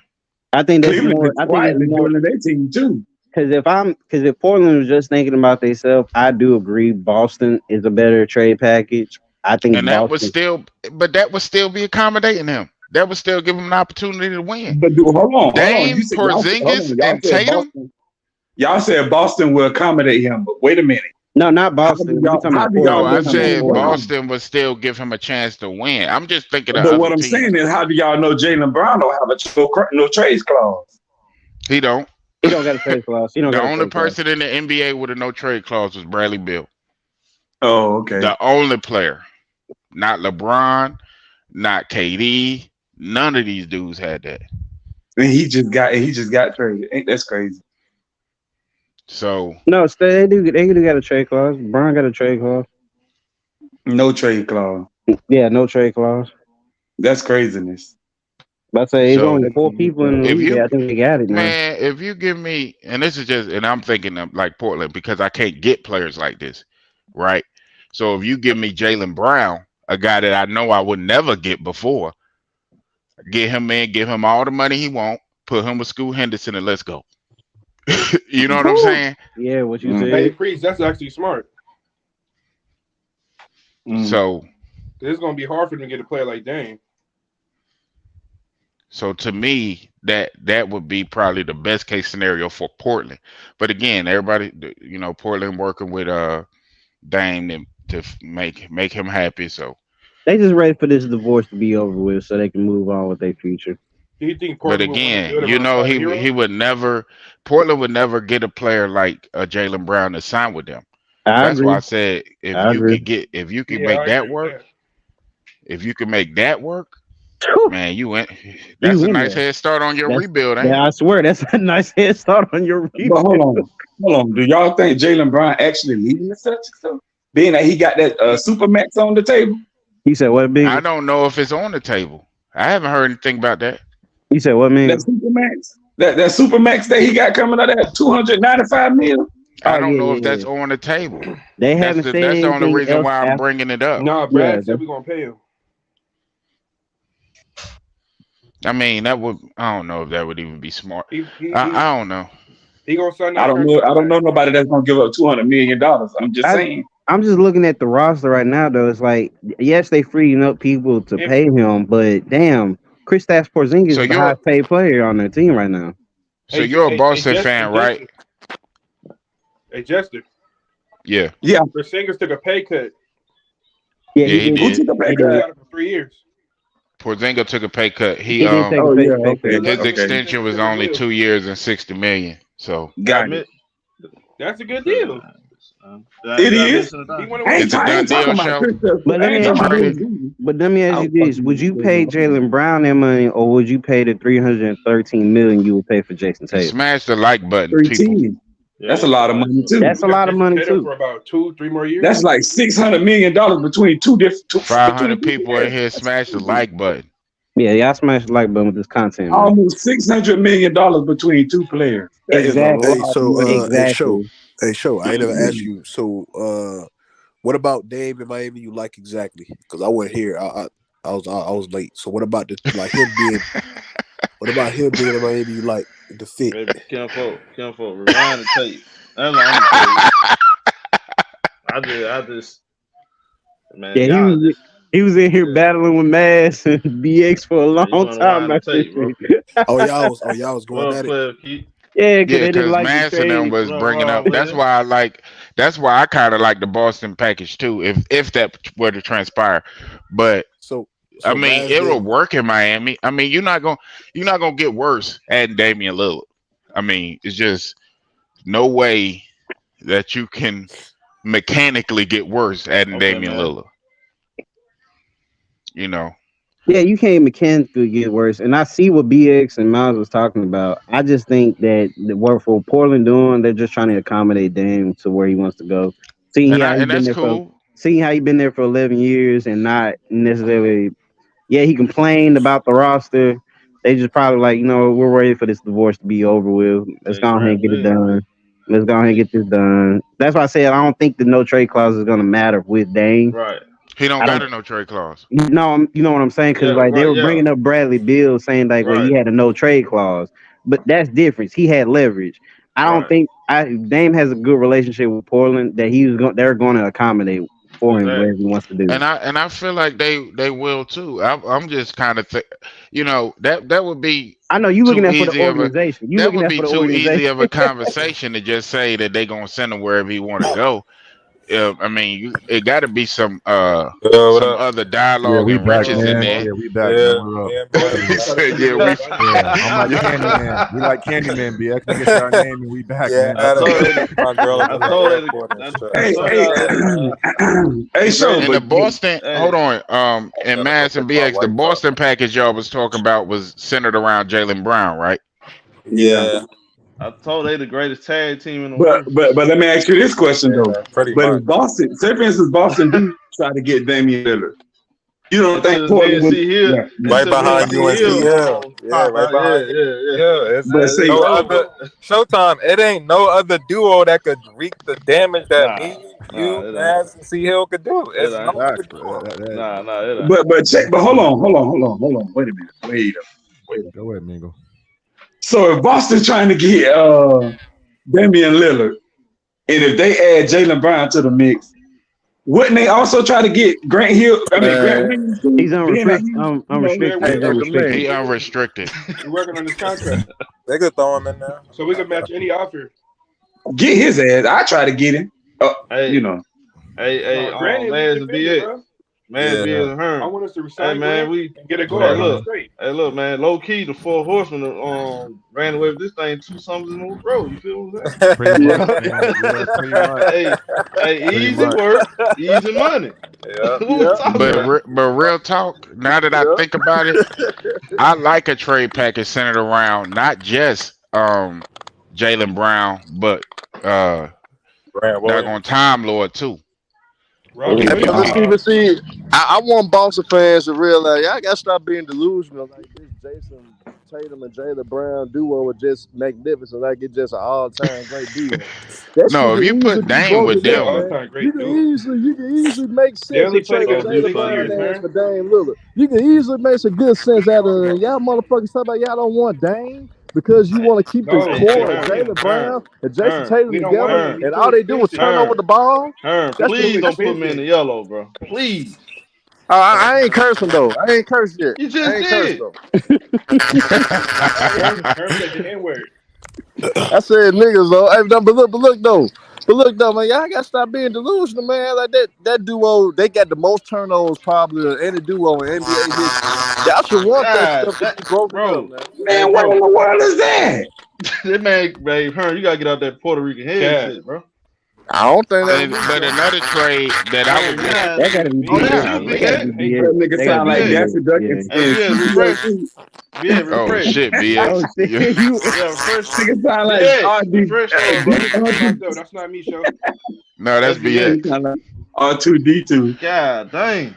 I think that's Cleveland more. is I think quietly it's more doing their team too. Because if Portland was just thinking about themselves, I do agree Boston is a better trade package. I think, and that would still be accommodating him. That would still give him an opportunity to win. But dude, hold on. Dame, You said, Porzingis, and Tatum. Y'all said Boston will accommodate him, but wait a minute. No, not Boston. No, I said Boston would still give him a chance to win. I'm just thinking of But other what I'm teams. saying is, how do y'all know Jaylen Brown don't have no trades clause? He don't. He don't got a trade clause. The only person in the NBA with a no trade clause was Bradley Beal. Oh, okay. The only player, not LeBron, not KD. None of these dudes had that. And he just got traded. Ain't that's crazy? So no, they do got a trade clause. Brown got a trade clause. No trade clause. Yeah, no trade clause. That's craziness. But I say it's only 4 people in the league. I think they got it now. Man, if you give me, and this is just, and I'm thinking of like Portland because I can't get players like this, right? So if you give me Jaylen Brown, a guy that I know I would never get before, get him in, give him all the money he want, put him with Scoot Henderson, and let's go. You know what I'm saying? Yeah, what you said. Hey, Priest, that's actually smart. So it's gonna be hard for them to get a player like Dame. So to me, that would be probably the best case scenario for Portland. But again, everybody, Portland working with Dame to make him happy. So they just ready for this divorce to be over with, so they can move on with their future. Do you think Portland? But again, he would never. Portland would never get a player like Jaylen Brown to sign with them. That's why I said if you could make that work, if you can make that work. Man, you went. That's a nice head start on your rebuild, ain't it? Yeah, I swear that's a nice head start on your rebuild. But hold on. Do y'all think Jaylen Brown actually leaving the Celtics though? Being that he got that Supermax on the table. He said what? Big? I don't know if it's on the table. I haven't heard anything about that. He said what, man? That Supermax. That Supermax that he got coming out at $295 million. I don't know if that's on the table. They haven't said that's the only reason why I'm after. bringing it up. No, Brad said we're gonna pay him. I mean, I don't know if that would even be smart. I don't know. He gonna sign. I don't know nobody that's gonna give up $200 million. I'm just saying. I'm just looking at the roster right now, though. It's like, yes, they freeing up people to And, pay him, but damn, Kristaps Porzingis So is the you're highest paid player on their team right now. so you're a Boston Jester, fan, right? Hey, Jester. Yeah. Yeah. Porzingis took a pay cut. Yeah, Yeah, he Who did. took a pay He cut? did. Got it for 3 years. Porzingis took a pay cut. He did take Oh a yeah, pay cut. okay. His extension was only 2 years and 60 million. So Got it. That's a good deal. It is. He went I away. it's a I done ain't talking deal, about show. Kristaps. But I let me ain't ask talking you about this. Porzingis. But let me ask I you was this: would you fucking pay Jalen Brown that money, or would you pay the $313 million you would pay for Jason Tatum? Smash the like button, people. 310. That's a lot of money too. That's a lot of money Tatum too. for about 2-3 more years. That's like $600 million between two different. 500 people in here smash the like button. Yeah, y'all smash the like button with this content, man. Almost $600 million between two players. That is a Exactly. Hey, lot of so money. Exactly. Show. I ain't never asked you. So, what about Dame in Miami? You like exactly? Because I wasn't here. I was late. So what about him being? What about him being in Miami? You like the fit? Baby, Kim Folk, rewind the tape. That's all I'm gonna tell you. I just, man, Yeah, y'all just. he was in here battling with Mass and BX for a You long wanna time. wind the tape, bro. y'all was going Well, at it. player, Keith. Yeah, because Yeah, they didn't because like the Mass and them trade. was Nothing bringing wrong up. with That's it. why I kind of like the Boston package too. If that were to transpire, but So I mean, Maz it'll didn't. work in Miami. I mean, you're not gonna get worse adding Damian Lillard. I mean, it's just no way that you can mechanically get worse adding Okay, Damian man. Lillard. You know. Yeah, you can't mechanically get worse. And I see what BX and Miles was talking about. I just think that the work for Portland doing, they're just trying to accommodate Dame to where he wants to go. Seeing how he been That's there cool. seeing how he been there for 11 years and not necessarily. Yeah, he complained about the roster. They just probably like, we're ready for this divorce to be over with. Let's go ahead and get it done. Let's go ahead and get this done. That's why I said I don't think the no trade clause is going to matter with Dame. Right. He don't got a no trade clause. You know what I'm saying? Because they were bringing up Bradley Beal saying well, he had a no trade clause, but that's different. He had leverage. I don't think Dame has a good relationship with Portland that they're going to accommodate for him wherever he wants to do. And I feel like they will too. I'm just kind of that would be. I know you looking at for the organization. That would be too easy of a conversation to just say that they're gonna send him wherever he want to go. I mean, it got to be some other dialogue and riches in there. Yeah, we back. I'm like Candyman. We like Candyman, BX. Nigga say our name and we back, man. Hey, so in the Boston, hold on, and Mass and BX, the Boston package y'all was talking about was centered around Jaylen Brown, right? Yeah. I told they the greatest tag team in the world. But let me ask you this question though. But if Boston, say for instance, Boston do try to get Damian Lillard, you don't think Portland would right behind UNC? Yeah, right behind. Yeah. It's no other Showtime. It ain't no other duo that could wreak the damage that Mass and C Hill could do. It's no other duo. But hold on. Wait a minute. Go ahead, Mingo. So if Boston's trying to get Damian Lillard, and if they add Jaylen Brown to the mix, wouldn't they also try to get Grant Hill? Grant Williams. He's unrestricted. He unrestricted. We're working on this contract. They could throw him in there. So we can match any offer. Get his ass. I try to get him. Hey, Lance and BX. Man, being her. I want us to resign. Hey, man, we get it going. Hey, look, man. Low key, the four horsemen ran away with this thing 2 summers in a row. You feel what I'm saying? Hey, easy work, easy money. But real talk. Now that I think about it, I like a trade package centered around not just Jaylen Brown, but on Time Lord too. See, I want Boston fans to realize y'all gotta stop being delusional. Like this Jason Tatum and Jaylen Brown duo are just magnificent. Like it's just an all-time great duo. No, if you put Dame with them, you can easily make sense of trading Jaylen Brown for Dame Lillard. You can easily make some good sense out of y'all motherfuckers talk about y'all don't want Dame. because you want to keep the No, Hey, we core of don't want Jalen him. Brown and Jason Hearn, Tatum We don't want together, him. Hearn, He's and too all they do is turn expensive. over Hearn, the ball. Hearn. That's the Too Please don't put me in expensive. the yellow, bro. Please. I ain't cursing though. I ain't cursed yet. You I just ain't cursed did. though. Herm said the N word. I said niggas though. Hey, no, but look though, man. Y'all gotta stop being delusional, man. Like that duo, they got the most turnovers probably of any duo in NBA history. Y'all should want that God, stuff to be broken up, bro. man. Hey, Man, what in bro. the world is that? That man, babe, Hearn, you gotta get out that Puerto Rican head Cat. shit, bro. I don't think that'll be But so. another trade that I Man, was you looking. have That to. gotta be Oh, that's BX. you, That Big gotta Ed. be That BX. nigga That gotta sound be Big like Ed. Daffy BX. Duck Yeah. and Hey, Big Ed, refresh. CJ2. Big Ed, Oh refresh. shit, Oh BX. shit, Yeah. you. Yeah, refresh. Nigga sound Big like Ed, RD. refresh. Hey, bro, you got me locked up. That's not me, show. No, that's That's Big Nigga Ed. BX. sound like R2D2. God dang.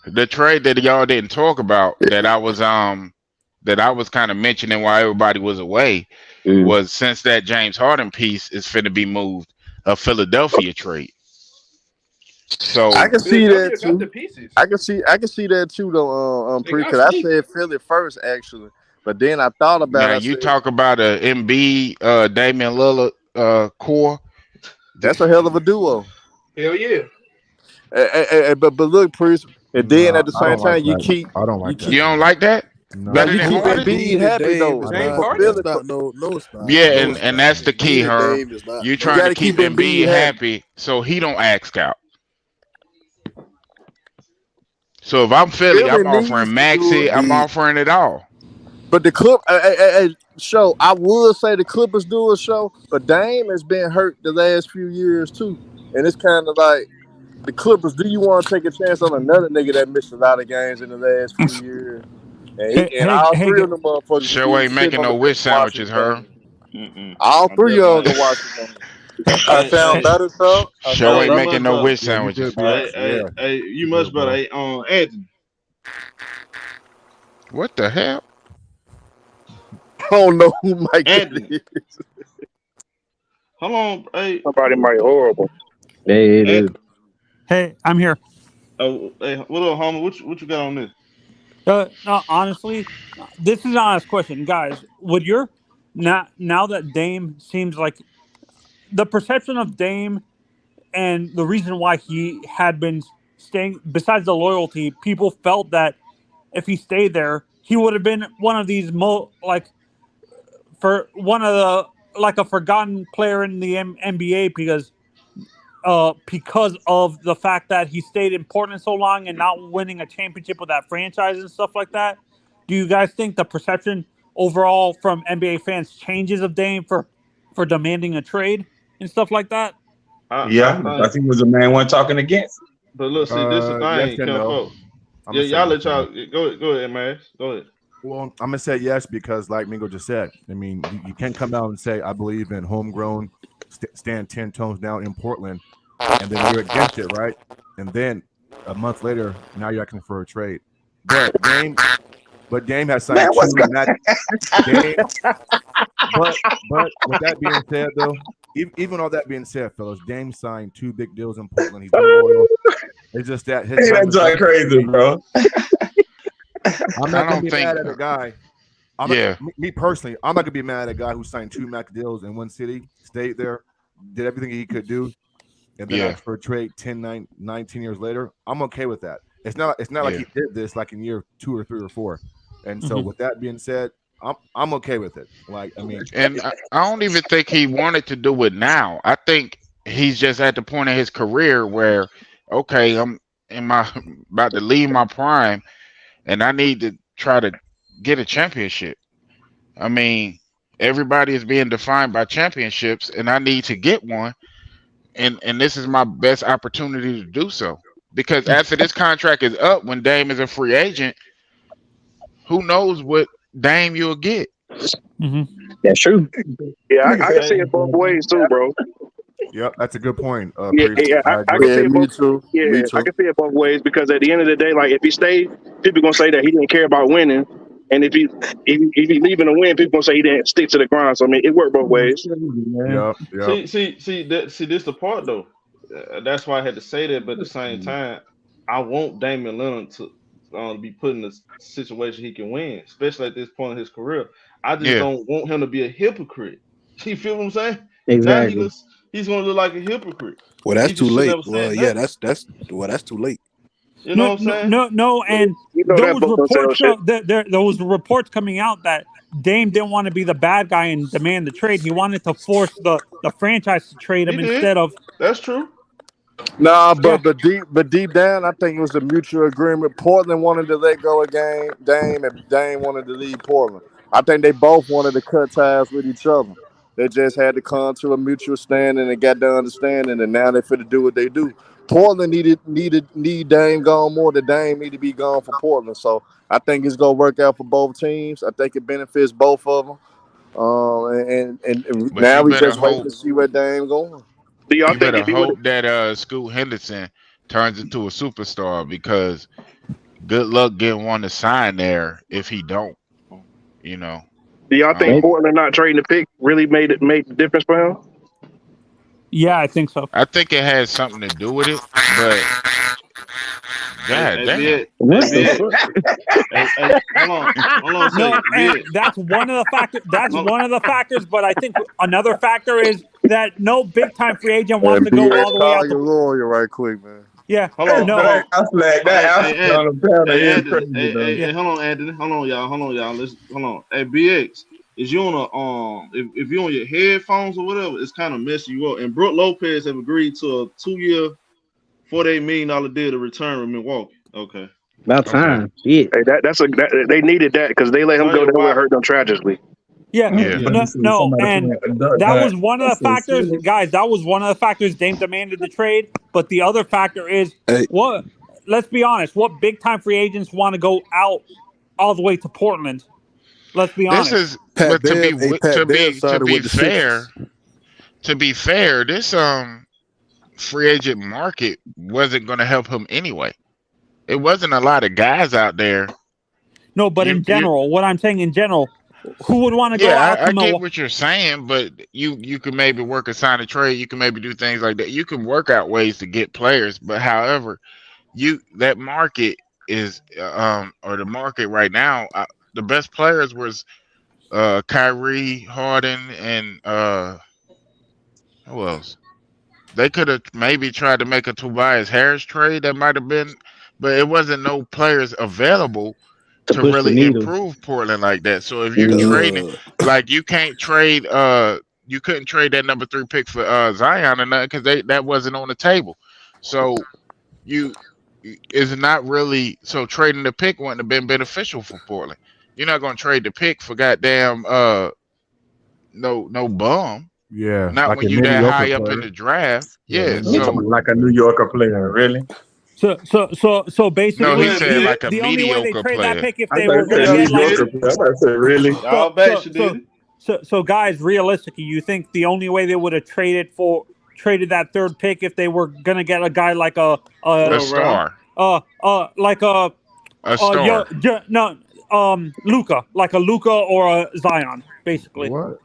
The trade that y'all didn't talk about that I was kind of mentioning while everybody was away was since that James Harden piece is finna be moved, a Philadelphia trade. I So can see that Philadelphia got the too. pieces. I can see that too though, They pre, got because I Sneak. said Philly first actually, but then I thought about now it. I you said talk about a MB Damian Lillard core. that's a hell of a duo. Hell yeah. But look, Priest, and then No, at the I same don't like time that. I don't you like that keep You don't trade. like that? now Better No, you than keep Harden? Embiid Embiid and happy Dame though. is I See, don't not. for like Philly, That's that. not. No, no, it's not. Yeah, No, it's and not. that's the key, Embiid and her. Dame is not. You you trying got to to keep keep Embiid Embiid happy. happy so he don't ask out. So if I'm Philly, Philly I'm needs offering to do Maxi, I'm it. offering it all. But the show, I would say the Clippers do a show, but Dame has been hurt the last few years too, and it's kind of like the Clippers. Do you want to take a chance on another nigga that missed a lot of games in the last few years? And all three of them motherfuckers will Show be ain't sitting making on the no bench wish watching sandwiches, the her. game. Mm-mm. All I three of them definitely can ain't. watch the game. I Hey, sound hey, better, so I Show sound ain't you better. making much no better. wish Yeah, you good, sandwiches. BX. Hey, Yeah, you you much good, better. bro. Hey, Anthony. What the hell? I don't know who Mike that Anthony. is. Hold on. Hey, Somebody might horrible. Hey, it is. Anthony. Hey, I'm here. Oh, hey, what up, homie? What you got on this? No, honestly, this is an honest question, guys. Would your now that Dame seems like the perception of Dame and the reason why he had been staying, besides the loyalty, people felt that if he stayed there, he would have been one of these for one of the like a forgotten player in the NBA because of the fact that he stayed in Portland so long and not winning a championship with that franchise and stuff like that. Do you guys think the perception overall from NBA fans changes of Dame for demanding a trade and stuff like that? I Yeah, think, because he was the main one talking against. but look, see, this the Yes thing, and Ken no. folk. I'm Yeah, gonna say y'all yes let and y'all no. go ahead, man. Go ahead. Well, I'm gonna say yes because, like Mingo just said, I mean, you can't come out and say I believe in homegrown, stand 10 tones down in Portland, and then you're against it, right? And then a month later, now you're asking for a trade. But Dame has Man, signed what's two going max. Dame, but with that being said, though, even all that being said, fellas, Dame signed 2 big deals in Portland. He's been loyal. It's just that his Hey, time that is joint up. crazy, bro. I'm I not gonna don't be think. mad at a guy. Yeah, Me personally, I'm not gonna be mad at a guy who signed 2 max deals in one city, stayed there, did everything he could do, and then yeah, asked for a trade 19 years later. I'm okay with that. It's not like yeah. he did this like in year 2 or 3 or 4. And so Hmm. with that being said, I'm okay with it. Like, I mean, And I don't even think he wanted to do it now. I think he's just at the point in his career where, okay, I'm in my about to leave my prime, and I need to try to get a championship. I mean, everybody is being defined by championships, and I need to get one. And this is my best opportunity to do so. Because after this contract is up, when Dame is a free agent, who knows what Dame you'll get? Hmm. That's true. Yeah, Nigga I can see Hey, it both ways too, bro. yep, that's a good point, Yeah, Priest. yeah, I I agree. can see Yeah, it me both. too. Me Yeah, I too. can see it both ways because at the end of the day, like if he stayed, people gonna say that he didn't care about winning, and if he leaving to win, people gonna say he didn't stick to the grind. So I mean, it worked both ways. man. Yep. see, this the part though. That's why I had to say that. But at the same time, I want Damian Lillard to be put in a situation he can win, especially at this point in his career. I just don't want him to be a hypocrite. You feel what I'm saying? Now Exactly. he's gonna look like a hypocrite. Well, that's He too just should late. never Well, said yeah, nothing. that's too late. You know what I'm saying? You No, and know there that was book don't sell reports. shit. There was reports coming out that Dame didn't want to be the bad guy and demand the trade. He wanted to force the franchise to trade him He did. instead of. That's true. Nah, Yeah. but deep down, I think it was a mutual agreement. Portland wanted to let go of Dame, and Dame wanted to leave Portland. I think they both wanted to cut ties with each other. They just had to come to a mutual standing and got the understanding, and now they finna do what they do. Portland need Dame gone more than Dame need to be gone for Portland. So I think it's gonna work out for both teams. I think it benefits both of them. And But now you we better just waiting hope to see where Dame going. Do y'all you think better if he would hope that Scoot Henderson turns into a superstar, because good luck getting one to sign there if he don't. You know. do y'all think Portland not trading the pick really made the difference for him? Yeah, I think so. I think it has something to do with it, but god damn. What the fuck? Hold on a No, second. and Big. that's one of the factors. That's one of the factors. But I think another factor is that no big time free agent wants to go all the way out Call your to. lawyer right quick, man. Yeah, Hold on. no. I flagged that. Hey, I on the panel. Hey, It's Anthony. crazy, though. Hey, hold on, Anthony. Hold on, y'all. Hold on. Hey, BX, is you on a if you on your headphones or whatever, it's kind of messing you up. And Brooke Lopez have agreed to a 2-year, $48 million deal to return with Milwaukee. Okay. About time. Yeah. Hey, they needed that because they let him go there and hurt them tragically. Yeah, no, and that was one of the factors, guys. That was one of the factors Dame demanded the trade. But the other factor is what? Let's be honest. What big time free agents want to go out all the way to Portland? Let's be honest. This is but to be fair, this free agent market wasn't going to help him anyway. It wasn't a lot of guys out there. No, but in general, what I'm saying in general, who would want to go out to I get what you're saying, but you can maybe work a sign a trade. You can maybe do things like that. You can work out ways to get players, but however, that market is or the market right now, the best players was Kyrie, Harden, and who else? They could have maybe tried to make a Tobias Harris trade. That might have been, but it wasn't no players available to push the really needle. improve Portland like that. So if you're trading, like you can't trade, you couldn't trade that number 3 pick for Zion or nothing because that wasn't on the table. So it's not really, so trading the pick wouldn't have been beneficial for Portland. You're not going to trade the pick for goddamn no bum. Yeah, Not like when a you that high mediocre up player. in the draft. Yeah, So like a New Yorker player, really. So basically, no, he said like a the only way they mediocre trade player. that pick if they were going to get like really. Y'all bet you did it. So guys, realistically, you think the only way they would have traded that third pick if they were going to get a guy like a star, like a star? Luka, like a Luka or a Zion, basically. What?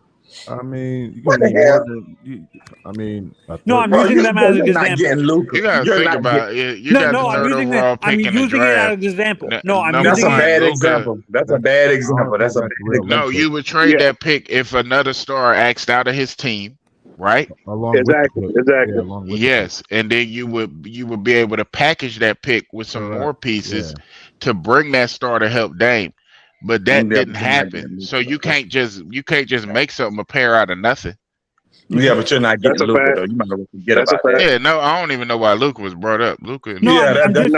I mean, you can more than. I mean, no, I'm using them as an example. You gotta think about it. You got the third overall pick in the draft. I'm using it as an example. No, I'm That's using a bad example. That's a bad example. That's a bad example. No, you would trade that pick if another star axed out of his team, right? Exactly. Yes, and then you would be able to package that pick with some more pieces to bring that star to help Dame. But that didn't happen. So you can't just make something appear out of nothing. Yeah, but you're not getting Luka though. You might not forget about that. Yeah, no, I don't even know why Luka was brought up. Luka. No, I think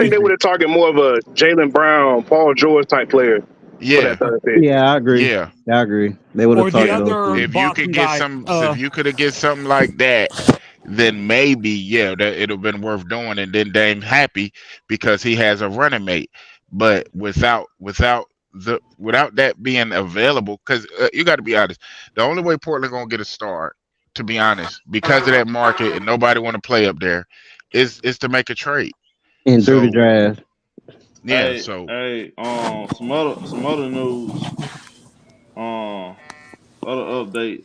they would have targeted more of a Jaylen Brown, Paul George type player. Yeah, I agree. Yeah, I agree. They would have targeted those. If you could get if you could have get something like that, then maybe that it'd have been worth doing, and then Dame happy because he has a running mate. But without that being available, because you got to be honest, the only way Portland gonna get a star, to be honest, because of that market and nobody want to play up there, is to make a trade and through the draft. Yeah. Some other news, other update.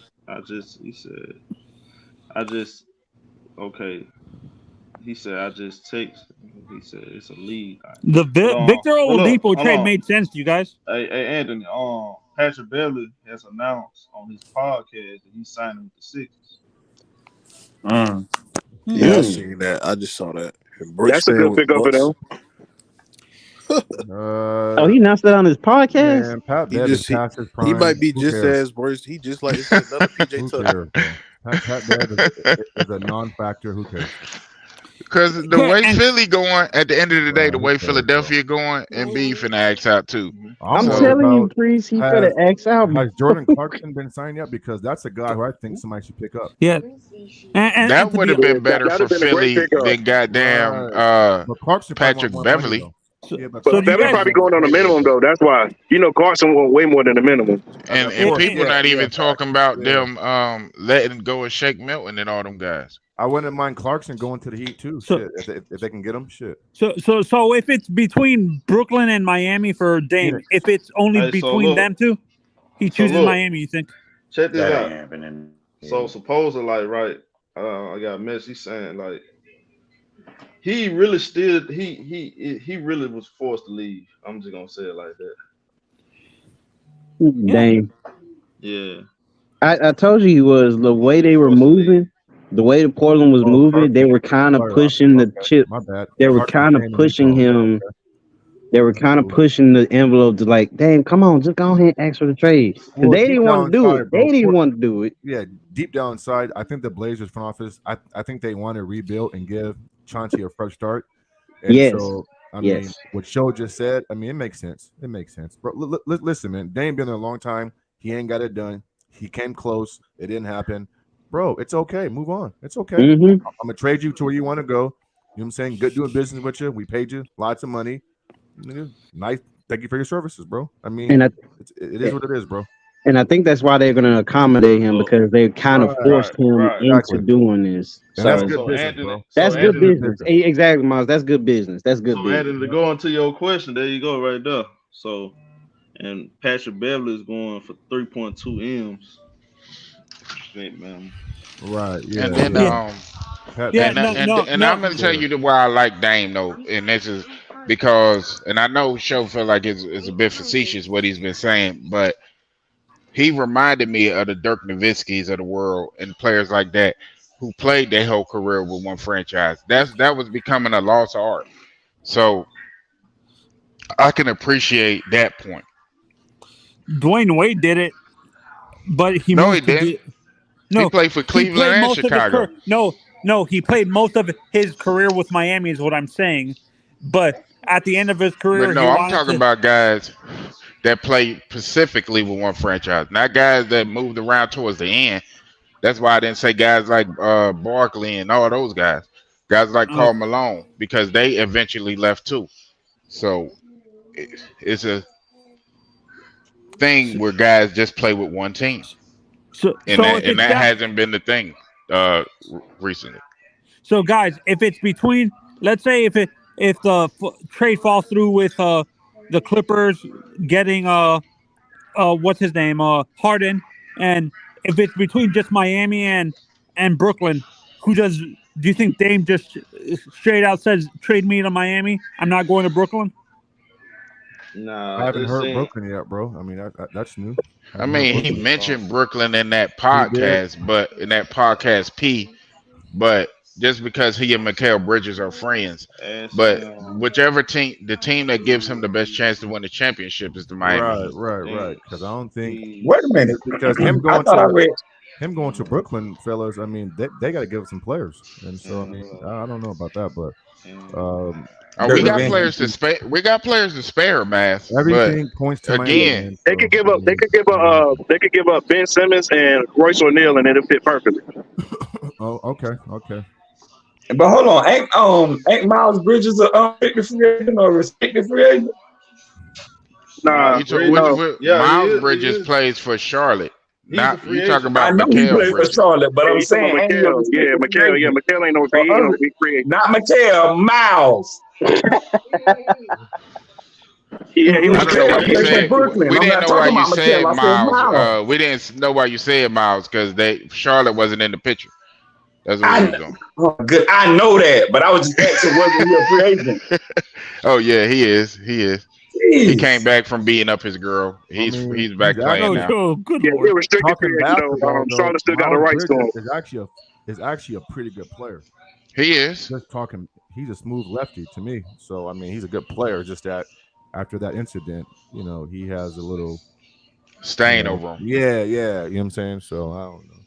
He said I just text. He said it's a lead. The Victor Oladipo trade made sense to you guys. Hey Anthony. Patrick Beverly has announced on his podcast that he's signing with the Sixers. Yeah, I seen that. I just saw that. And Brick That's a staying good with the pickup for Bucks. them. Oh, he announced that on his podcast. Man, Pat He Bev is just past his he prime. might be Who just cares? as worse. He just like this is another PJ Who Tucker. cares, bro? Pat Bev is a non-factor. Who cares? Because the way Philly going, at the end of the day, the Who way cares, bro? Philadelphia going, and B finna axe out too. I'm So, telling you, Priest, he finna X out. Has Jordan Clarkson been signed yet? Because that's a guy who I think somebody should pick up. Yeah, that would have been better for Philly than goddamn But Clarkson probably Patrick want more money, Beverly. though. Yeah, But So do you Beverly guys- probably going on a minimum though. That's why Clarkson want way more than the minimum. And people not even talking about them letting go of Shake Milton and all them guys. I wouldn't mind Clarkson going to the Heat too. So- Shit, if they can get him, shit. So if it's between Brooklyn and Miami for Dame, if it's only Hey, so between look. them two, he chooses look. Miami. You think? Check this That out. ain't happening. So supposedly, like, right, I got a message. He's saying like he really still he really was forced to leave. I'm just gonna say it like that. Dame. Yeah. I told you he was the way they were moving, the way the Portland was moving. They were kind of pushing the chip. My bad. They were kind of pushing him. They were kind of pushing the envelope to like, damn, come on, just go ahead and ask for the trade. Well, They deep didn't want to down do inside, it. bro, They didn't Port- want to do it. Yeah, deep down inside, I think the Blazers front office, I think they want to rebuild and give Chauncey a fresh start. And Yes. so, I Yes. mean, what Joe just said, I mean, it makes sense. It makes sense. Bro, listen, man, Dame been there a long time. He ain't got it done. He came close. It didn't happen. Bro, it's okay. Move on. It's okay. Mhm. I'm going to trade you to where you want to go. You know what I'm saying? Good doing business with you. We paid you lots of money. Nigga, nice. Thank you for your services, bro. I mean, And it is what it is, bro. And I think that's why they're going to accommodate him because they kind of forced him into Exactly. doing this. And that's So good business, bro. that's So good Anthony- business. Exactly, Miles. That's good business. That's good So business. Anthony, to go into your question, there you go, right there. So, and Patrick Beverly is going for 3.2 M's. Think, man. Right. Yeah. And then and I'm gonna tell you why I like Dame though, and this is because, and I know Show feel like it's a bit facetious what he's been saying, but he reminded me of the Dirk Nowitzkis of the world and players like that who played their whole career with one franchise. That was becoming a lost art. So I can appreciate that point. Dwayne Wade did it, but he No, moved he to didn't. No, He played for Cleveland and most of his Chicago. No, he played most of his career with Miami, is what I'm saying. But at the end of his career, But no, he I'm wanted talking to- about guys that played specifically with one franchise, not guys that moved around towards the end. That's why I didn't say guys like Barkley and all those guys. Guys like Karl Malone, because they eventually left too. So it's a thing where guys just play with one team. And that hasn't been the thing recently. So, guys, if it's between, let's say, if the trade falls through with the Clippers getting what's his name, Harden, and if it's between just Miami and Brooklyn, do you think Dame just straight out says trade me to Miami? I'm not going to Brooklyn. Nah, I haven't heard Brooklyn yet, bro. I mean, that's new. I mean, he mentioned Brooklyn in that podcast, but in that podcast but just because he and Mikal Bridges are friends. But whichever team, the team that gives him the best chance to win the championship is the Miami. Right. Because I don't think. Wait a minute. Because him I thought I read. going to Brooklyn, fellas. I mean, they got to give us some players, and so I mean, I don't know about that, but. We got players to spare. We got players to spare, Math. Everything points to again. Miami, They could give up. They could give up Ben Simmons and Royce O'Neal, and it'll fit perfectly. Oh, okay. But hold on, ain't Miles Bridges a unrestricted free agent or restricted free agent? Nah, Miles Bridges plays for Charlotte. Not you talking about I know he Mikal plays for Bridges. Charlotte, but I'm saying Mikal ain't no free agent. Not Mikal, Miles. Yeah, he was I don't know why you said. Brooklyn. We I'm didn't not know why talking you about said Mikal, I said Miles. Miles. We didn't know why you said Miles because Charlotte wasn't in the picture. That's what we was doing. Oh, good. I know that, but I was just asking, wasn't he a free agent? Oh yeah, he is. He is. He came back from beating up his girl. He's back playing now. Good Yeah, lord. yeah, restricted Talking period. basketball though, Charlotte still got the Miles rights to him. Bridges is actually a pretty good player. He is. Just talking, he's a smooth lefty to me. So I mean, he's a good player. Just that after that incident, he has a little stain over him. Yeah, you know what I'm saying. So I don't know,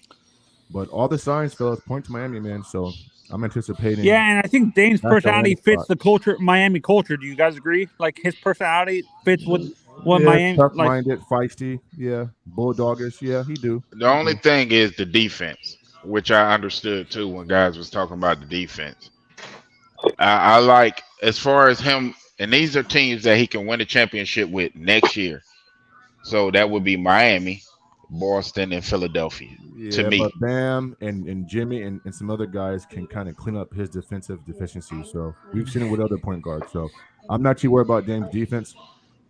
but all the signs, fellas, point to Miami, man. So I'm anticipating. Yeah, and I think Dame's that's the personality landing fits spot. the culture, Miami culture. Do you guys agree? Like his personality fits with what Yeah, Miami like. tough-minded, feisty, bulldogish, he do. The only thing is the defense, which I understood too when guys was talking about the defense. I like as far as him, and these are teams that he can win a championship with next year. So that would be Miami, Boston, and Philadelphia. To Yeah, me, but Bam and Jimmy and some other guys can kind of clean up his defensive deficiencies. So we've seen it with other point guards. So I'm not too worried about Dame's defense.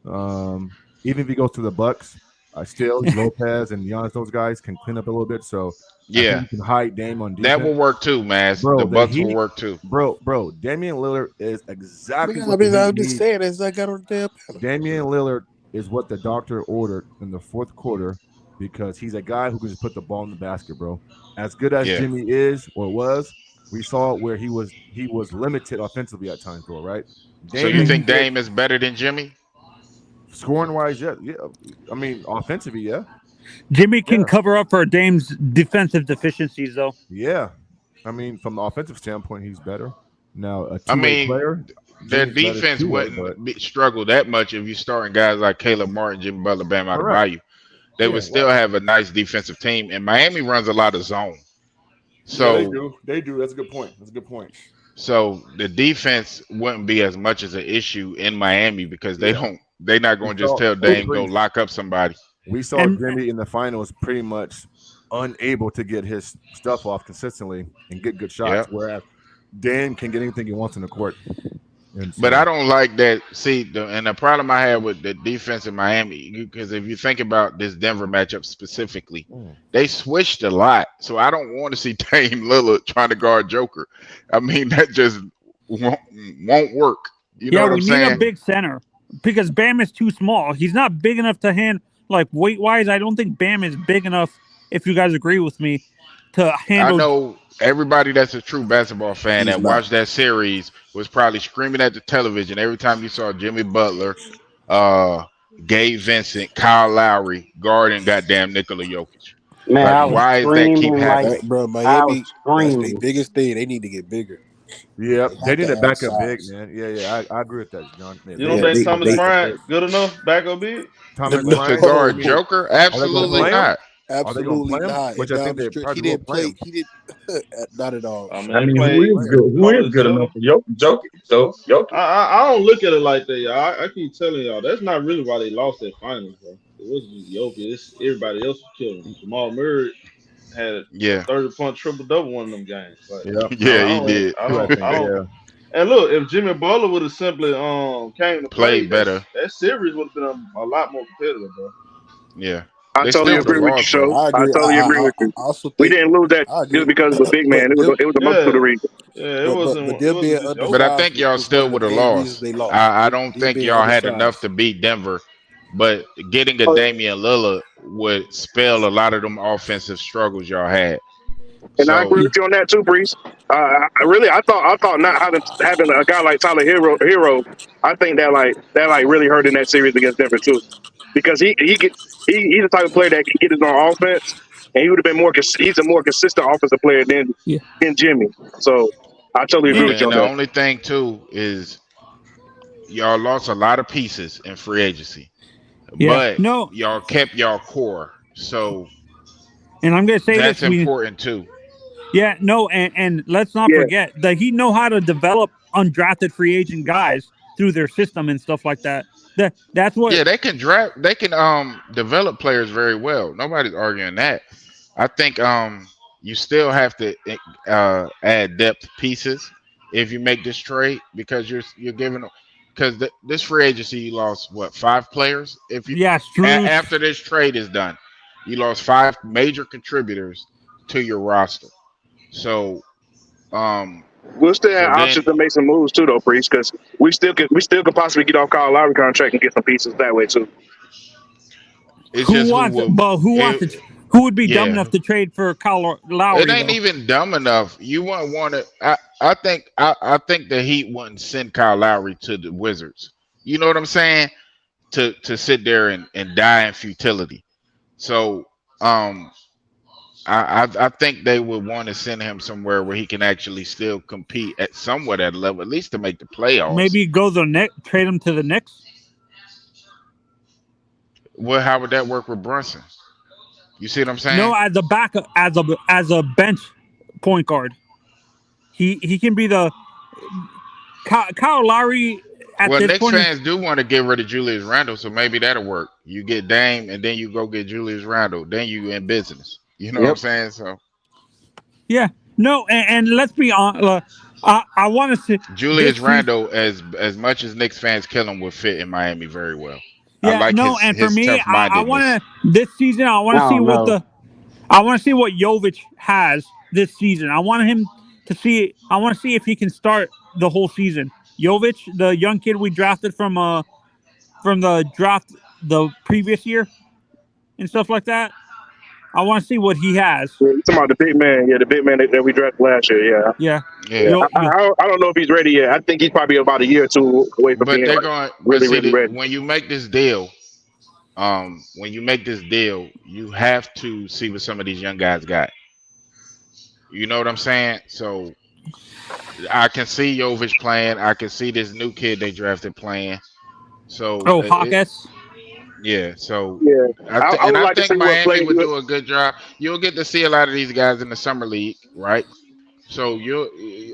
Even if he goes to the Bucks, still Lopez and Giannis, those guys can clean up a little bit. So I yeah, think you can hide Dame on defense. that will work too, man. The Bucks will work too. Bro, Damian Lillard is exactly what I'm just saying as I got on the damn panel. Damian Lillard is what the doctor ordered in the fourth quarter because he's a guy who can just put the ball in the basket, bro. As good as Jimmy is or was, we saw where he was limited offensively at times, bro, right? So you think Dame is better than Jimmy? Scoring wise, yeah. I mean, offensively, yeah. Jimmy can cover up for Dame's defensive deficiencies, though. Yeah, I mean, from the offensive standpoint, he's better. Now, a two-way player, their defense wouldn't struggle that much if you starting guys like Caleb Martin, Jimmy Butler, Bam Adebayo. They would still have a nice defensive team, and Miami runs a lot of zone. So they do. That's a good point. So the defense wouldn't be as much as an issue in Miami because they're not going to just tell Dame go lock up somebody. We saw Jimmy in the finals pretty much unable to get his stuff off consistently and get good shots, whereas Dame can get anything he wants in the court. But I don't like that. See, the problem I have with the defense in Miami, because if you think about this Denver matchup specifically, they switched a lot. So I don't want to see Dame Lillard trying to guard Joker. I mean, that just won't work. You know what I'm saying? We need a big center because Bam is too small. He's not big enough to hand, like weight-wise, I don't think Bam is big enough, if you guys agree with me, to handle. I know everybody that's a true basketball fan that watched that series was probably screaming at the television every time you saw Jimmy Butler, Gabe Vincent, Kyle Lowry guarding goddamn Nikola Jokic. Man, why is that keep happening? Bro, Miami, that's the biggest thing. They need to get bigger. Yeah, they need to back up big, man. Yeah, I agree with that, John. Man, you don't think Thomas Bryant good enough back up big? Thomas to guard Joker? Absolutely not. Absolutely not. Which I think they probably he didn't play. He did not at all. I mean, who is good enough for Jokic? So Jokic. I don't look at it like that, y'all. I keep telling y'all that's not really why they lost that finals, bro. It wasn't Jokic. It's everybody else was killing him. Jamal Murray had a 30-point triple-double one of them games. Like, he did. I don't. And look, if Jimmy Butler would have simply came to play better, that series would have been a lot more competitive, bro. Yeah. I totally agree with you, Show. I totally agree with you. We didn't lose that just because of the big man. It was a multitude of reasons. Yeah, it wasn't. But I think y'all still would have lost. I don't think y'all had enough to beat Denver. But getting a Damian Lillard would spell a lot of them offensive struggles y'all had. And I agree with you on that too, Breeze. I thought not having a guy like Tyler Hero, I think that really hurt in that series against Denver too, because he's the type of player that can get his own offense, and he would have been he's a more consistent offensive player than Jimmy. So I totally agree with you on that. The only thing too is y'all lost a lot of pieces in free agency, but y'all kept y'all core. So, and I'm gonna say that's important too. Yeah, no, and let's not forget that he know how to develop undrafted free agent guys through their system and stuff like that. That's what. Yeah, they can develop players very well. Nobody's arguing that. I think you still have to add depth pieces if you make this trade because you're giving because this free agency you lost 5 players after this trade is done, you lost 5 major contributors to your roster. So We'll still have So then options to make some moves too, though, Priest, because we still could possibly get off Kyle Lowry contract and get some pieces that way too. it's Who just wants? But who wants to? Who would be dumb yeah. enough to trade for Kyle It Lowry ain't though? even dumb enough. You wouldn't want to. I think the Heat wouldn't send Kyle Lowry to the Wizards. You know what I'm saying? To sit there and die in futility. So I think they would want to send him somewhere where he can actually still compete at somewhat at a level, at least to make the playoffs. Maybe go the Knicks, trade him to the Knicks. Well, how would that work with Brunson? You see what I'm saying? No, as a backup, as a bench point guard. He can be the Kyle Lowry at Well, this Knicks point. fans do want to get rid of Julius Randle, so maybe that'll work. You get Dame, and then you go get Julius Randle. Then you in business. You know what I'm saying? So Yeah, no, and let's be honest. I want to see Julius Randle, as much as Knicks fans kill him, would fit in Miami very well. I Yeah, like no, and for his me, tough I mindedness. want to this season. I want to see what Jovic has this season. I want him to see. I want to see if he can start the whole season. Jovic, the young kid we drafted from the draft the previous year and stuff like that. I want to see what he has. Yeah, you talking about the big man? Yeah, the big man that we drafted last year. Yeah. I don't know if he's ready yet. I think he's probably about a year or two away from But being they're like, going. really, But see, really ready. when you make this deal, you have to see what some of these young guys got. You know what I'm saying? So I can see Jovic playing. I can see this new kid they drafted playing. So Hawkes. yeah. So yeah, I would like to think see what Miami play. would do a good job. You'll get to see a lot of these guys in the summer league, right? So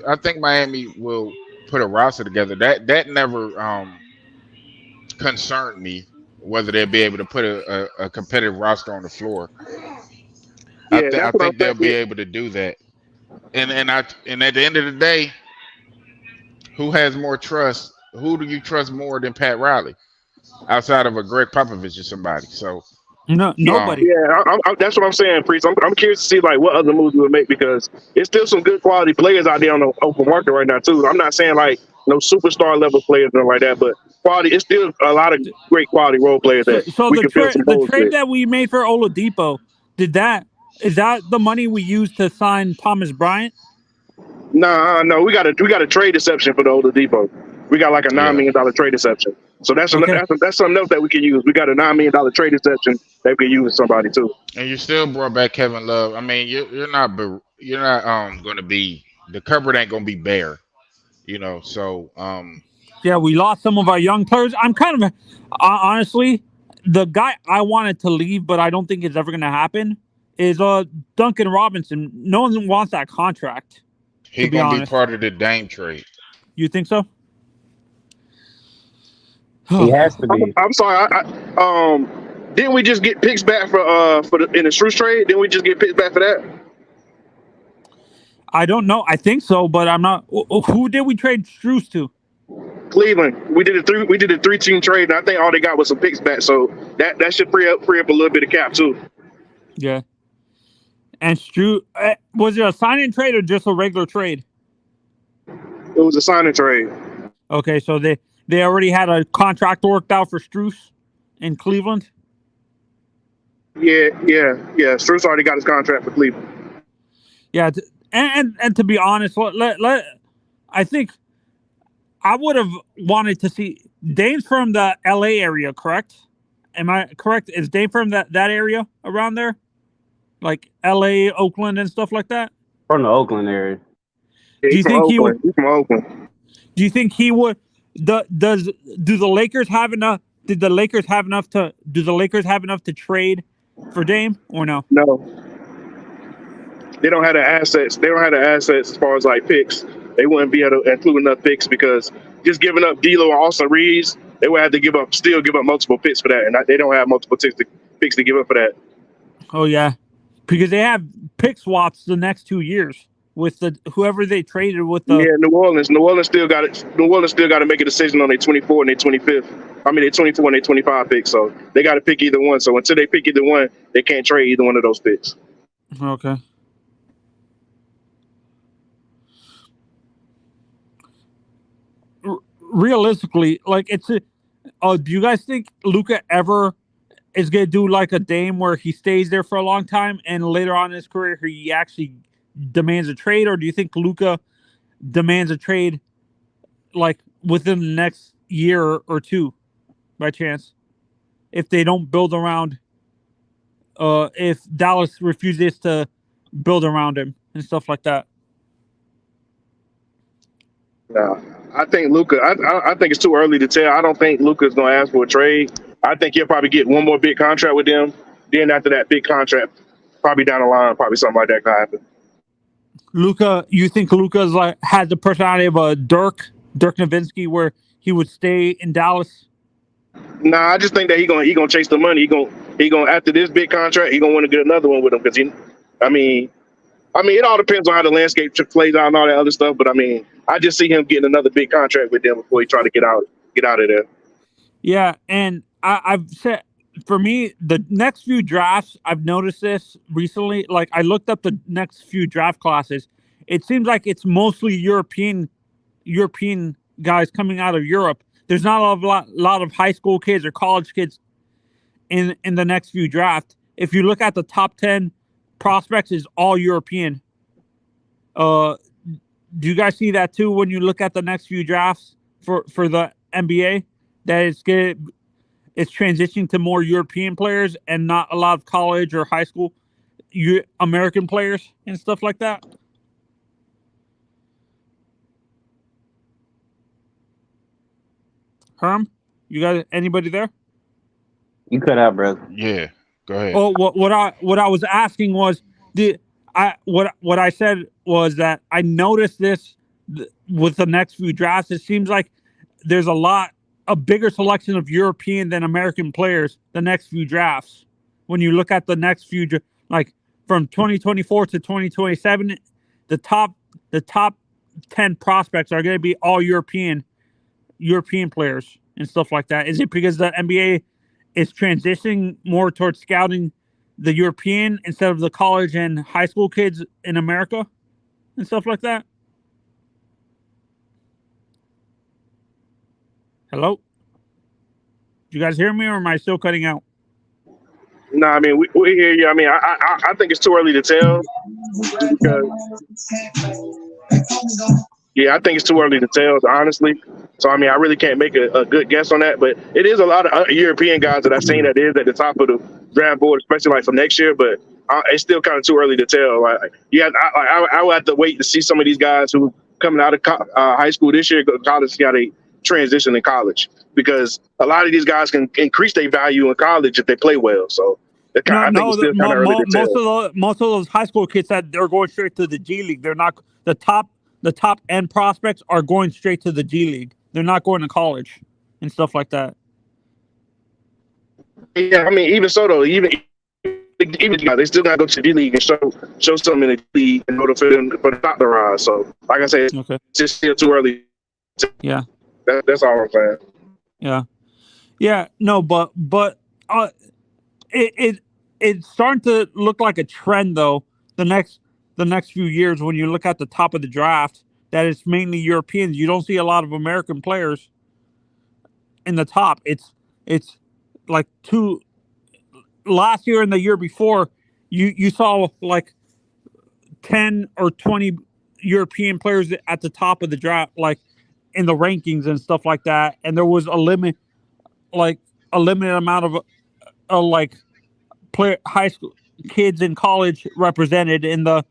I think Miami will put a roster together. That never concerned me whether they'll be able to put a competitive roster on the floor. Yeah, I that's what I'm think they'll be saying. able to do that. And at the end of the day, who has more trust? Who do you trust more than Pat Riley, outside of a Greg Popovich or somebody? So nobody. Yeah, that's what I'm saying, Priest. I'm curious to see like what other moves we would make because there's still some good quality players out there on the open market right now too. I'm not saying like no superstar level players or like that, but quality. It's still a lot of great quality role players that So we the can fill some holes trade with. that we made for Oladipo, is that the money we used to sign Thomas Bryant? No, we got a trade exception for the Oladipo. We got like a $9 million trade exception. So that's something else that we can use. We got a $9 million trade exception that we can use with somebody too. And you still brought back Kevin Love. I mean, you're not going to be, the cupboard ain't going to be bare, you know. So Yeah, we lost some of our young players. I'm kind of honestly, the guy I wanted to leave, but I don't think it's ever going to happen, is Duncan Robinson. No one wants that contract. He's going to be part of the Dame trade. You think so? He has to be. I'm sorry. Didn't we just get picks back in the Strus trade? Didn't we just get picks back for that? I don't know. I think so, but I'm not. Who did we trade Strus to? Cleveland. We did a 3-team trade, and I think all they got was some picks back. So that should free up a little bit of cap too. Yeah. And Strus, was it a sign-in trade or just a regular trade? It was a sign-in trade. Okay, so they already had a contract worked out for Strus in Cleveland. Yeah. Strus already got his contract for Cleveland. Yeah, and to be honest, I think I would have wanted to see Dame's from the LA area, correct? Am I correct? Is Dame from that area around there? Like LA, Oakland, and stuff like that? From the Oakland area. Yeah, do you think he would? He's from Oakland. Do you think he would? Do the Lakers have enough? Do the Lakers have enough to trade for Dame or no? No. They don't have the assets. They don't have the assets as far as like picks. They wouldn't be able to include enough picks because just giving up D'Lo or Austin Reeves, they would have to still give up multiple picks for that, and they don't have multiple picks to give up for that. Oh yeah, because they have pick swaps the next 2 years with whoever they traded with. New Orleans still got it. New Orleans still got to make a decision on their 24 and their 25th. I mean, their 24 and their 25 picks. So they got to pick either one. So until they pick either one, they can't trade either one of those picks. Okay. realistically, like it's a. Do you guys think Luka ever is gonna do like a Dame where he stays there for a long time and later on in his career he actually demands a trade, or do you think Luka demands a trade like within the next year or two, by chance, if they don't build around, if Dallas refuses to build around him and stuff like that? No, I think Luka. I think it's too early to tell. I don't think Luka's gonna ask for a trade. I think he'll probably get one more big contract with them. Then after that big contract, probably down the line, probably something like that could happen. Luka, you think Luka's like has the personality of a Dirk Nowitzki, where he would stay in Dallas? Nah, I just think that he gonna chase the money. He gonna after this big contract, he gonna want to get another one with him because I mean, it all depends on how the landscape plays out and all that other stuff. But I mean, I just see him getting another big contract with them before he try to get out of there. Yeah, and I've said, for me, the next few drafts, I've noticed this recently. Like, I looked up the next few draft classes. It seems like it's mostly European guys coming out of Europe. There's not a lot of high school kids or college kids in the next few drafts. If you look at the top 10 prospects, is all European. Do you guys see that too when you look at the next few drafts for the NBA? That it's transitioning to more European players and not a lot of college or high school American players and stuff like that? Herm, you got anybody there? You cut out, brother. Yeah, go ahead. Oh, what I was asking was, what I said was that I noticed this with the next few drafts. It seems like there's a bigger selection of European than American players the next few drafts. When you look at the next few, like from 2024 to 2027, the top 10 prospects are going to be all European players and stuff like that. Is it because the NBA is transitioning more towards scouting the European instead of the college and high school kids in America and stuff like that? Hello? Do you guys hear me, or am I still cutting out? No, I mean, we hear you. I mean, I think it's too early to tell. Yeah, I think it's too early to tell, honestly. So, I mean, I really can't make a good guess on that. But it is a lot of European guys that I've seen that is at the top of the draft board, especially like for next year. But it's still kind of too early to tell. I will have to wait to see some of these guys who coming out of high school this year, college got a transition in college, because a lot of these guys can increase their value in college if they play well. So I think it's still kind of early to tell. Most of those high school kids that they're going straight to the G League. They're not the top end prospects are going straight to the G League. They're not going to college and stuff like that. Yeah, I mean, even so though, even they still gotta go to the G League and show something in the league in order for them for the top to rise. So, like I said, it's just still too early. Yeah. That's all I'm saying. Yeah. No, but it's starting to look like a trend though. The next few years, when you look at the top of the draft, that it's mainly Europeans. You don't see a lot of American players in the top. It's like last year and the year before, you saw like 10 or 20 European players at the top of the draft, like in the rankings and stuff like that. And there was a limited amount of like high school kids in college represented in the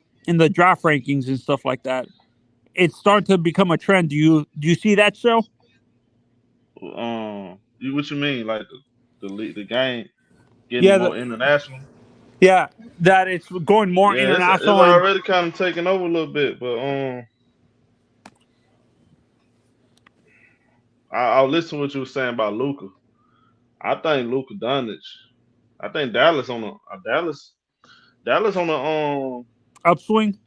draft rankings and stuff like that. It's starting to become a trend. Do you see that show? What you mean, like the game getting more international? Yeah, that it's going more international. It's already kind of taking over a little bit, but I'll listen to what you were saying about Luka. I think Luka Doncic. I think Dallas on the upswing.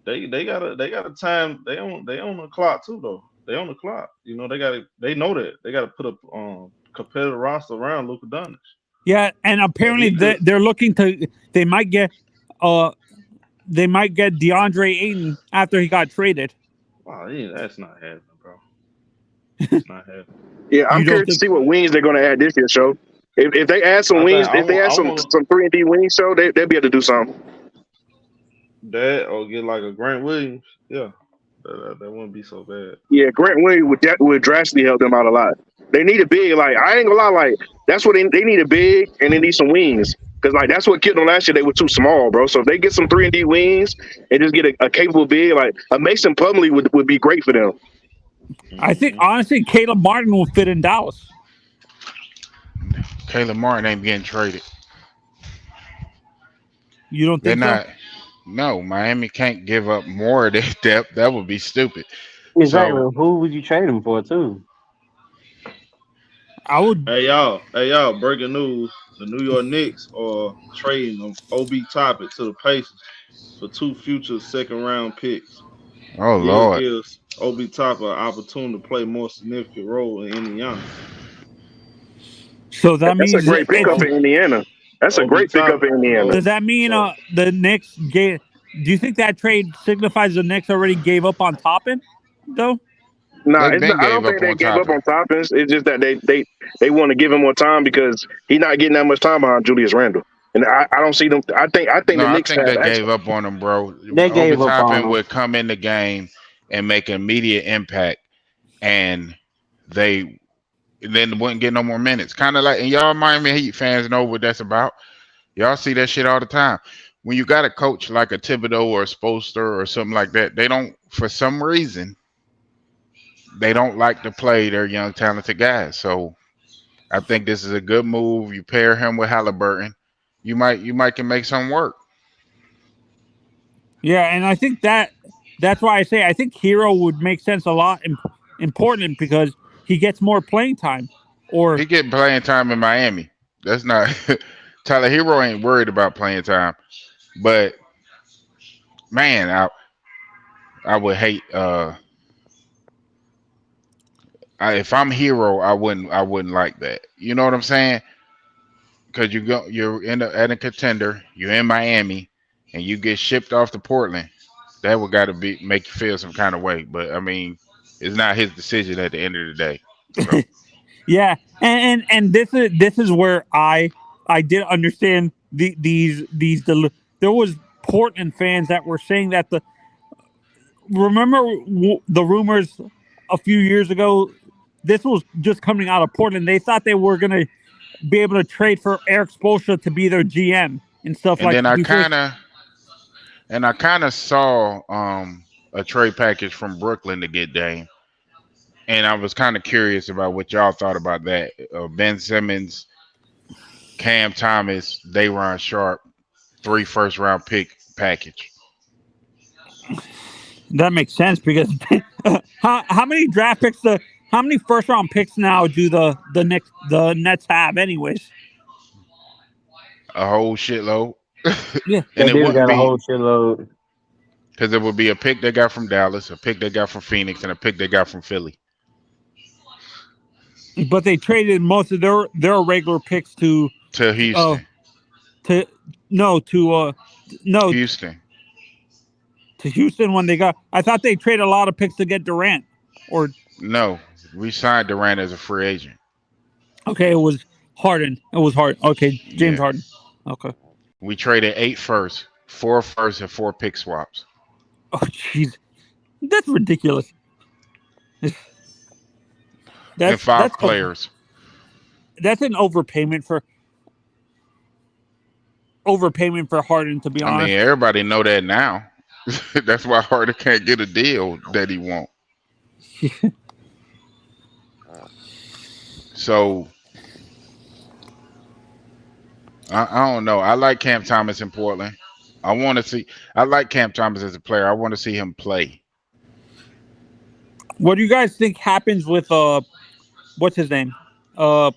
They got a time. They on the clock too though. They on the clock. You know, they know that they got to put a competitive roster around Luka Doncic. Yeah, and apparently they're looking to. They might get DeAndre Ayton after he got traded. Wow, that's not happening, bro. It's not happening. Yeah, I'm You don't curious to think see what wings they're going to add this year, show. If they add some I think wings, if they add I some want 3-and-D wings, show, they'll be able to do something. that or get like a Grant Williams. Yeah, that wouldn't be so bad. Yeah, Grant Williams would drastically help them out a lot. They need a big, like, I ain't gonna lie, like, that's what they need a big and they need some wings. Because, like, that's what killed them last year. They were too small, bro. So if they get some 3-and-D wings and just get a capable big, like, a Mason Plumlee would be great for them. I think, honestly, Caleb Martin will fit in Dallas. Caleb Martin ain't getting traded. You don't They're think so? not. No, Miami can't give up more of their depth. That would be stupid. Exactly. So Who would you trade him for, too? I would. Hey y'all! Breaking news: the New York Knicks are trading Obi Toppin to the Pacers for 2 future second-round picks. oh Deal Lord. gives Obi Toppin an opportunity to play a more significant role in Indiana. So that That's a means great pickup in Indiana. That's a Obi great pickup Toppin. in Indiana. Does that mean the Knicks gave? Do you think that trade signifies the Knicks already gave up on Toppin, though? Nah, They been I gave don't think up they on gave up Toppin. on Toppins. It's just that they want to give him more time because he's not getting that much time behind Julius Randle. And I don't see them. I think No, the I Knicks think have they actually. gave up on him, bro. They Obi gave up on Toppin him. would come in the game and make immediate impact, and they then wouldn't get no more minutes. Kind of like, and y'all Miami Heat fans know what that's about. Y'all see that shit all the time. When you got a coach like a Thibodeau or a Spoelstra or something like that, they don't, for some reason, they don't like to play their young talented guys. So I think this is a good move. You pair him with Halliburton, you might can make something work. Yeah, and I think that's why I say I think Hero would make sense a lot important because he gets more playing time. Or He get playing time in Miami. That's not Tyler Hero ain't worried about playing time. But man, I would hate if I'm Hero, I wouldn't like that. You know what I'm saying? Because you're at a contender, you're in Miami, and you get shipped off to Portland. That would got to make you feel some kind of way. But I mean, it's not his decision at the end of the day. So yeah, and this is where I did understand there was Portland fans that were saying that remember the rumors a few years ago. This was just coming out of Portland. They thought they were gonna be able to trade for Eric Spoelstra to be their GM and stuff and like then I before. kind of saw a trade package from Brooklyn to get Dame, and I was kind of curious about what y'all thought about that. Ben Simmons, Cam Thomas, Day'Ron Sharp, 3 first-round pick package. That makes sense because how many draft picks how many first round picks now do the Nets have anyways? A whole shitload. Yeah, And They it do wouldn't got a be whole shitload. because it would be a pick they got from Dallas, a pick they got from Phoenix, and a pick they got from Philly. But they traded most of their regular picks to Houston. Houston. To Houston when they got. I thought they traded a lot of picks to get Durant. Or no, we signed Durant as a free agent. Okay, it was Harden. It was Harden. Okay, James Harden. Okay. We traded 8 firsts, 4 firsts, and 4 pick swaps. Oh, jeez, that's ridiculous. And 5 players. That's an overpayment for Harden, to be honest. I mean, everybody know that now. That's why Harden can't get a deal that he wants. So I don't know. I like Cam Thomas in Portland. I like Cam Thomas as a player. I want to see him play. What do you guys think happens with what's his name? The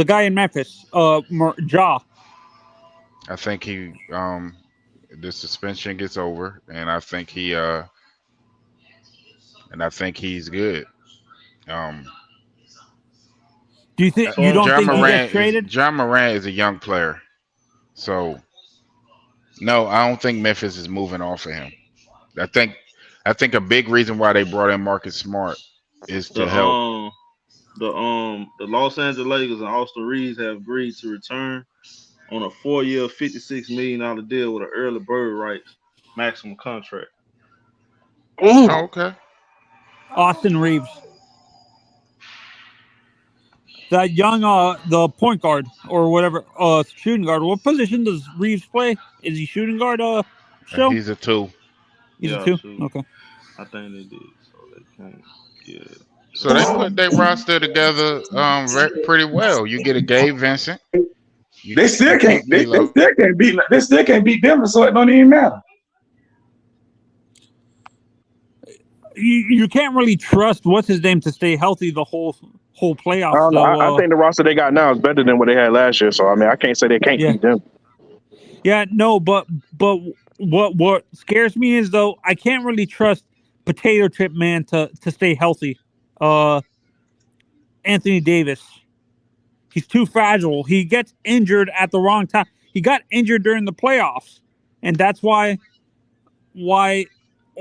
guy in Memphis, Ja. I think the suspension gets over, and I think he's good. Do you think you don't think he gets traded? John Morant is a young player, so no, I don't think Memphis is moving off of him. I think a big reason why they brought in Marcus Smart is to help the Los Angeles Lakers and Austin Reeves have agreed to return on a 4-year, $56 million deal with an early bird rights maximum contract. Oh, okay. Austin Reeves, that young, the point guard or whatever, shooting guard. What position does Reeves play? Is he shooting guard? Show. He's a 2. He's a Yeah, 2. too. Okay. I think they did, so they can't get. So they put their roster together pretty well. You get a Gabe Vincent. They still can't. They still can't beat. They still can't beat Denver, so it don't even matter. You can't really trust what's his name to stay healthy the whole playoffs. So, I think the roster they got now is better than what they had last year. So I mean, I can't say they can't beat them. Yeah, no, but what scares me is though I can't really trust Potato Chip Man to stay healthy. Anthony Davis, he's too fragile. He gets injured at the wrong time. He got injured during the playoffs, and that's why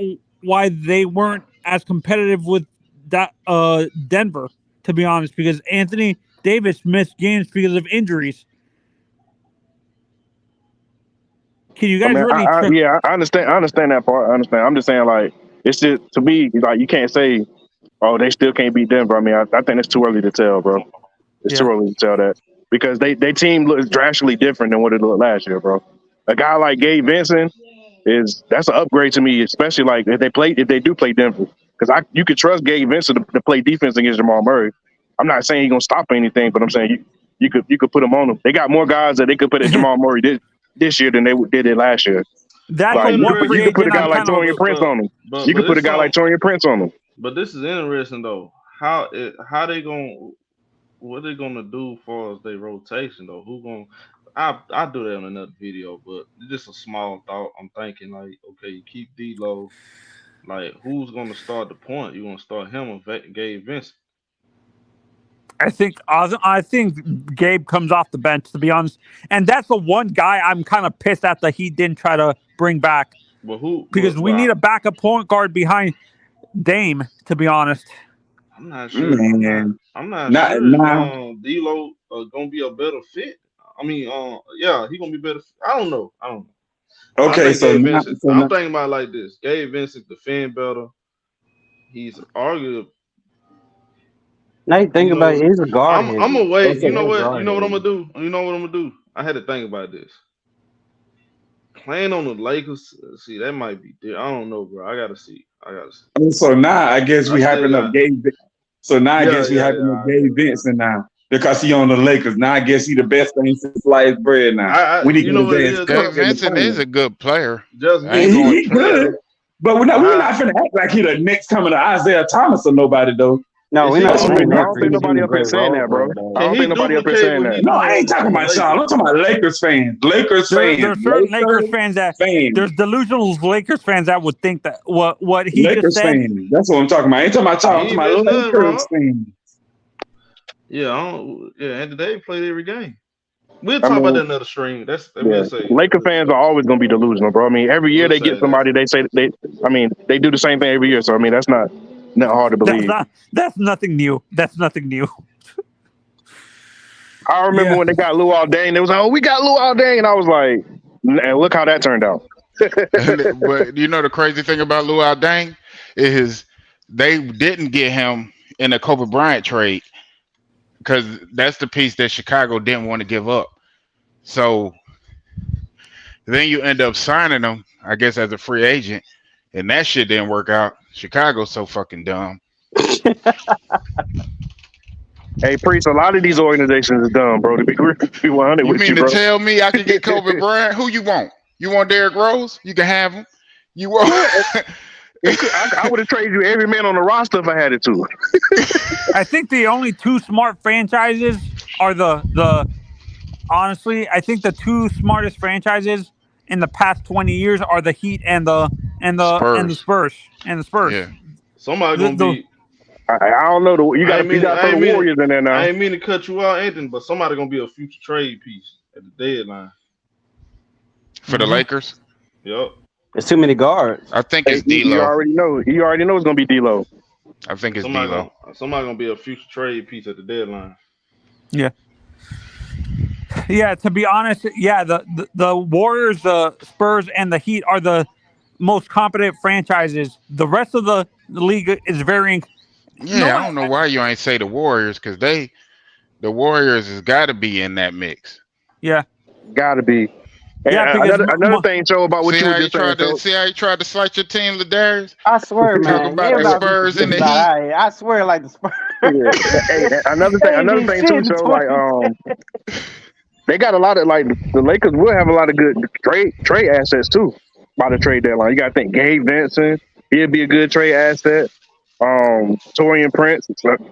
they weren't as competitive with that Denver, to be honest, because Anthony Davis missed games because of injuries. Can you guys I understand. I understand that part. I understand. I'm just saying, like, it's just, to me, like, you can't say, oh, they still can't beat Denver. I mean, I think it's too early to tell, bro. It's too early to tell that, because they team looks drastically different than what it looked last year, bro. A guy like Gabe Vincent that's an upgrade to me, especially like if they do play Denver, because you could trust Gabe Vincent to play defense against Jamal Murray. I'm not saying he's gonna stop anything, but I'm saying you could put him on him. They got more guys that they could put at Jamal Murray this year than they did it last year. That's like, you could put a guy like Torian Prince on him. You could put a guy like Torian Prince on him. But this is interesting though. What they gonna do for as their rotation though? I'll do that in another video, but just a small thought. I'm thinking like, okay, you keep D-Lo. Like, who's gonna start the point? You gonna start him or Gabe Vincent? I think Gabe comes off the bench, to be honest, and that's the one guy I'm kind of pissed at that he didn't try to bring back. Well, who? Because we need a backup point guard behind Dame, to be honest. I'm not sure. I'm not sure. D-Lo gonna be a better fit. I mean, yeah, he gonna be better. I don't know. Okay, I'm thinking about it like this: Gabe Vincent defend better. He's arguably. Now you think about it, he's a guard. I'm gonna wait. You know what I'm gonna do? I had to think about this. Playing on the Lakers, see, that might be. I don't know, bro. I gotta see. So now I guess we hyping up Gabe. So now I guess we hyping up Gabe Vincent now, because he on the Lakers. Now I guess he the best thing since sliced bread. Now we need to Gabe Vincent is a good player. He good, but we're not finna act like he the next coming to Isaiah Thomas or nobody though. No, we're not. I don't think nobody up here saying that, bro. I don't think nobody up here saying that. No, I ain't talking about Sean. I'm talking about Lakers fans. There's certain Lakers fans that there's delusional Lakers fans that would think that what he Lakers just said. Fans. That's what I'm talking about. I ain't talking about Sean. I'm talking about Lakers fans. Yeah, and they played every game. We'll talk about that another stream. Laker fans are always gonna be delusional, bro. I mean, every year they get somebody. They say they do the same thing every year. So I mean, that's not hard to believe. That's nothing new. I remember when they got Luol Deng, they was like, "Oh, we got Luol Deng," and I was like, "And look how that turned out." But you know the crazy thing about Luol Deng is they didn't get him in a Kobe Bryant trade, because that's the piece that Chicago didn't want to give up. So then you end up signing him, I guess, as a free agent, and that shit didn't work out. Chicago's so fucking dumb. Hey, Priest, a lot of these organizations are dumb, bro. To be 100 you with mean you, to bro. tell me I could get Kobe Bryant? Who you want? You want Derrick Rose? You can have him. You want? I would have traded you every man on the roster if I had it to. I think the only two smart franchises are honestly, I think the two smartest franchises in the past 20 years are the Heat and the Spurs. Yeah. Somebody gonna be. I don't know. You got to throw the Warriors in there now. I ain't mean to cut you out, Anthony, but somebody gonna be a future trade piece at the deadline for the Lakers. Yep. There's too many guards. I think it's D-Lo. You already know it's gonna be D-Lo. I think it's somebody D'Lo. gonna be a future trade piece at the deadline. Yeah. Yeah, to be honest, the Warriors, the Spurs, and the Heat are the most competent franchises. The rest of the league is varying. Yeah, I don't know why you ain't say the Warriors, because the Warriors has got to be in that mix. Yeah, got to be. And yeah, because another thing, Joe, about what see you were how just saying, Joe. see how you tried to slice your team, Ladarius? I swear, Talk man. about the Everybody Spurs and the about, Heat. all right, I swear, like the Spurs. Yeah. Hey, another thing too, Joe. Like they got a lot of like the Lakers will have a lot of good trade assets too by the trade deadline. You got to think Gabe Vincent, he'd be a good trade asset. Torian Prince,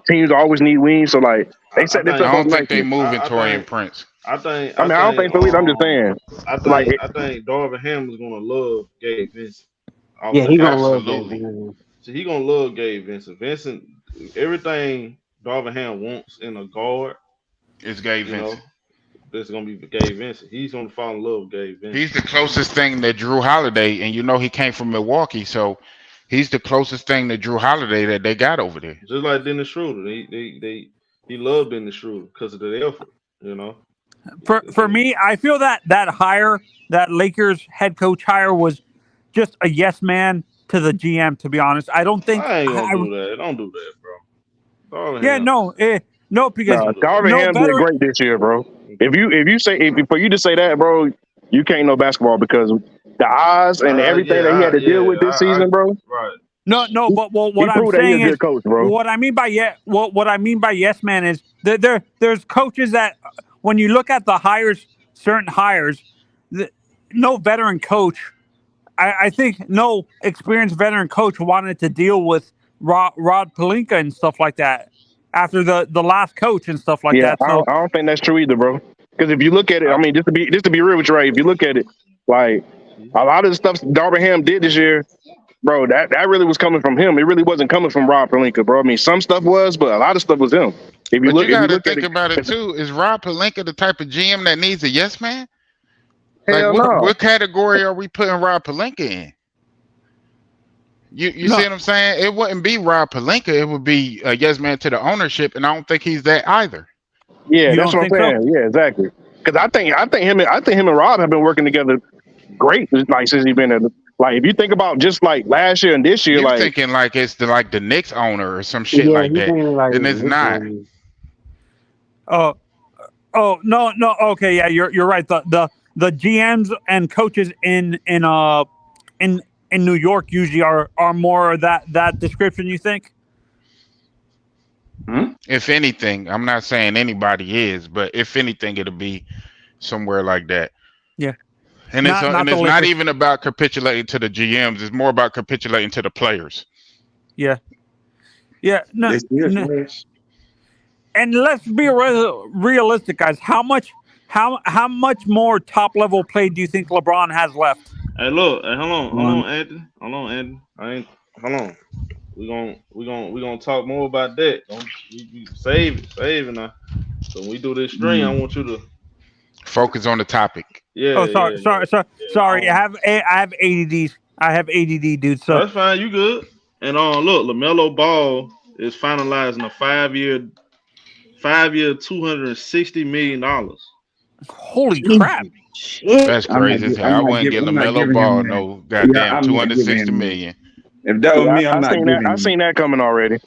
teams always need wings, so like they set this up. I don't think they nicely. moving Torian Prince. I think. I don't think so either. I'm just saying. I think Darvin Ham is gonna love Gabe Vincent. Yeah, he gonna love Gabe Vincent. So he gonna love Gabe Vincent. Vincent, everything Darvin Ham wants in a guard is Gabe Vincent. It's gonna be Gabe Vincent. He's gonna fall in love with Gabe Vincent. He's the closest thing to Drew Holiday, and you know he came from Milwaukee, so he's the closest thing to Drew Holiday that they got over there. Just like Dennis Schroeder, he loved Dennis Schroeder because of the effort. You know. For me, I feel that hire, that Lakers head coach hire, was just a yes man to the GM. To be honest, I don't think I ain't gonna do that. Don't do that, bro. No, because Darvin Ham did great this year, bro. If for you to say that, bro, you can't know basketball because the odds and everything that he had to deal with this season, bro. Right. No, but what I'm saying is, coach, bro. What I mean by yes man is that there's coaches that when you look at the certain hires, no veteran coach, I think no experienced veteran coach wanted to deal with Rod Pelinka and stuff like that after the last coach and stuff like that. So I don't think that's true either, bro. Because if you look at it, I mean, just to be real with you, right? If you look at it, like a lot of the stuff Darvin Ham did this year, bro, that really was coming from him. It really wasn't coming from Rob Pelinka, bro. I mean, some stuff was, but a lot of stuff was him. You got to think about it too. Is Rob Pelinka the type of GM that needs a yes man? Hell no. What category are we putting Rob Pelinka in? You see what I'm saying? It wouldn't be Rob Pelinka. It would be a yes man to the ownership, and I don't think he's that either. Yeah, that's what I'm saying. So? Yeah, exactly. Because I think him and Rob have been working together great, like since he's been there. Like if you think about just like last year and this year, you're thinking like it's the Knicks owner or some shit like that, and it's not. Oh no. Okay, yeah, you're right. The GMs and coaches in New York usually are more that description. You think? If anything, I'm not saying anybody is, but if anything, it'll be somewhere like that. Yeah. And it's not even about capitulating to the GMs. It's more about capitulating to the players. Yeah. Yeah. No. And let's be realistic, guys. How much more top level play do you think LeBron has left? Hey, look. Hey, hold on, Anthony. Hold on. We're gonna talk more about that. You save it now. So when we do this stream, I want you to focus on the topic. Yeah. Oh, sorry. I have ADD. I have ADD, dude. So that's fine. You good? And look, LaMelo Ball is finalizing a 5-year, $260 million. Holy crap! That's crazy as hell. I wouldn't give LaMelo Ball no goddamn $260 million. If that was me, I'm not giving him. I've seen that coming already.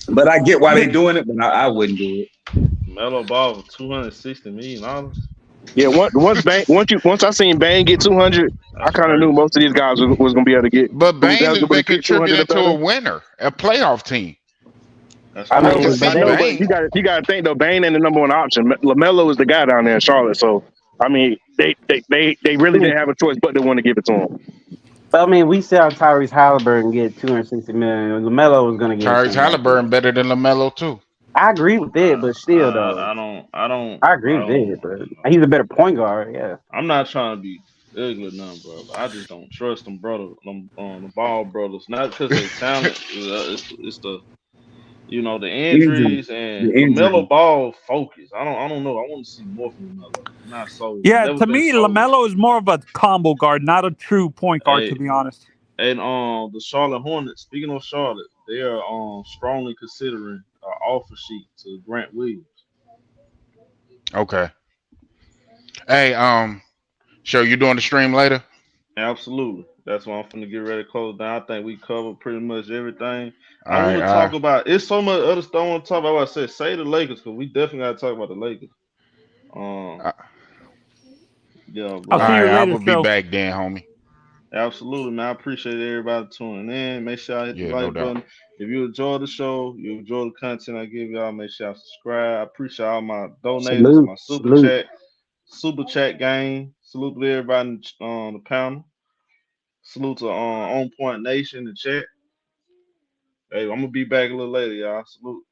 But I get why they're doing it, but I wouldn't do it. Melo Ball for $260 million. Yeah, once I seen Bane get 200, I kind of knew most of these guys was gonna be able to get. But Bane has been contributing to a winner, a playoff team. I know, but you got to think though, Bane ain't the number one option. LaMelo is the guy down there in Charlotte, so I mean, they really didn't have a choice but to want to give it to him. I mean, we saw Tyrese Halliburton get $260 million. LaMelo was going to get Tyrese Halliburton better than LaMelo too. I agree with it, but still, though, I agree with it, but he's a better point guard. Yeah, I'm not trying to be ugly or nothing, bro. But I just don't trust them the Ball brothers. Not because they talented. It's the the injuries and LaMelo Ball focus. I don't know. I want to see more from LaMelo. Not so. Yeah, to me, LaMelo is more of a combo guard, not a true point guard, to be honest. And the Charlotte Hornets. Speaking of Charlotte, they are strongly considering an offer sheet to Grant Williams. Okay. Hey, show you doing the stream later? Absolutely. That's why I'm finna get ready to close down. I think we covered pretty much everything. All I want right, to talk about. It's so much other stuff I want to talk about. I said, say the Lakers, because we definitely got to talk about the Lakers. Yeah, I'll bro. see you I'm later, gonna be Phil. back then, homie. Absolutely, man. I appreciate everybody tuning in. Make sure y'all hit the Yeah, no like doubt. button. If you enjoy the show, you enjoy the content I give y'all, make sure y'all subscribe. I appreciate all my donators, my super chat gang. Salute to everybody on the panel. Salute to On Point Nation, the chat. Hey, I'm gonna be back a little later, y'all. Salute.